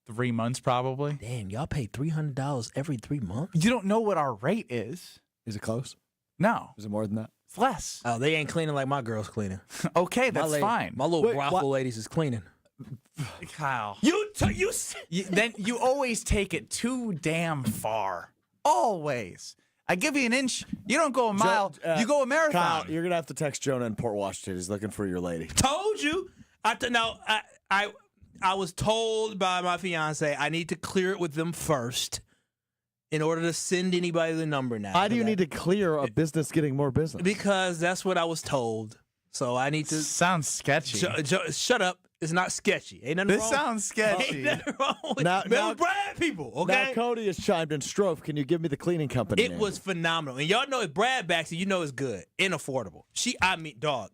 3 months, probably. Damn, y'all pay $300 every 3 months? You don't know what our rate is. Is it close? No. Is it more than that? It's less. Oh, they ain't cleaning like my girl's cleaning. Okay, that's fine. My little brothel ladies is cleaning. Kyle. Then you always take it too damn far. Always. I give you an inch. You don't go a mile. You go a marathon. Kyle, you're gonna have to text Jonah in Port Washington. He's looking for your lady. Told you. I was told by my fiance I need to clear it with them first in order to send anybody the number now. Why do you need to clear a business getting more business? Because that's what I was told. So I need to. Sounds sketchy. Shut up. It's not sketchy. Ain't nothing wrong. This sounds sketchy. Ain't nothing wrong with now, Brad people, okay? Now Cody has chimed in. Strofe, can you give me the cleaning company It name? was phenomenal. And y'all know if Brad backs it, you know it's good and affordable. Dog.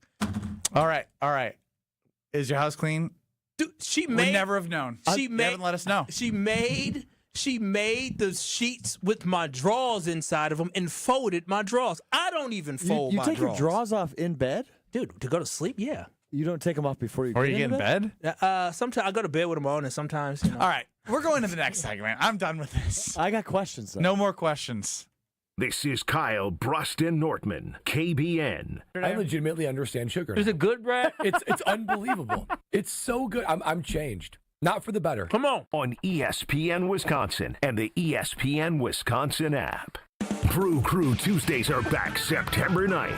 All right. Is your house clean? Dude, we never have known. They haven't let us know. She made the sheets with my drawers inside of them and folded my drawers. I don't even fold my drawers. You take your drawers off in bed? Dude, to go to sleep, yeah. You don't take them off before you get in bed? Sometimes I go to bed with them on, and sometimes, you know. All right, we're going to the next segment. I'm done with this. I got questions, though. No more questions. This is Kyle Broston Nortman, KBN. I legitimately understand sugar. Is it good, Brad? It's unbelievable. It's so good. I'm changed. Not for the better. Come on. On ESPN Wisconsin and the ESPN Wisconsin app. Brew Crew Tuesdays are back September 9th.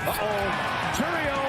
Churio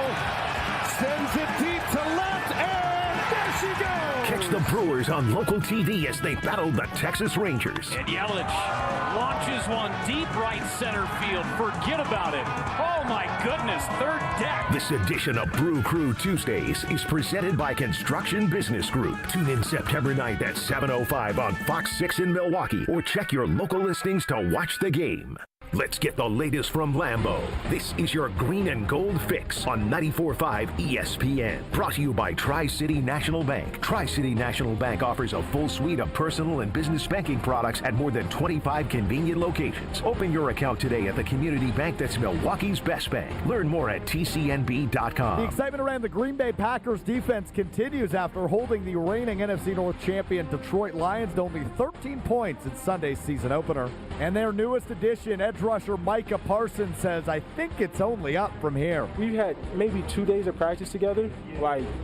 sends it deep to left, and there she goes. Catch the Brewers on local TV as they battle the Texas Rangers. And Yelich launches one deep right center field. Forget about it. Oh, my goodness. Third deck. This edition of Brew Crew Tuesdays is presented by Construction Business Group. Tune in September 9th at 7:05 on Fox 6 in Milwaukee, or check your local listings to watch the game. Let's get the latest from Lambeau. This is your Green and Gold Fix on 94.5 ESPN. Brought to you by Tri-City National Bank. Tri-City National Bank offers a full suite of personal and business banking products at more than 25 convenient locations. Open your account today at the community bank that's Milwaukee's best bank. Learn more at tcnb.com. The excitement around the Green Bay Packers defense continues after holding the reigning NFC North champion Detroit Lions to only 13 points in Sunday's season opener. And their newest addition, edge rusher Micah Parsons, says, I think it's only up from here. We've had maybe 2 days of practice together.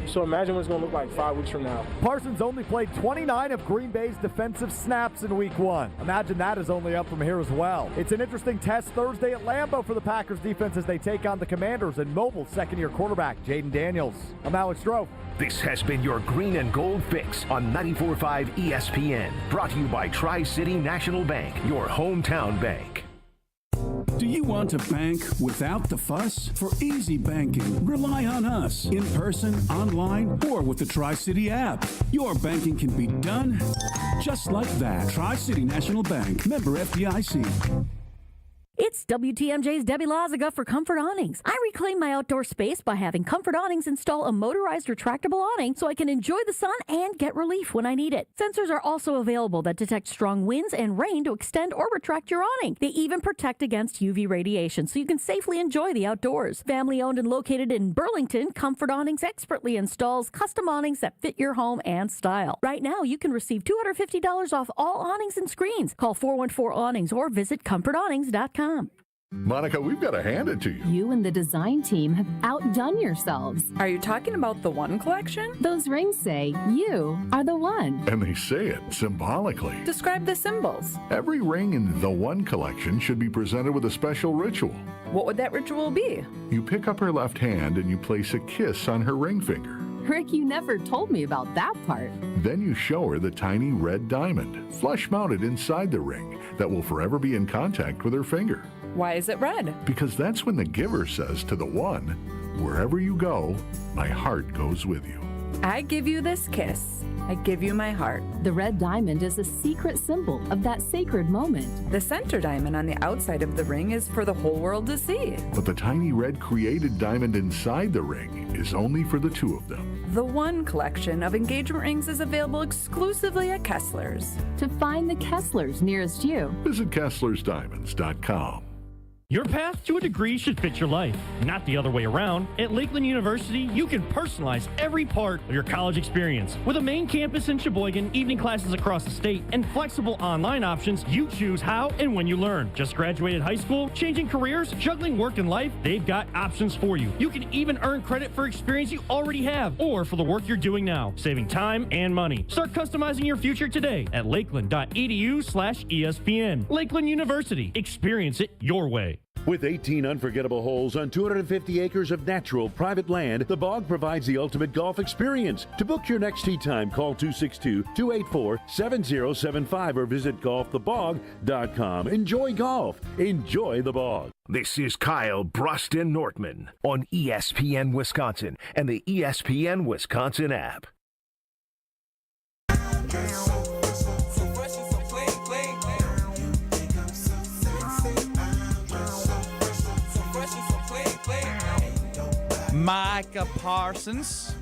So imagine what it's going to look like 5 weeks from now. Parsons only played 29 of Green Bay's defensive snaps in Week 1. Imagine that is only up from here as well. It's an interesting test Thursday at Lambeau for the Packers defense as they take on the Commanders and mobile second-year quarterback Jaden Daniels. I'm Alex Stroh. This has been your Green and Gold Fix on 94.5 ESPN. Brought to you by Tri-City National Bank, your hometown bank. Do you want to bank without the fuss? For easy banking, rely on us. In person, online, or with the Tri-City app. Your banking can be done just like that. Tri-City National Bank. Member FDIC. It's WTMJ's Debbie Lazaga for Comfort Awnings. I reclaim my outdoor space by having Comfort Awnings install a motorized retractable awning so I can enjoy the sun and get relief when I need it. Sensors are also available that detect strong winds and rain to extend or retract your awning. They even protect against UV radiation so you can safely enjoy the outdoors. Family owned and located in Burlington, Comfort Awnings expertly installs custom awnings that fit your home and style. Right now, you can receive $250 off all awnings and screens. Call 414-AWNINGS or visit comfortawnings.com. Monica, we've got to hand it to you. You and the design team have outdone yourselves. Are you talking about the One collection? Those rings say you are the one. And they say it symbolically. Describe the symbols. Every ring in the One collection should be presented with a special ritual. What would that ritual be? You pick up her left hand and you place a kiss on her ring finger. Rick, you never told me about that part. Then you show her the tiny red diamond, flush mounted inside the ring, that will forever be in contact with her finger. Why is it red? Because that's when the giver says to the one, wherever you go, my heart goes with you. I give you this kiss. I give you my heart. The red diamond is a secret symbol of that sacred moment. The center diamond on the outside of the ring is for the whole world to see. But the tiny red created diamond inside the ring is only for the two of them. The One collection of engagement rings is available exclusively at Kessler's. To find the Kessler's nearest you, visit KesslersDiamonds.com. Your path to a degree should fit your life, not the other way around. At Lakeland University, you can personalize every part of your college experience. With a main campus in Sheboygan, evening classes across the state, and flexible online options, you choose how and when you learn. Just graduated high school, changing careers, juggling work and life, they've got options for you. You can even earn credit for experience you already have or for the work you're doing now, saving time and money. Start customizing your future today at lakeland.edu/ESPN. Lakeland University. Experience it your way. With 18 unforgettable holes on 250 acres of natural private land, the Bog provides the ultimate golf experience. To book your next tee time, call 262-284-7075 or visit golfthebog.com. Enjoy golf. Enjoy the Bog. This is Kyle Bruston Nortman on ESPN Wisconsin and the ESPN Wisconsin app. Micah Parsons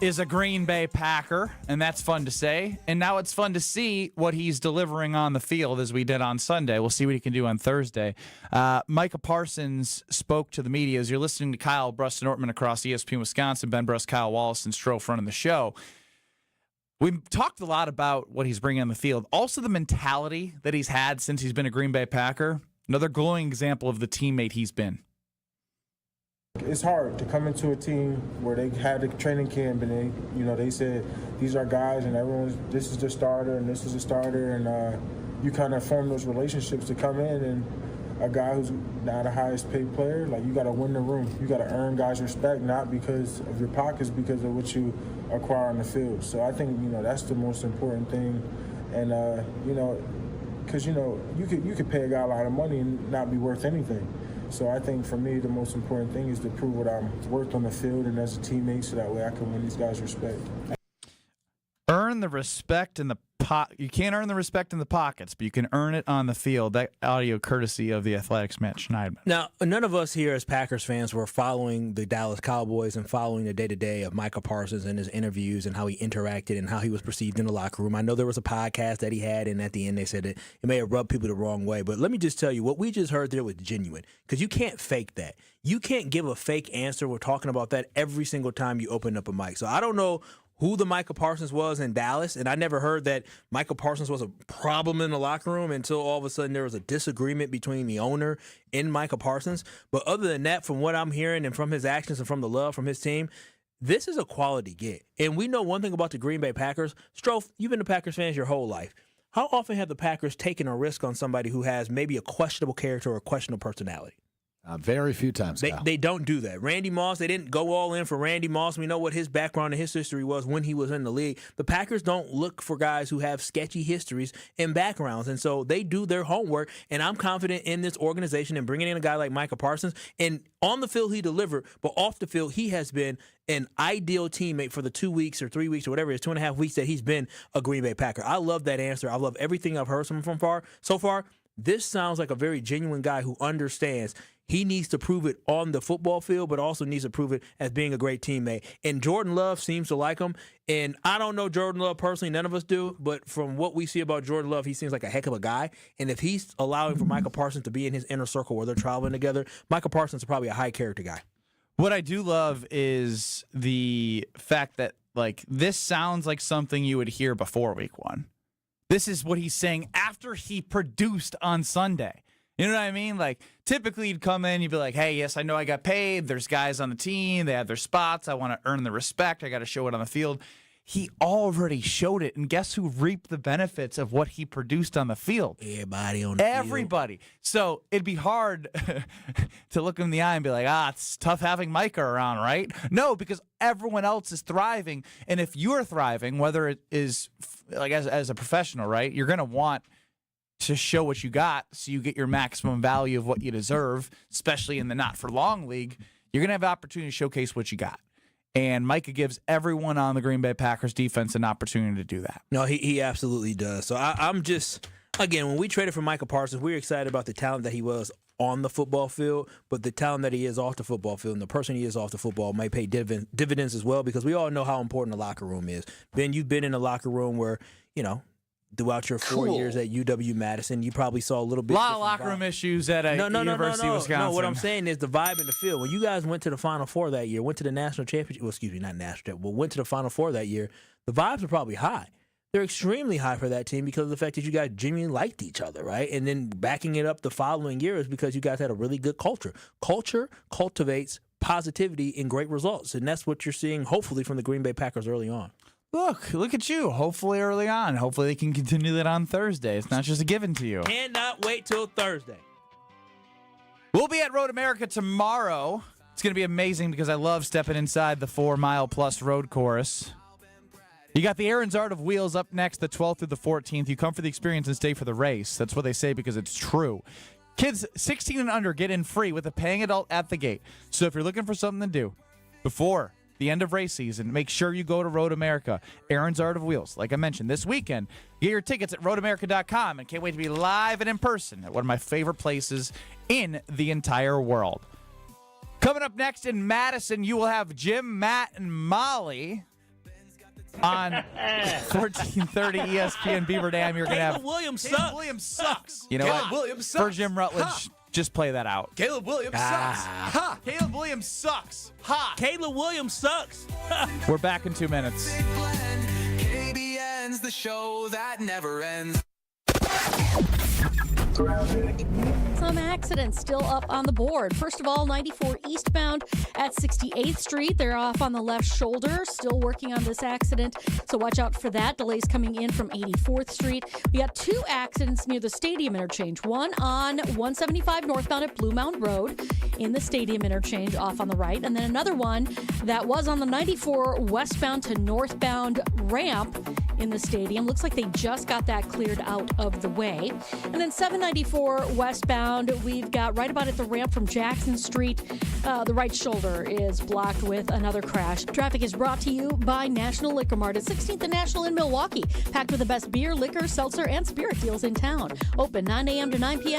is a Green Bay Packer, and that's fun to say. And now it's fun to see what he's delivering on the field as we did on Sunday. We'll see what he can do on Thursday. Micah Parsons spoke to the media. As you're listening to Kyle Bruston Nortman across ESPN Wisconsin, Ben Bruss, Kyle Wallace, and Stroh running the show. We've talked a lot about what he's bringing on the field. Also the mentality that he's had since he's been a Green Bay Packer. Another glowing example of the teammate he's been. It's hard to come into a team where they had a training camp and they said these are guys and this is the starter and this is the starter, and you kind of form those relationships to come in, and a guy who's not the highest paid player, like, you got to win the room. You got to earn guys' respect, not because of your pockets, because of what you acquire on the field. So I think that's the most important thing, and because you could pay a guy a lot of money and not be worth anything. So I think for me, the most important thing is to prove what I'm worth on the field and as a teammate, so that way I can win these guys' respect. Earn the respect and the you can't earn the respect in the pockets, but you can earn it on the field. That audio courtesy of the Athletics' Matt Schneidman. Now, none of us here as Packers fans were following the Dallas Cowboys and following the day-to-day of Micah Parsons and his interviews and how he interacted and how he was perceived in the locker room. I know there was a podcast that he had, and at the end they said that it may have rubbed people the wrong way. But let me just tell you, what we just heard there was genuine, because you can't fake that. You can't give a fake answer. We're talking about that every single time you open up a mic. So I don't know who the Micah Parsons was in Dallas, and I never heard that Micah Parsons was a problem in the locker room until all of a sudden there was a disagreement between the owner and Micah Parsons. But other than that, from what I'm hearing and from his actions and from the love from his team, this is a quality get. And we know one thing about the Green Bay Packers. Strofe, you've been a Packers fan your whole life. How often have the Packers taken a risk on somebody who has maybe a questionable character or a questionable personality? Very few times. They don't do that. Randy Moss, they didn't go all in for Randy Moss. We know what his background and his history was when he was in the league. The Packers don't look for guys who have sketchy histories and backgrounds, and so they do their homework, and I'm confident in this organization and bringing in a guy like Micah Parsons. And on the field, he delivered, but off the field, he has been an ideal teammate for the 2 weeks or 3 weeks or whatever it is, 2.5 weeks that he's been a Green Bay Packer. I love that answer. I love everything I've heard from him so far. This sounds like a very genuine guy who understands he needs to prove it on the football field, but also needs to prove it as being a great teammate. And Jordan Love seems to like him. And I don't know Jordan Love personally. None of us do. But from what we see about Jordan Love, he seems like a heck of a guy. And if he's allowing for Micah Parsons to be in his inner circle where they're traveling together, Micah Parsons is probably a high-character guy. What I do love is the fact that, like, this sounds like something you would hear before week one. This is what he's saying after he produced on Sunday. You know what I mean? Like, typically you'd come in, you'd be like, hey, yes, I know I got paid. There's guys on the team. They have their spots. I want to earn the respect. I got to show it on the field. He already showed it. And guess who reaped the benefits of what he produced on the field? Everybody on the field. Everybody. So it'd be hard to look him in the eye and be like, it's tough having Micah around, right? No, because everyone else is thriving. And if you're thriving, whether it is like as a professional, right, you're going to want to show what you got so you get your maximum value of what you deserve, especially in the not-for-long league. You're going to have the opportunity to showcase what you got. And Micah gives everyone on the Green Bay Packers defense an opportunity to do that. No, he absolutely does. So I'm just, again, when we traded for Micah Parsons, we were excited about the talent that he was on the football field, but the talent that he is off the football field and the person he is off the football might pay dividends as well, because we all know how important the locker room is. Ben, you've been in a locker room where, throughout your 4 years at UW-Madison, you probably saw a little bit. A lot of locker room issues at University of Wisconsin. No, what I'm saying is the vibe in the field. When you guys went to the Final Four that year, went to the national championship, went to the Final Four that year, the vibes were probably high. They're extremely high for that team because of the fact that you guys genuinely liked each other, right? And then backing it up the following year is because you guys had a really good culture. Culture cultivates positivity and great results, and that's what you're seeing, hopefully, from the Green Bay Packers early on. Look at you. Hopefully early on. Hopefully they can continue that on Thursday. It's not just a given to you. Cannot wait till Thursday. We'll be at Road America tomorrow. It's going to be amazing because I love stepping inside the 4-mile-plus road course. You got the Aaron's Art of Wheels up next, the 12th through the 14th. You come for the experience and stay for the race. That's what they say because it's true. Kids 16 and under get in free with a paying adult at the gate. So if you're looking for something to do before the end of race season, make sure you go to Road America. Aaron's Art of Wheels, like I mentioned, this weekend. Get your tickets at roadamerica.com, and can't wait to be live and in person at one of my favorite places in the entire world. Coming up next in Madison, you will have Jim, Matt, and Molly on 1430 ESPN Beaver Dam. You're going to have Caleb Williams sucks. You know Caleb what? Williams sucks. For Jim Rutledge, just play that out. Caleb Williams sucks. Ha! Caleb Williams sucks. Ha! Caleb Williams sucks. We're back in 2 minutes. KBN's the show that never ends. Some accidents still up on the board. First of all, 94 eastbound at 68th Street. They're off on the left shoulder. Still working on this accident, so watch out for that. Delays coming in from 84th Street. We got 2 accidents near the Stadium interchange. One on 175 northbound at Blue Mound Road in the Stadium interchange off on the right. And then another one that was on the 94 westbound to northbound ramp in the stadium. Looks like they just got that cleared out of the way. And then 794 westbound, we've got right about at the ramp from Jackson Street. The right shoulder is blocked with another crash. Traffic is brought to you by National Liquor Mart at 16th and National in Milwaukee. Packed with the best beer, liquor, seltzer, and spirit deals in town. Open 9 a.m. to 9 p.m.